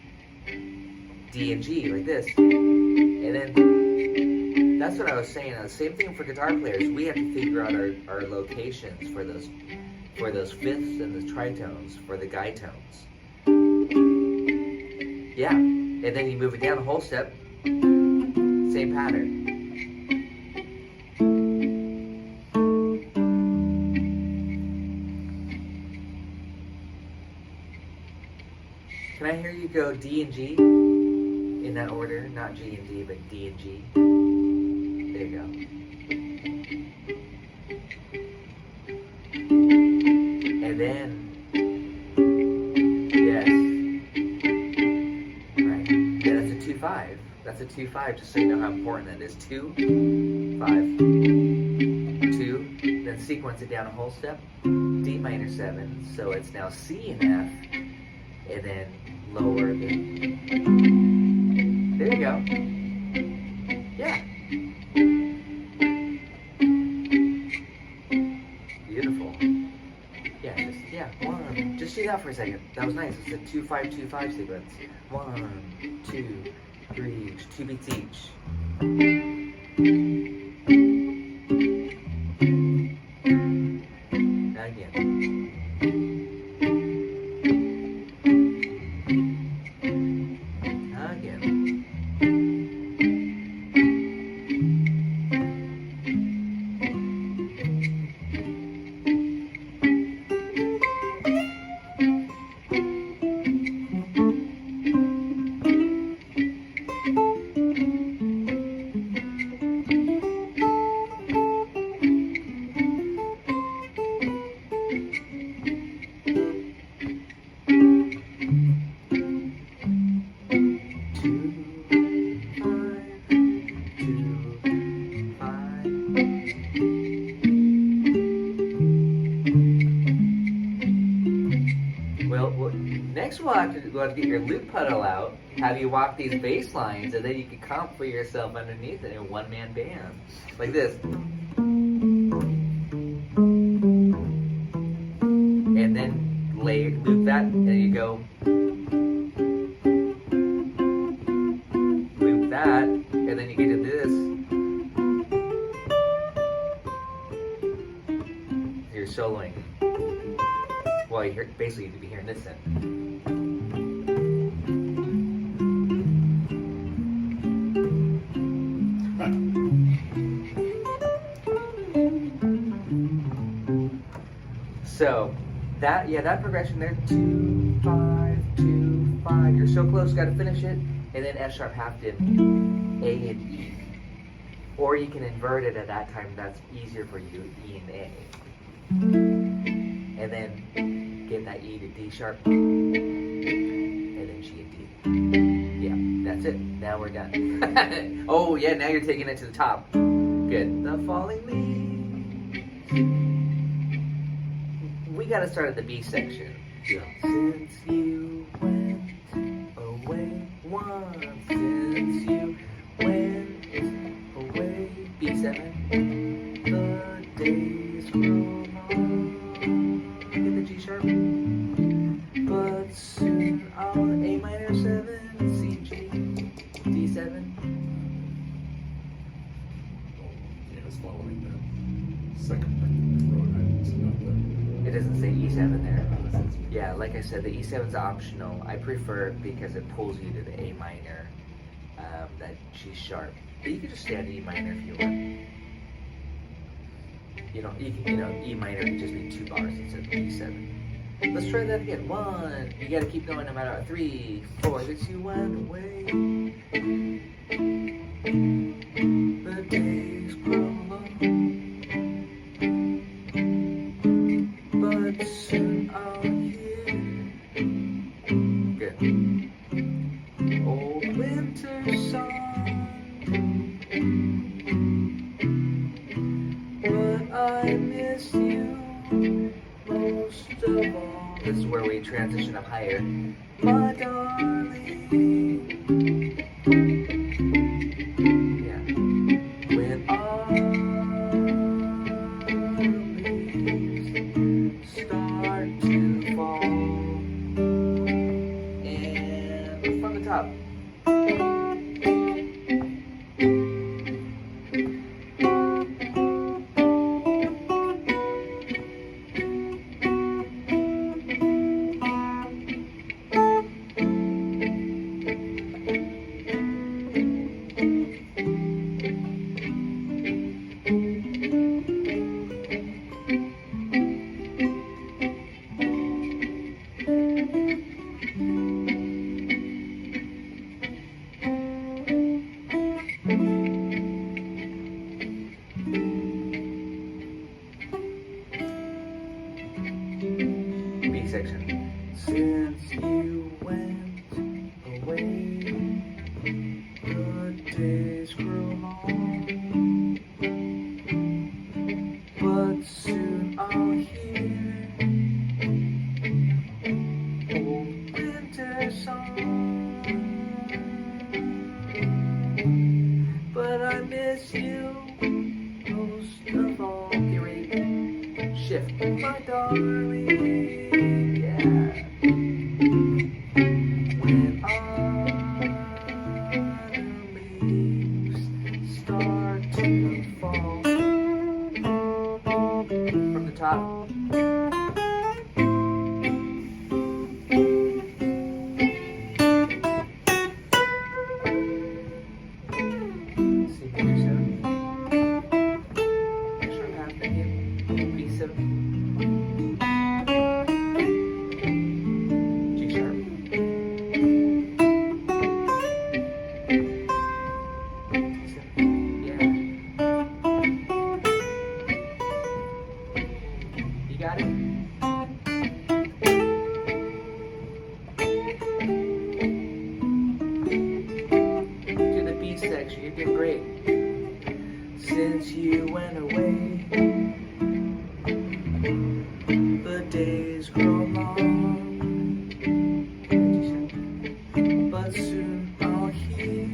D and G like this. And then that's what I was saying. The same thing for guitar players. We have to figure out our locations for those fifths and the tritones for the guide tones. Yeah. And then you move it down a whole step. Same pattern. Can I hear you go D and G in that order? Not G and D, but D and G. There you go. And then, yes, right. Yeah, that's a 2-5. That's a 2-5, just so you know how important that is. 2, 5, 2, then sequence it down a whole step, D minor 7, so it's now C and F, and then lower the, there you go. Yeah. Beautiful. Yeah, just do that for a second. That was nice. It's a 2-5-2-5 sequence. 1, 2, 3, 2 beats each. Now again. Again. Next we'll have to get your loop pedal out, have you walk these bass lines, and then you can comp for yourself underneath it in a one-man band. Like this. And then loop that, and you go. Loop that, and then you get to this. You're soloing. Well, you're basically you'd be hearing this then. So that progression there, 2, 5, 2, 5. You're so close, got to finish it, and then F sharp half dip, A and E. Or you can invert it at that time. That's easier for you, E and A. And then get that E to D sharp, and then G and D. Yeah, that's it. Now we're done. Oh yeah, now you're taking it to the top. Good. The falling leaves. We gotta start at the B section. Yeah. Since you went away once, since you went away, B7. The days grow long. In the G sharp. But soon I'll A minor 7, C, G, D7. Yeah, it's following the second part of the road. It's not the. It doesn't say E7 there. Yeah, like I said, the E7 is optional. I prefer it because it pulls you to the A minor, that G sharp. But you can just stay on E minor if you want. E minor can just be 2 bars instead of E7. Let's try that again. 1. You gotta keep going no matter what. 3, 4. Since you went away, the days grow long. But soon I'll hear good old winter song. But I miss you most of all. This is where we transition up higher. My darling. Yeah. When start to fall, and from the top. section. Since you went away, the days grow long, but soon I'll hear old winter song. But I miss you most of all. Get ready, shift, my darling. Yeah. When autumn leaves start to fall from the top. C major 7. F sharp half, then hit B7. G sharp. Yeah. You got it? To the B section, you're doing great. Since you went away, the days grow long, but soon I'll hear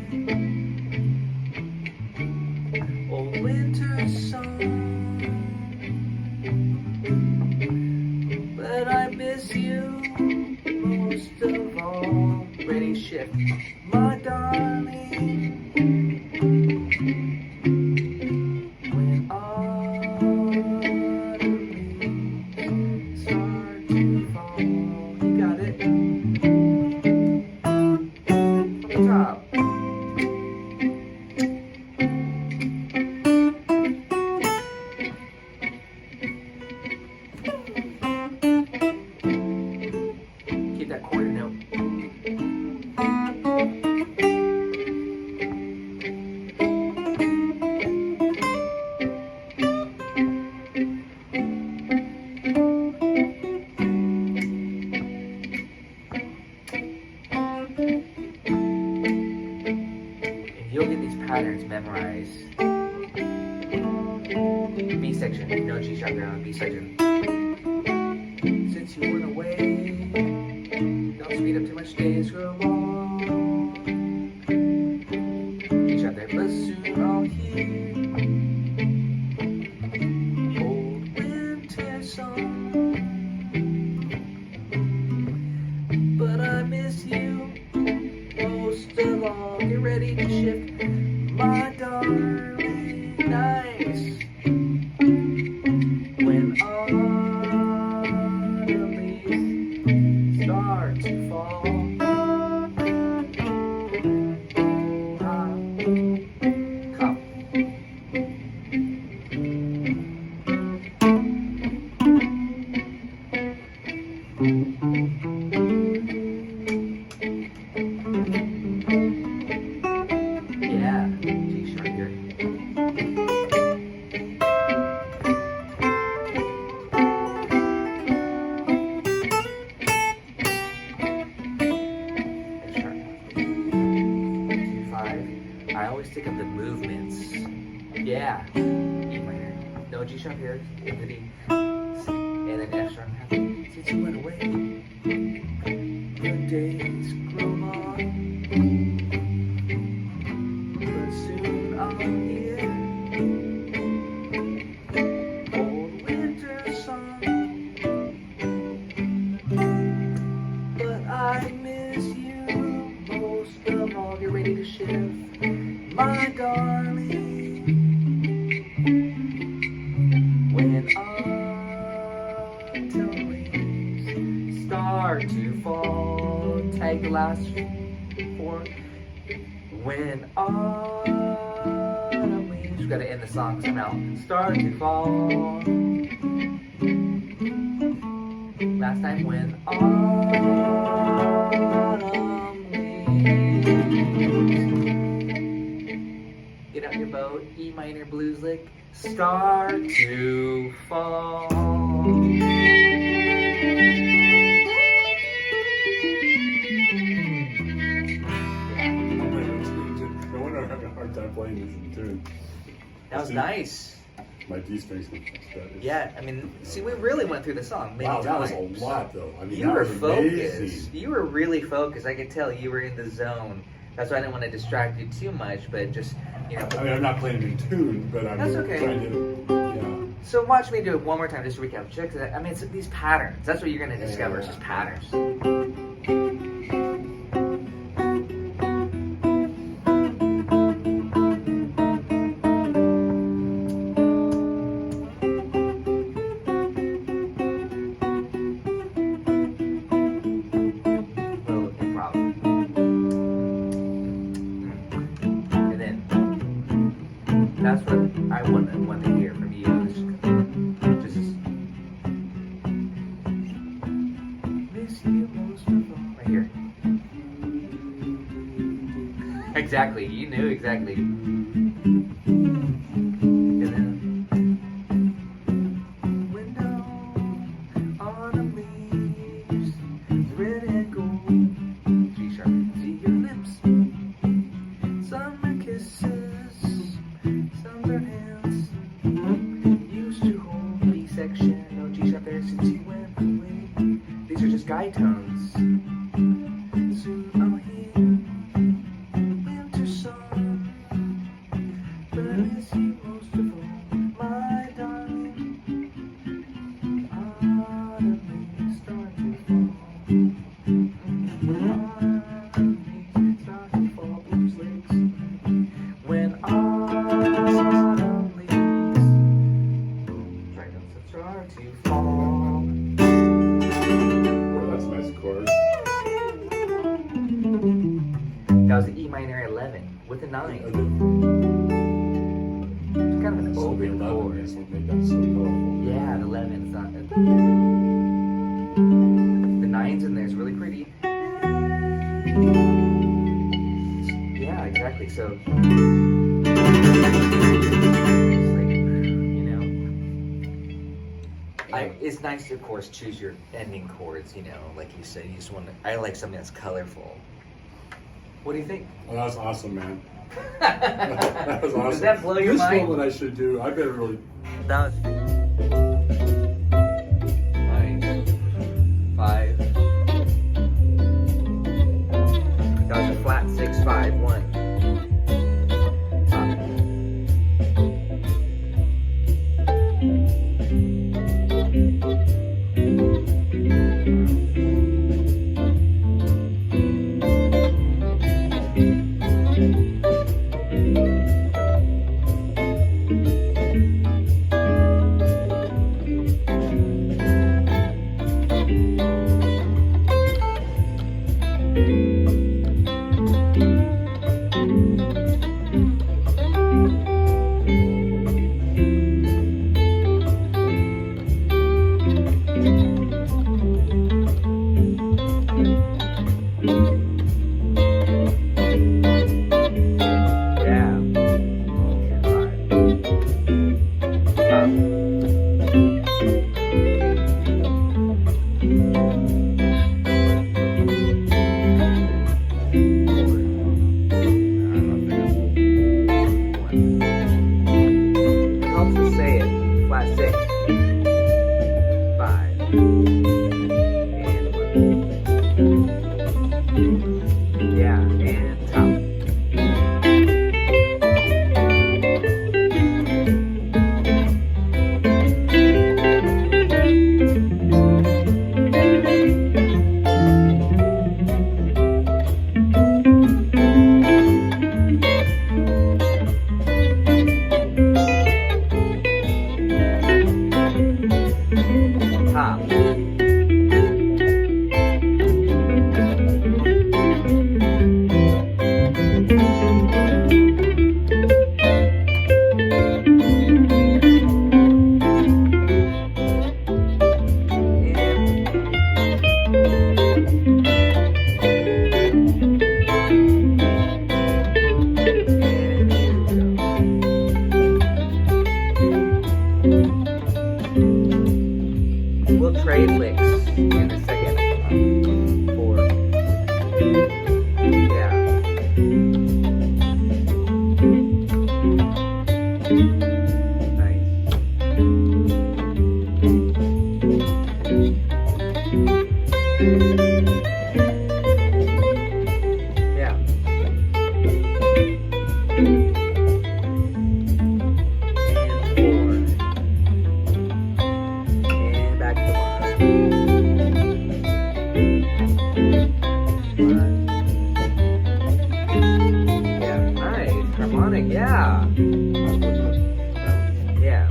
old winter song. But I miss you most of all. Ready, shift, my darling. When autumn leaves start to fall, you got it. From the top. Keep that quarter note. If you'll get these patterns memorized, B section, no G sharp there on B section. Since you went away, don't speed up too much, days grow long. G sharp there, but soon I'll hear old winter song. But I miss you most of all. Get ready to shift, my darling. Nice. When autumn leaves start to fall. Come. Yeah, G sharp here. F sharp. 2-5. I always think of the movements. Yeah. E minor. No G sharp here. And then E. And then F sharp half. Since you went away, the days grow long. But soon I'll hear old winter song. But I miss you most of all. Get ready to shift, my darling. When autumn leaves start to fall, tag the last 4. When autumn leaves, we gotta end the song somehow. Start to fall. Last time, when autumn leaves. Get out your bow, E minor blues lick. Start to fall. was nice. My D strings. Yeah, I mean, see, we really went through the song many Wow, that was times. a lot, though. I mean, You that were was focused. amazing. You were really focused. I could tell you were in the zone. That's why I didn't want to distract you too much, but just, you know. I mean, I'm not playing in tune, but I'm That's okay. trying to, yeah. So watch me do it one more time, just to recap. Check that. I mean, it's these patterns. That's what you're going to discover, is just patterns. Little improv. And then that's what I want to hear from you. Just miss you most of all. Right here. Exactly. You knew exactly. And then window, autumn leaves, red and gold. G sharp. See your lips. Summer kisses, sunburned hands. Used to hold B section, no G sharp there since you went away. These are just guide tones. Soon I'll hear winter song, but I miss you most of all, my darling. Autumn leaves start to fall. Autumn leaves start to fall, blues lakes. When autumn leaves start to fall. Oh, that's a nice chord. That was the E minor 11 with a 9. It's kind of an So the open 11 chord. is what made that so colorful. Yeah, the 11 is not. The 9's in there is really pretty. Yeah, exactly. So, it's like, you know, it's nice to, of course, choose your ending chords. You know, like you said, you just want to. I like something that's colorful. What do you think? Oh, that was awesome, man. That was awesome. Does that blow your this mind? This one I should do. I better really. That was nice. 5. That was a flat 6, 5, 1. trade licks in a second. 4. Yeah. Yeah. And back to one. Yeah, nice. Harmonic, yeah. Yeah.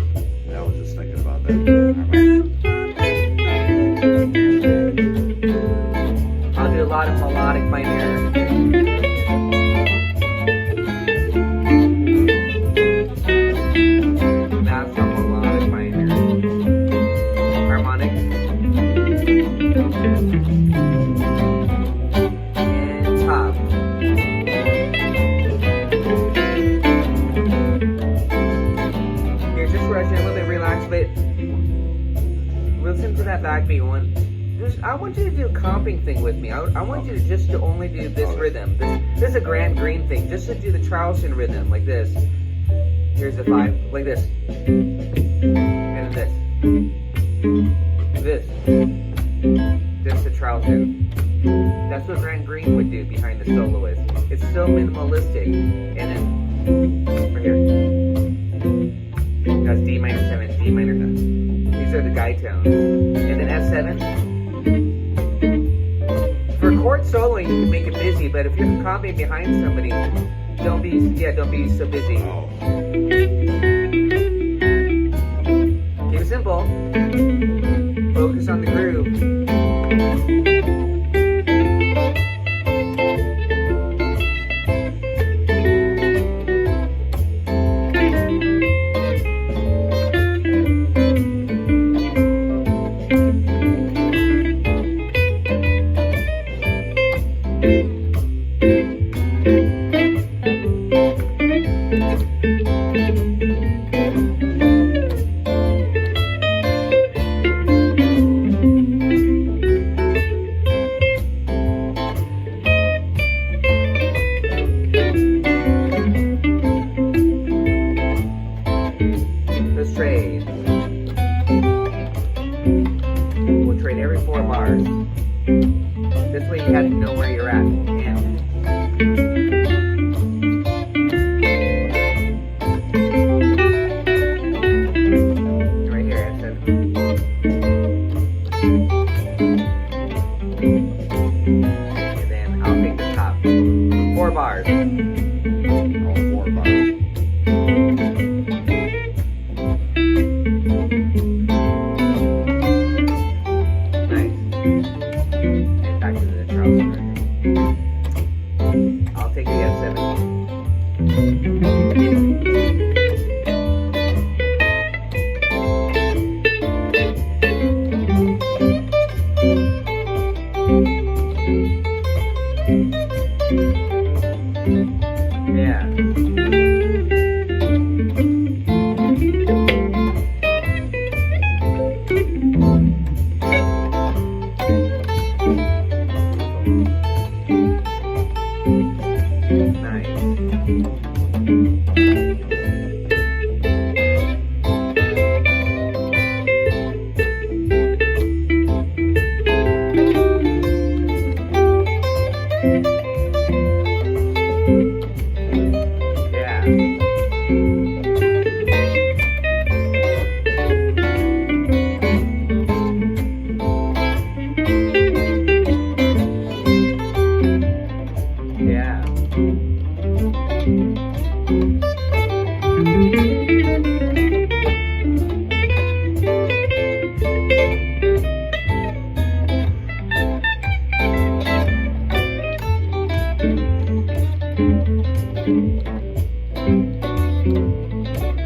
I was just thinking about that. I'll do a lot of melodic minor. That's a melodic minor. Harmonic. And top. Here's just where I say a little bit relaxed, but listen to that backbeat one. I want you to do a comping thing with me. I want you to just to only do this rhythm. This is a grand green thing. Just to do the Charleston rhythm like this. Here's the 5, like this. And this. This. Just the Charleston. That's what grand green would do behind the soloist. It's so minimalistic. And then, right here. That's D minor 7, D minor 9. These are the guide tones. And then F7. For chord soloing, you can make it busy, but if you're comping behind somebody, don't be so busy. Oh. Keep it simple. Focus on the groove. Let's trade. We'll trade every 4 bars. This way you have to know where you're at. And right here, I said. And then I'll take the top. 4 bars. All 4 bars. Nice. And back to the Charleston. I'll take the F7. Yeah.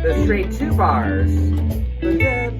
The straight 2 bars. Yeah.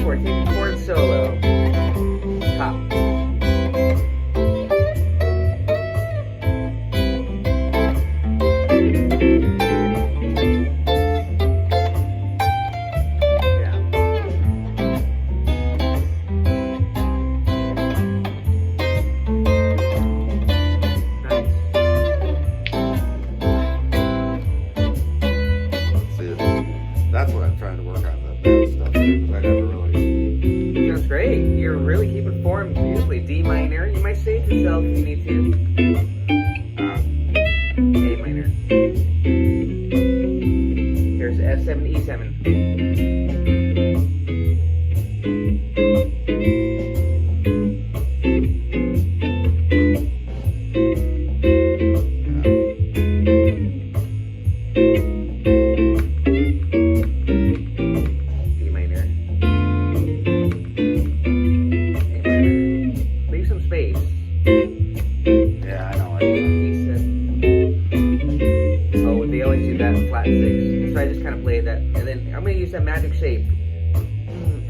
chord. Take the chord solo. Top. See, that's what I'm trying to work on, that stuff, because I never really. That's great. You're really keeping form beautifully. D minor. You might say it to yourself if you need to. A minor. Here's F7, E7. D minor. A minor. Leave some space. Yeah, I know. E7. Oh, they always do that in flat 6. So I just kind of play that. And then I'm going to use that magic shape.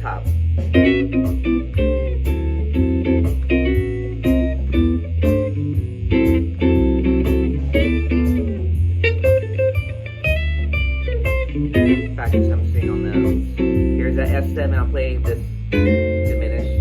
Top. Practice some single notes. Here's that F7. I'll play this diminished.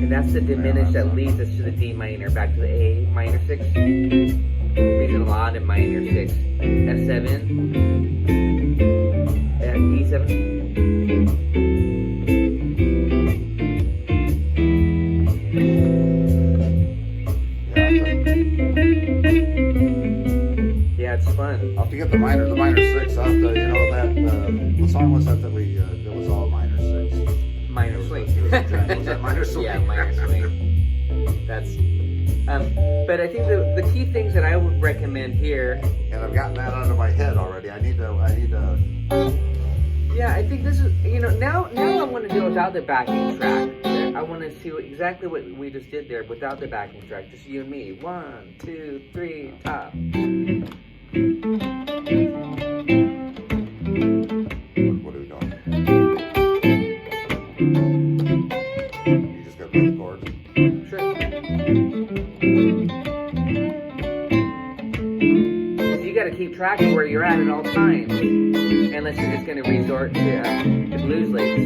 And that's the diminished that leads us to the D minor, back to the A minor 6. Leads a lot in minor 6. F7. E7. Yeah, it's fun. I'll have to get the minor 6. I'll have to, what song was that we, that was all minor 6? Minor swing. Was that minor swing? Yeah, minor swing. That's. But I think the key things that I would recommend here. And I've gotten that out of my head already. I need to. Yeah, I think this is, now I want to do it without the backing track. I want to see exactly what we just did there without the backing track. Just you and me. 1, 2, 3, top. What are we doing? You just got to play the chords. Sure. You got to keep track of where you're at all times, unless you're just going to resort to the blues licks.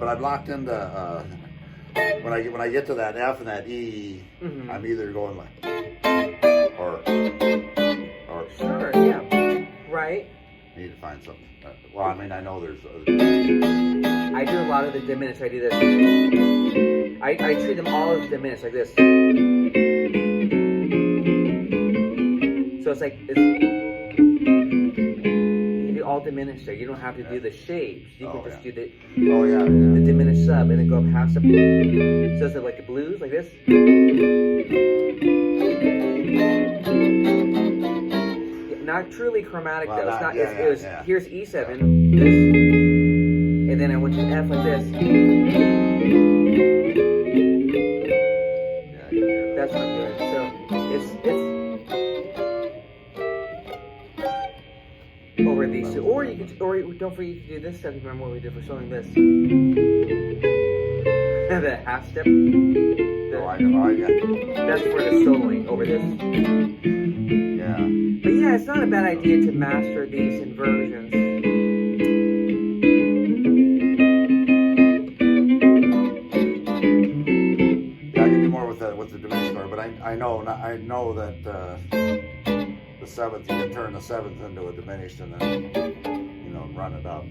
I'm locked into when I get to that F and that E, I'm either going like or Sure, yeah, right. Need to find something. Well, I mean, I know there's. I do a lot of the diminished. I do this. I treat them all as diminished, like this. So it's like you can do all diminished there. You don't have to do the shapes. You can just do the the diminished sub and then go up half sub. So it's like the blues, like this. Not truly chromatic though. It's not. It was here's E7, this, and then I went to F like this. That's what I'm doing. So it's over these two, or you could, or don't forget to do this step. Remember what we did for soloing this? The half step. That's for the soloing over this. But yeah, it's not a bad idea to master these inversions. Yeah, I with the diminished chord, but I know that the seventh, you can turn the seventh into a diminished and then run it up.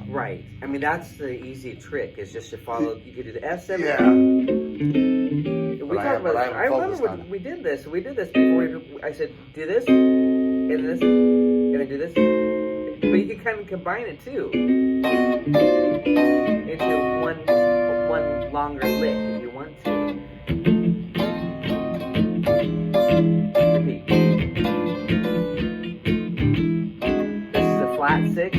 Right. I mean, that's the easy trick. Is just to follow. You could do the F7. Yeah. We talked about this. I remember when we did this. We did this before. I said, do this, and this, and then do this. But you can kind of combine it too into one longer lick if you want to. Repeat. This is a flat six.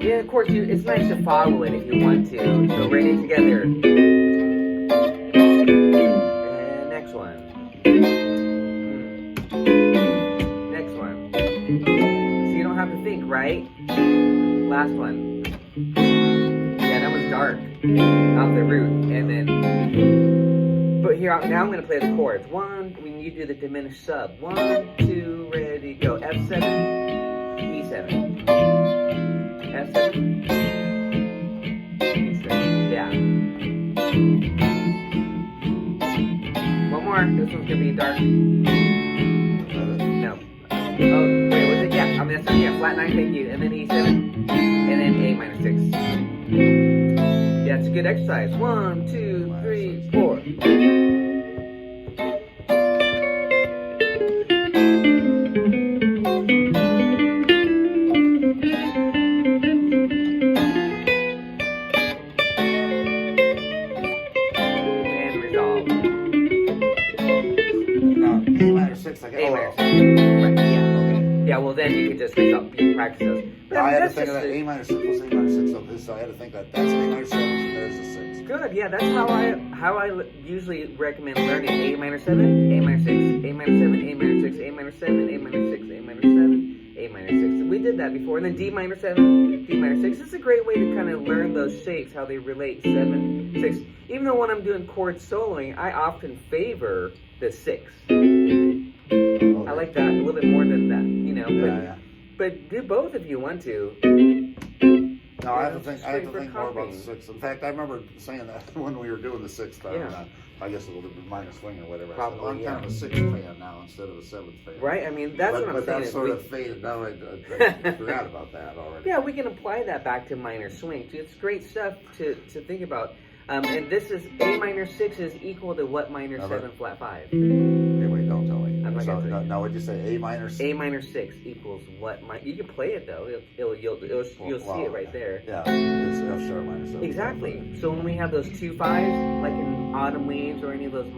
Yeah, of course, it's nice to follow it if you want to. So ready together. And next one. Next one. So you don't have to think, right? Last one. Yeah, that was dark. Off the root. And then, but here, now I'm going to play the chords. One, when you do the diminished sub. 1, 2, ready, go. F7, E7. F7, E7, yeah. One more. This one's gonna be dark. No. Oh, wait, was it? Yeah. I mean, that's yeah. Flat 9, thank you. And then E7, and then A minor 6. Yeah, it's a good exercise. 1, 2, 3, 4. Yeah, well then you can just practice those. But I had to that's think of just that A minor 6 plus A minor 6 of this, so I had to think that that's A minor 7 and there's a 6. good. Yeah, that's how I usually recommend learning. A minor 7, A minor 6, A minor 7, A minor 6, A minor 7, A minor 6, A minor 7, A minor 6. We did that before. And then D minor 7, D minor 6. It's a great way to kind of learn those shapes, how they relate. 7, 6. Even though when I'm doing chord soloing, I often favor the 6. I like that a little bit more than that, But do both if you want to. No, I have to think more about the 6. In fact, I remember saying that when we were doing the 6th time. Yeah. I guess it would have been minor swing or whatever. Probably, I said, I'm kind of a 6th fan now instead of a 7th fan. Right? I mean, that's what I'm saying. But that sort of faded down. I forgot about that already. Yeah, we can apply that back to minor swing. It's great stuff to think about. And this is A minor 6 is equal to what minor 7 flat 5? Okay, wait, don't tell me. I'm not So, gonna tell you. no, what'd you say? A minor 6? A minor 6 equals what? You can play it though. You'll see it right there. Yeah, it's F sharp minor 7. Exactly. So when we have those 2 5s, like in Autumn Leaves or any of those,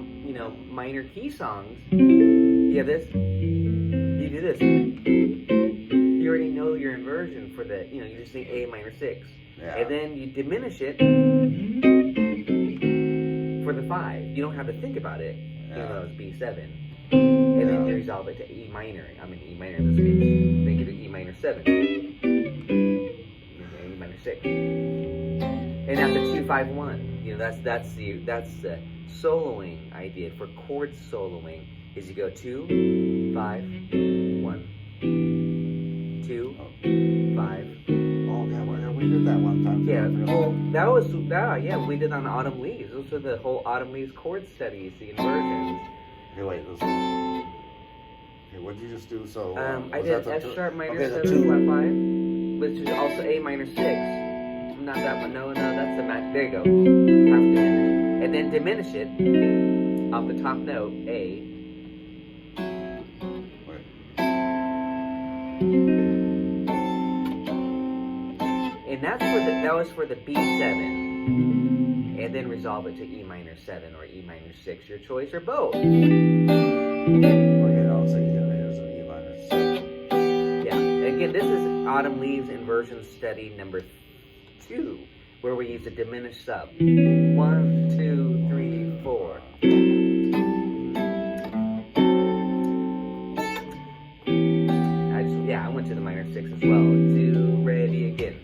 minor key songs, you have this. You do this. You already know your inversion for the. You just sing A minor 6, Yeah. and then you diminish it for the 5. You don't have to think about it. Even though it's B7. And then you resolve it to E minor. I mean E minor in this case. Then you do E minor 7. E minor 6. And that's a 2-5-1. That's the soloing idea for chord soloing is you go 2, 5, 1. 2, 5. Oh yeah, we did that one time. Yeah, well, we did on Autumn Leaves. Those were the whole Autumn Leaves chord studies, the inversions. Okay, wait. Okay, what did you just do? So I did F sharp minor 7 flat 5, which is also A minor 6. Not that one. No, that's the match. There you go. Half diminish, and then diminish it off the top note A. Wait. And that was for the B7, and then resolve it to E minor 7 or E minor 6, your choice, or both. Okay, I'll say there's an E minor 7. Yeah. Again, this is Autumn Leaves inversion study number 2, where we use a diminished sub. 1, 2, 3, 4. I went to the minor 6 as well. 2, ready, again.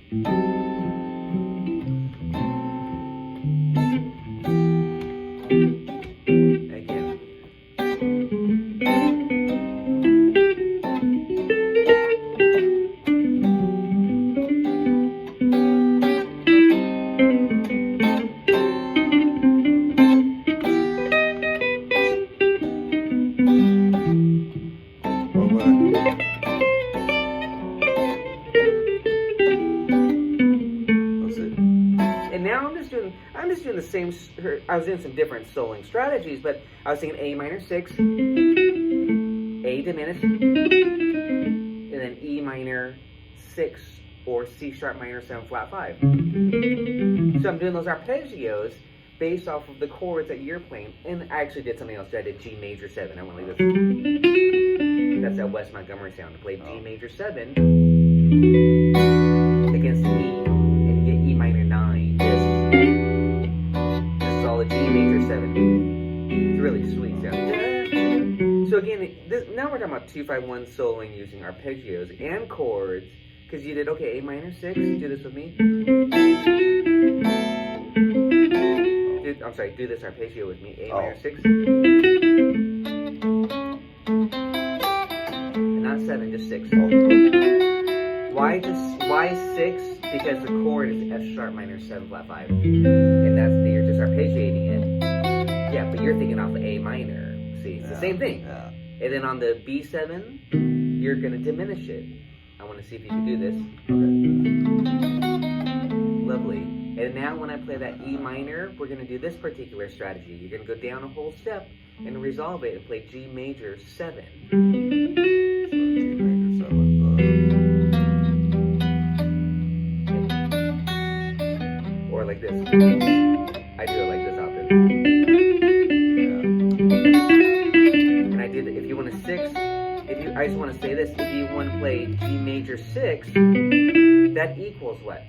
Again. doing the same. I was doing some different soloing strategies, but I was singing A minor 6, A diminished, and then E minor 6 or C sharp minor 7 flat 5. So I'm doing those arpeggios based off of the chords that you're playing. And I actually did something else. I did G major 7. I went like this. That's that Wes Montgomery sound. I played G major 7 against E, and you get E minor 9. This is all the G major 7. It's really sweet sound. So again, now we're talking about 2-5-1 soloing using arpeggios and chords. Because you did, okay, A minor 6, do this with me. I'm sorry, do this arpeggio with me, A minor 6. And not 7, just 6. Why 6? Because the chord is F sharp minor 7 flat 5. And you're just arpeggiating it. Yeah, but you're thinking off of A minor. See, it's the same thing. Yeah. And then on the B7, you're going to diminish it. I want to see if you can do this. Lovely. And now when I play that E minor, we're going to do this particular strategy. You're going to go down a whole step and resolve it and play G major 7. So G major 7. Or like this. I do it like this often. And I did, if you want a 6, I just want to say this, if you want to play G major 6, that equals what?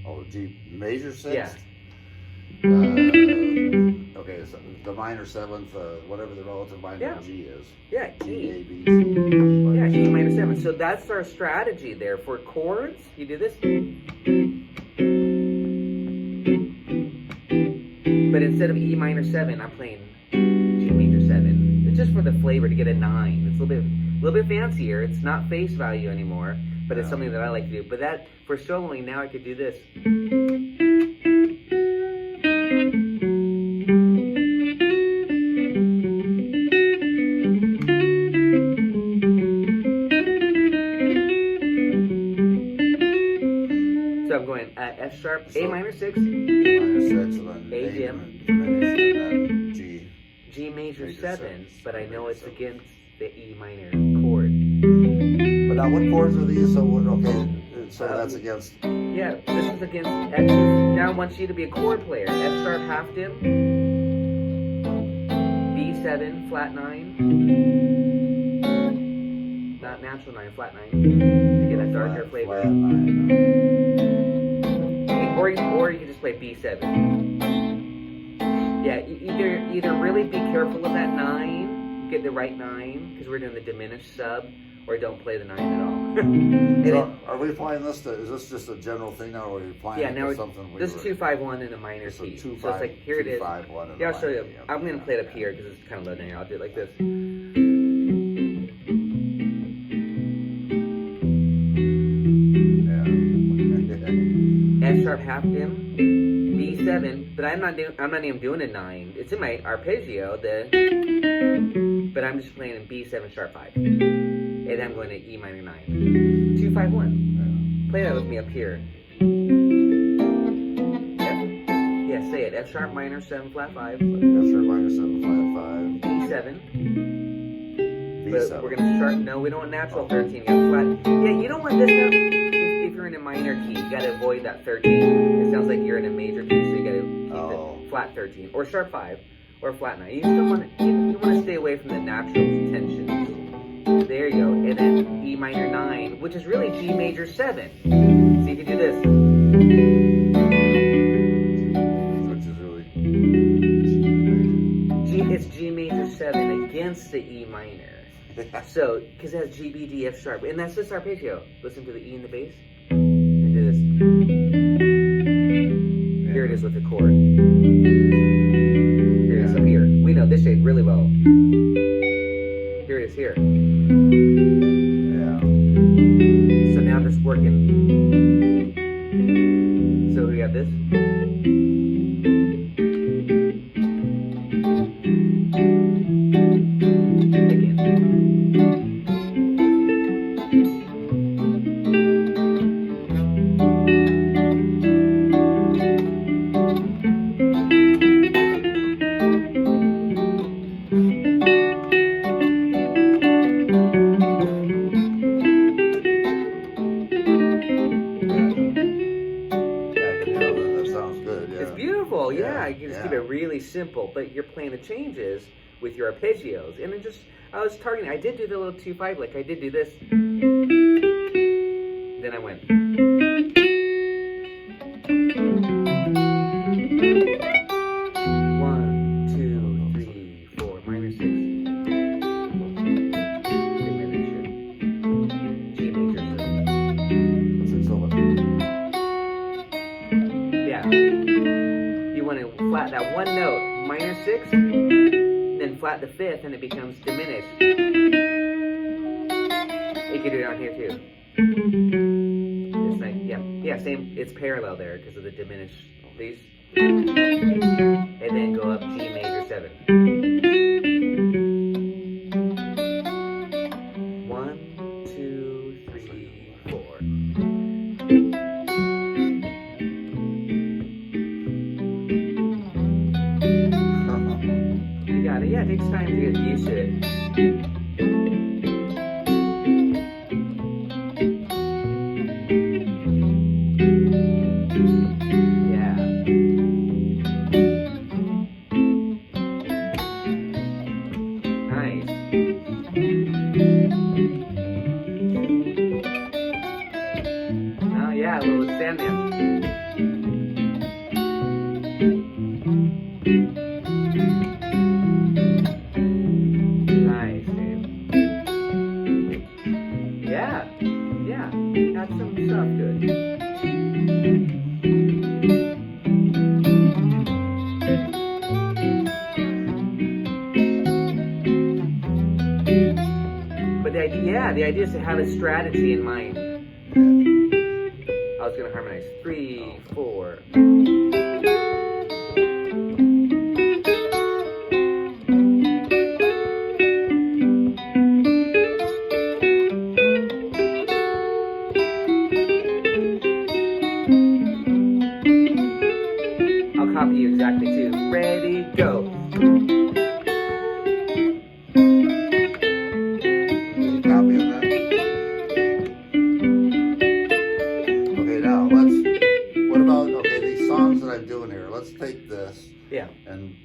Oh, G major 6? Yeah. Okay, so the minor 7th, whatever the relative minor Yeah. G is. Yeah, G, G. A, B, C, minor Yeah, G 7. minor 7. So that's our strategy there. For chords, you do this. But instead of E minor 7, I'm playing G major 7. It's just for the flavor to get a 9. It's a little bit fancier. It's not face value anymore, but it's something that I like to do. But that, for soloing, now I could do this. So I'm going F sharp, A minor 6, A minor 6, and then A A dim. diminished, and then G. G major Major 7, 7, but I know major it's 7. against the E minor chord. But now what chords are these? So that's against. Yeah, this is against F. Now I want you to be a chord player. F sharp half dim, B7 flat 9, not natural 9, flat 9, to get a darker flavor. Flat 9. Or you can just play B7. Yeah, either really be careful with that 9, get the right 9, because we're doing the diminished sub, or don't play the 9 at all. So are we applying this is this just a general thing now, or are we applying Yeah, it now to something? this is 2-5-1 in a minor So key. 2-5, So it's like, here it is. 2-5-1 in Yeah, a I'll show minor you. key. I'm going to play it up here because it's kind of low down here. I'll do it like this. Yeah. F sharp half dim, B7, but I'm not even doing a 9. It's in my arpeggio, but I'm just playing in B7 sharp 5. And I'm going to E minor 9. 2-5-1. Play that with me up here. Yeah, say it. F sharp minor 7 flat 5. F sharp minor 7 flat 5. B7. But B7. we're gonna start. No, we don't want natural 13. You got flat. Yeah, you don't want this now. If you're in a minor key, you gotta avoid that 13. It sounds like you're in a major key, so you gotta keep the flat 13 or sharp 5 or flat 9. You still want to stay away from the natural tensions. There you go, and then E minor 9, which is really G major 7. So you can do this. Which is really It's G major 7 against the E minor. So, because it has G, B, D, F sharp. And that's this arpeggio. Listen to the E in the bass. And do this. Here it is with the chord. Here it is up here. We know this shape really well. Here it is here. Yeah. So now I'm just working. So we have this. Again. It's beautiful. Yeah, Yeah, you can just yeah. keep it really simple, but you're playing the changes with your arpeggios, and it just I was targeting. I did do the little 2/5, like I did do this. Then I went. One, two, three, four, minor 6. Diminished. G major. So Yeah. You want to flat that one note, minor 6, then flat the 5th, and it becomes diminished. You can do it on here too. It's like, yeah, same. It's parallel there because of the diminished these, and then go up G major 7. 1, 2, 3, 4. You got it. Yeah, it takes time to get used to it. Yeah. Nice. Oh yeah, a little Sandman. Nice, dude. Yeah, got some stuff good. But the idea is to have a strategy in mind. I was gonna harmonize 3, 4. I'll copy you exactly too. Ready, go. copy of that. Okay, now what about, these songs that I'm doing here, let's take this Yeah. and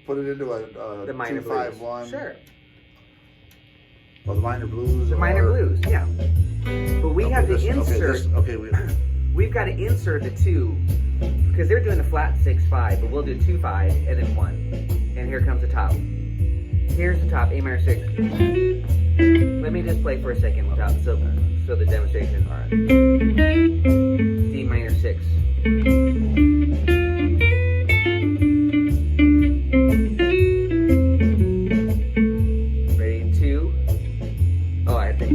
put it into a The minor 2-5-1. blues. Sure. Well, the minor blues. The minor blues, yeah. But we have to insert. We've got to insert the 2 because they're doing the flat 6/5, but we'll do 2/5 and then 1. And here comes the top. Here's the top, A minor 6. Let me just play for a second without so the demonstration. All right. D minor 6. Ready? 2. Oh, I think.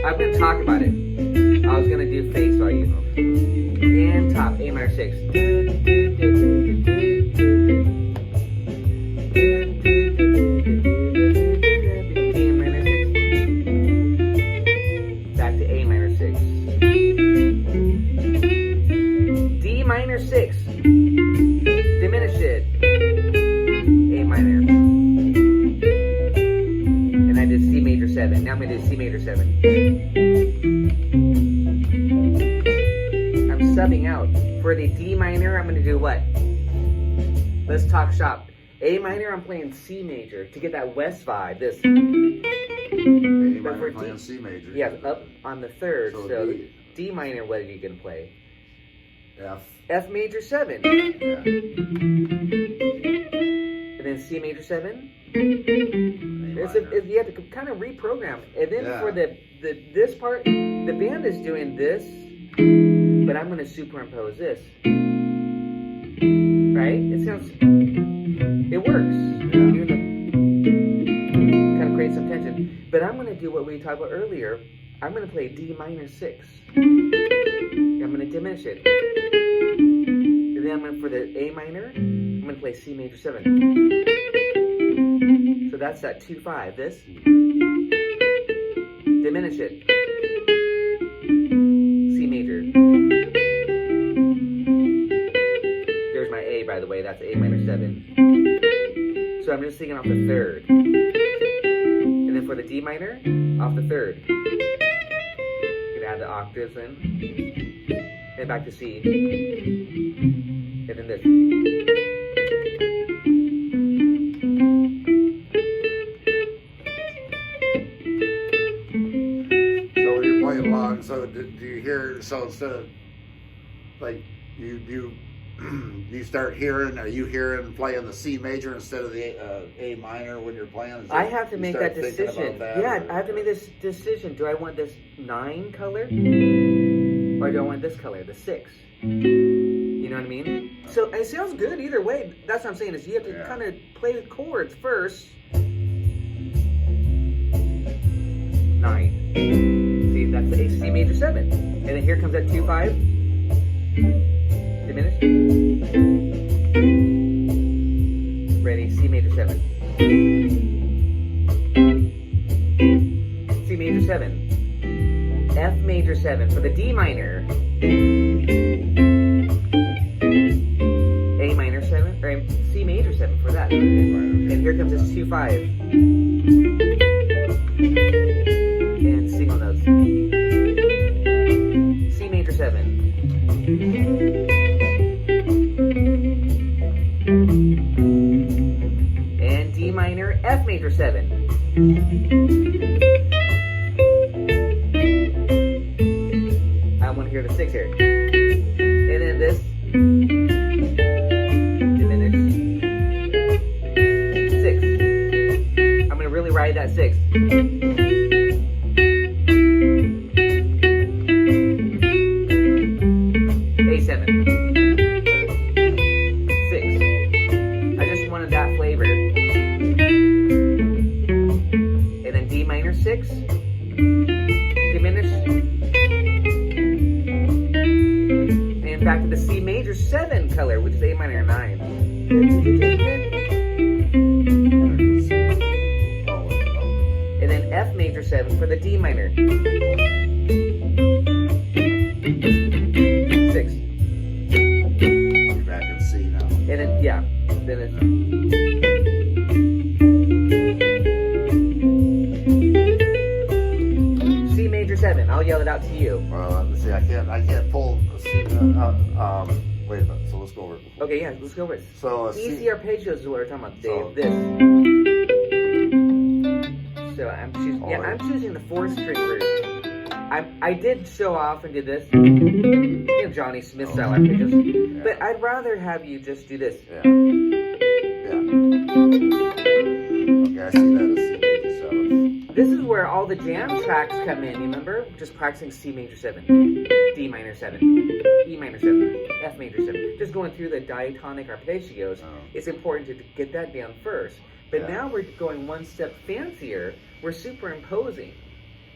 I'm gonna talk about it. I was gonna do face value. And top, A minor 6. D minor 6. Back to A minor 6. D minor 6. Diminish it. A minor. And I did C major 7. Now I'm gonna do C major 7. I'm subbing out. For the D minor, I'm gonna do what? Let's talk shop. A minor, I'm playing C major to get that west vibe. This. A minor But for playing D- C major. Yeah, up on the 3rd. So So D- D minor, what are you gonna play? F. F major 7. Yeah. And then C major 7. A minor. You have to kind of reprogram. And then Yeah. for this part, the band is doing this, but I'm going to superimpose this. Right? It works. Yeah. Even though kind of creates some tension. But I'm going to do what we talked about earlier. I'm going to play D minor 6. I'm going to diminish it. And then for the A minor, I'm going to play C major 7. So that's that 2/5. This. Diminish it. C major. There's my A, by the way. That's A minor 7. So I'm just singing off the 3rd. And then for the D minor, off the 3rd. You can add the octaves in. and back to C, and then this. So when you're playing along, so do you hear? So instead of like you start hearing, are you hearing playing the C major instead of the A minor when you're playing? I have to you make start that thinking decision. about that, Yeah, or- I have to make this decision. Do I want this 9 color, or do I want this color, the 6? You know what I mean? So it sounds good either way. That's what I'm saying, is you have to Yeah. kind of play the chords first. 9. See, that's the A, C major 7. And then here comes that 2-5. Diminish. Ready, C major 7. C major 7. F major 7 for the D minor. A minor 7, or C major 7 for that. And here comes this 2-5. And single notes. C major 7. And D minor, F major 7. I want to hear the 6 here. And then this. Diminish. 6. I'm going to really ride that 6. A7. 6. I just wanted that flavor. And then D minor 6. Diminish. And back to the C major 7 color, which is A minor 9. And then F major 7 for the D minor. 6. You're back in C now. And then, yeah. Then it's. C major 7. I'll yell it out to you. Well, let's see, I can't pull. Wait a minute. So let's go over it. Okay, yeah, let's go with So a C. easy arpeggios is what we're talking about, Dave. So- This. So I'm choosing. Yeah, I'm choosing the 4-string root. I did show off and did this. You know, Johnny Smith style arpeggios. Yeah. But I'd rather have you just do this. Yeah. Yeah. Okay, I see that as C major 7. This is where all the jam tracks come in. You remember? Just practicing C major 7, D minor 7, E minor 7, F major 7. Just going through the diatonic arpeggios. Oh. It's important to get that down first. But Yeah. now we're going one step fancier. We're superimposing.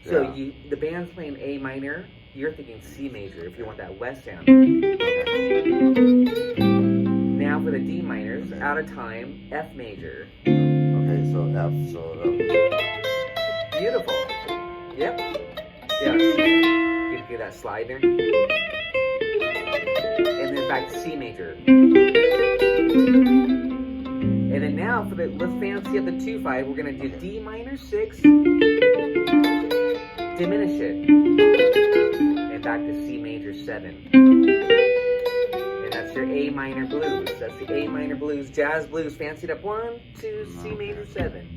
So Yeah. the band's playing A minor. You're thinking C major if you want that west sound. Now for the D minors, out of time, F major. Okay, so F. So Beautiful. Yep. Yeah. Get that slide there. And then back to C major. And then now for the, let's fancy up the 2-5, we're gonna do D minor 6, diminish it, and back to C major 7. And that's your A minor blues. That's the A minor blues, jazz blues, fancied up 1, 2, C major 7.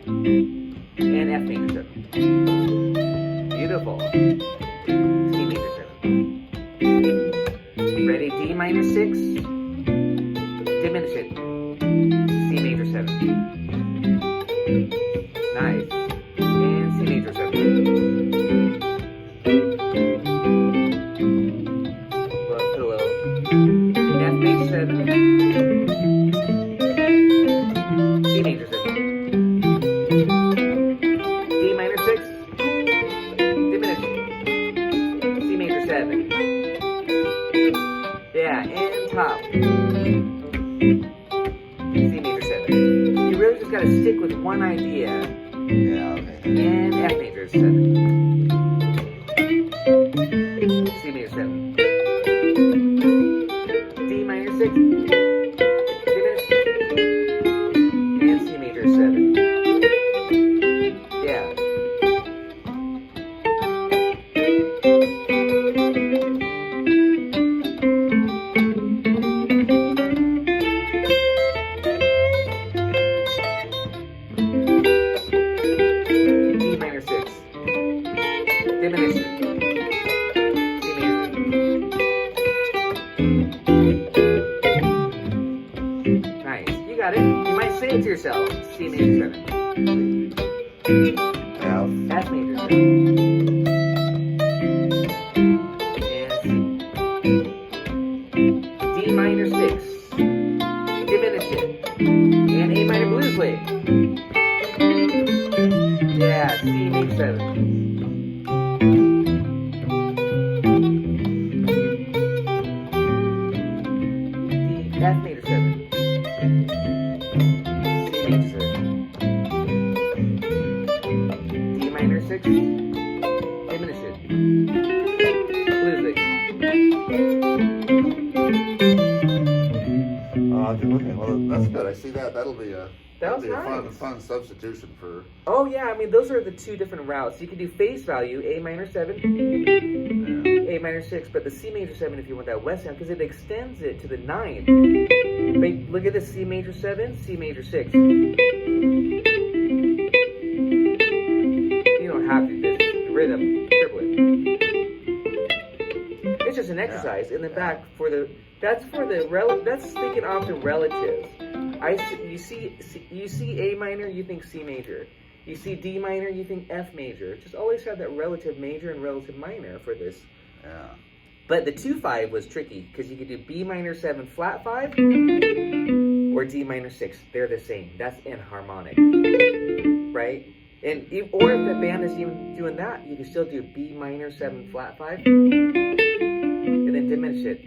And F major 7. Beautiful. C major 7. Ready? D minor 6. Diminish it. C major 7. Nice. And C major 7. Well, put a little F major 7. C major 7. D minor 6. Diminish. C major 7. Yeah, and top. C major 7. You really just gotta stick with one idea. yeah, okay. And F major 7. C major 7. D minor 6. Diminish. And C major 7. Yeah. Diminish it. C major. Nice. You got it. You might say it to yourself. C major 7. F major 7. And C. D minor 6. Diminish it. And A minor blues way. Yeah, C major 7. D, F major 7. C major 7. D minor 6. Diminish it. Blues way. Okay, well, that's good. I see that. That'll be a That was a nice. fun substitution for. Oh yeah, I mean those are the two different routes. You can do face value, A minor 7, A minor 6, but the C major 7 if you want that west sound, because it extends it to the 9th. But look at this, C major 7, C major 6. You don't have to do this rhythm triplet. It's just an exercise in the back for the. That's for the that's thinking often relatives. You see A minor, you think C major. You see D minor, you think F major. Just always have that relative major and relative minor for this. Yeah. But the 2-5 was tricky because you could do B minor 7 flat 5 or D minor 6. They're the same. That's in harmonic, right? And or if the band is even doing that, you can still do B minor 7 flat 5 and then diminish it.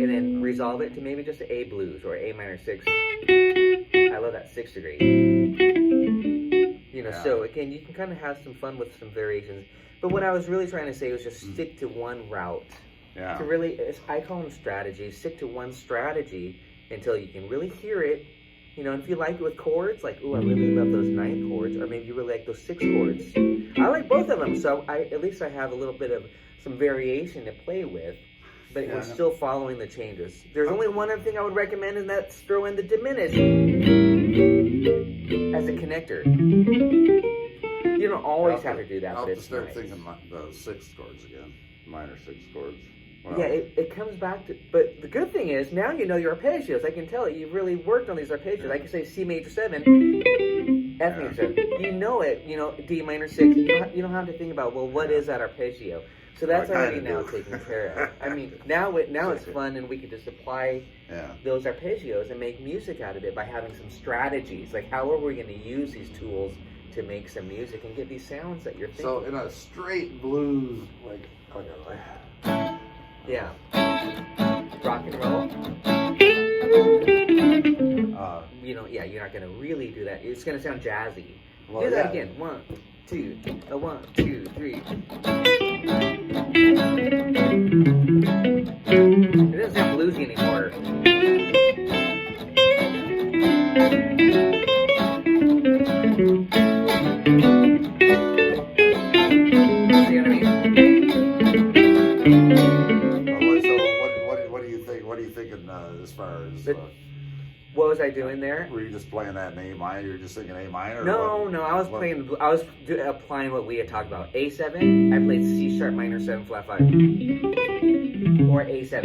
And then resolve it to maybe just an A blues or A minor 6. I love that 6th degree. You know, so again, you can kind of have some fun with some variations. But what I was really trying to say was just stick to one route. Yeah. To really, I call them strategies. Stick to one strategy until you can really hear it. You know, and if you like it with chords, like, ooh, I really love those 9 chords, or maybe you really like those 6 chords. I like both of them, so at least I have a little bit of some variation to play with. But we're still following the changes. There's only one other thing I would recommend, and that's throw in the diminish as a connector. You don't always have to do that, I'll but have to it's start nice. thinking the 6 chords again, minor 6 chords. Well, Yeah, it comes back to, but the good thing is now you know your arpeggios. I can tell you've really worked on these arpeggios. I can say C major 7, F major 7. You know it, you know, D minor 6. You don't have to think about, well, what is that arpeggio? So that's already now taken care of. I mean, now it's fun, and we can just apply those arpeggios and make music out of it by having some strategies. Like, how are we going to use these tools to make some music and get these sounds that you're thinking? So in a straight blues, like yeah, rock and roll. You know, yeah, you're not going to really do that. It's going to sound jazzy. Well, do that yeah. again. 1, 2, 1, 2, 3. It doesn't sound bluesy anymore. See what I mean? So what do you think? What are you thinking as far as? What was I doing there? Were you just playing that in A minor? You were just thinking A minor? No, I was playing. I was applying what we had talked about. A7. I played C sharp minor 7 flat 5, or A7,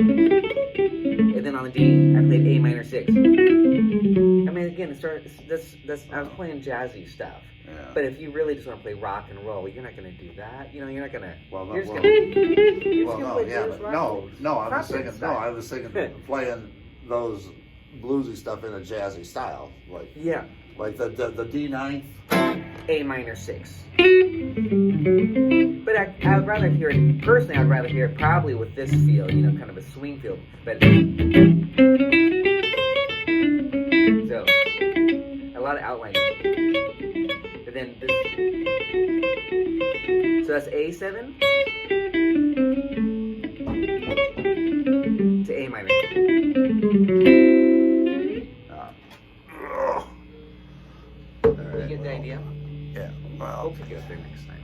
and then on the D, I played A minor 6. I mean, again, I was playing jazzy stuff. Yeah. But if you really just want to play rock and roll, you're not going to do that. You know, you're not going to. Well, no, you're just well, going to. well, no, yeah, but no. I was thinking playing those bluesy stuff in a jazzy style, like like the D9. A minor 6. But I would rather hear it, personally, I'd rather hear it probably with this feel, you know, kind of a swing feel. But so, a lot of outlining. But then this, so that's A7 to A minor. You get the idea? Yeah. Well, Hope to get there next time.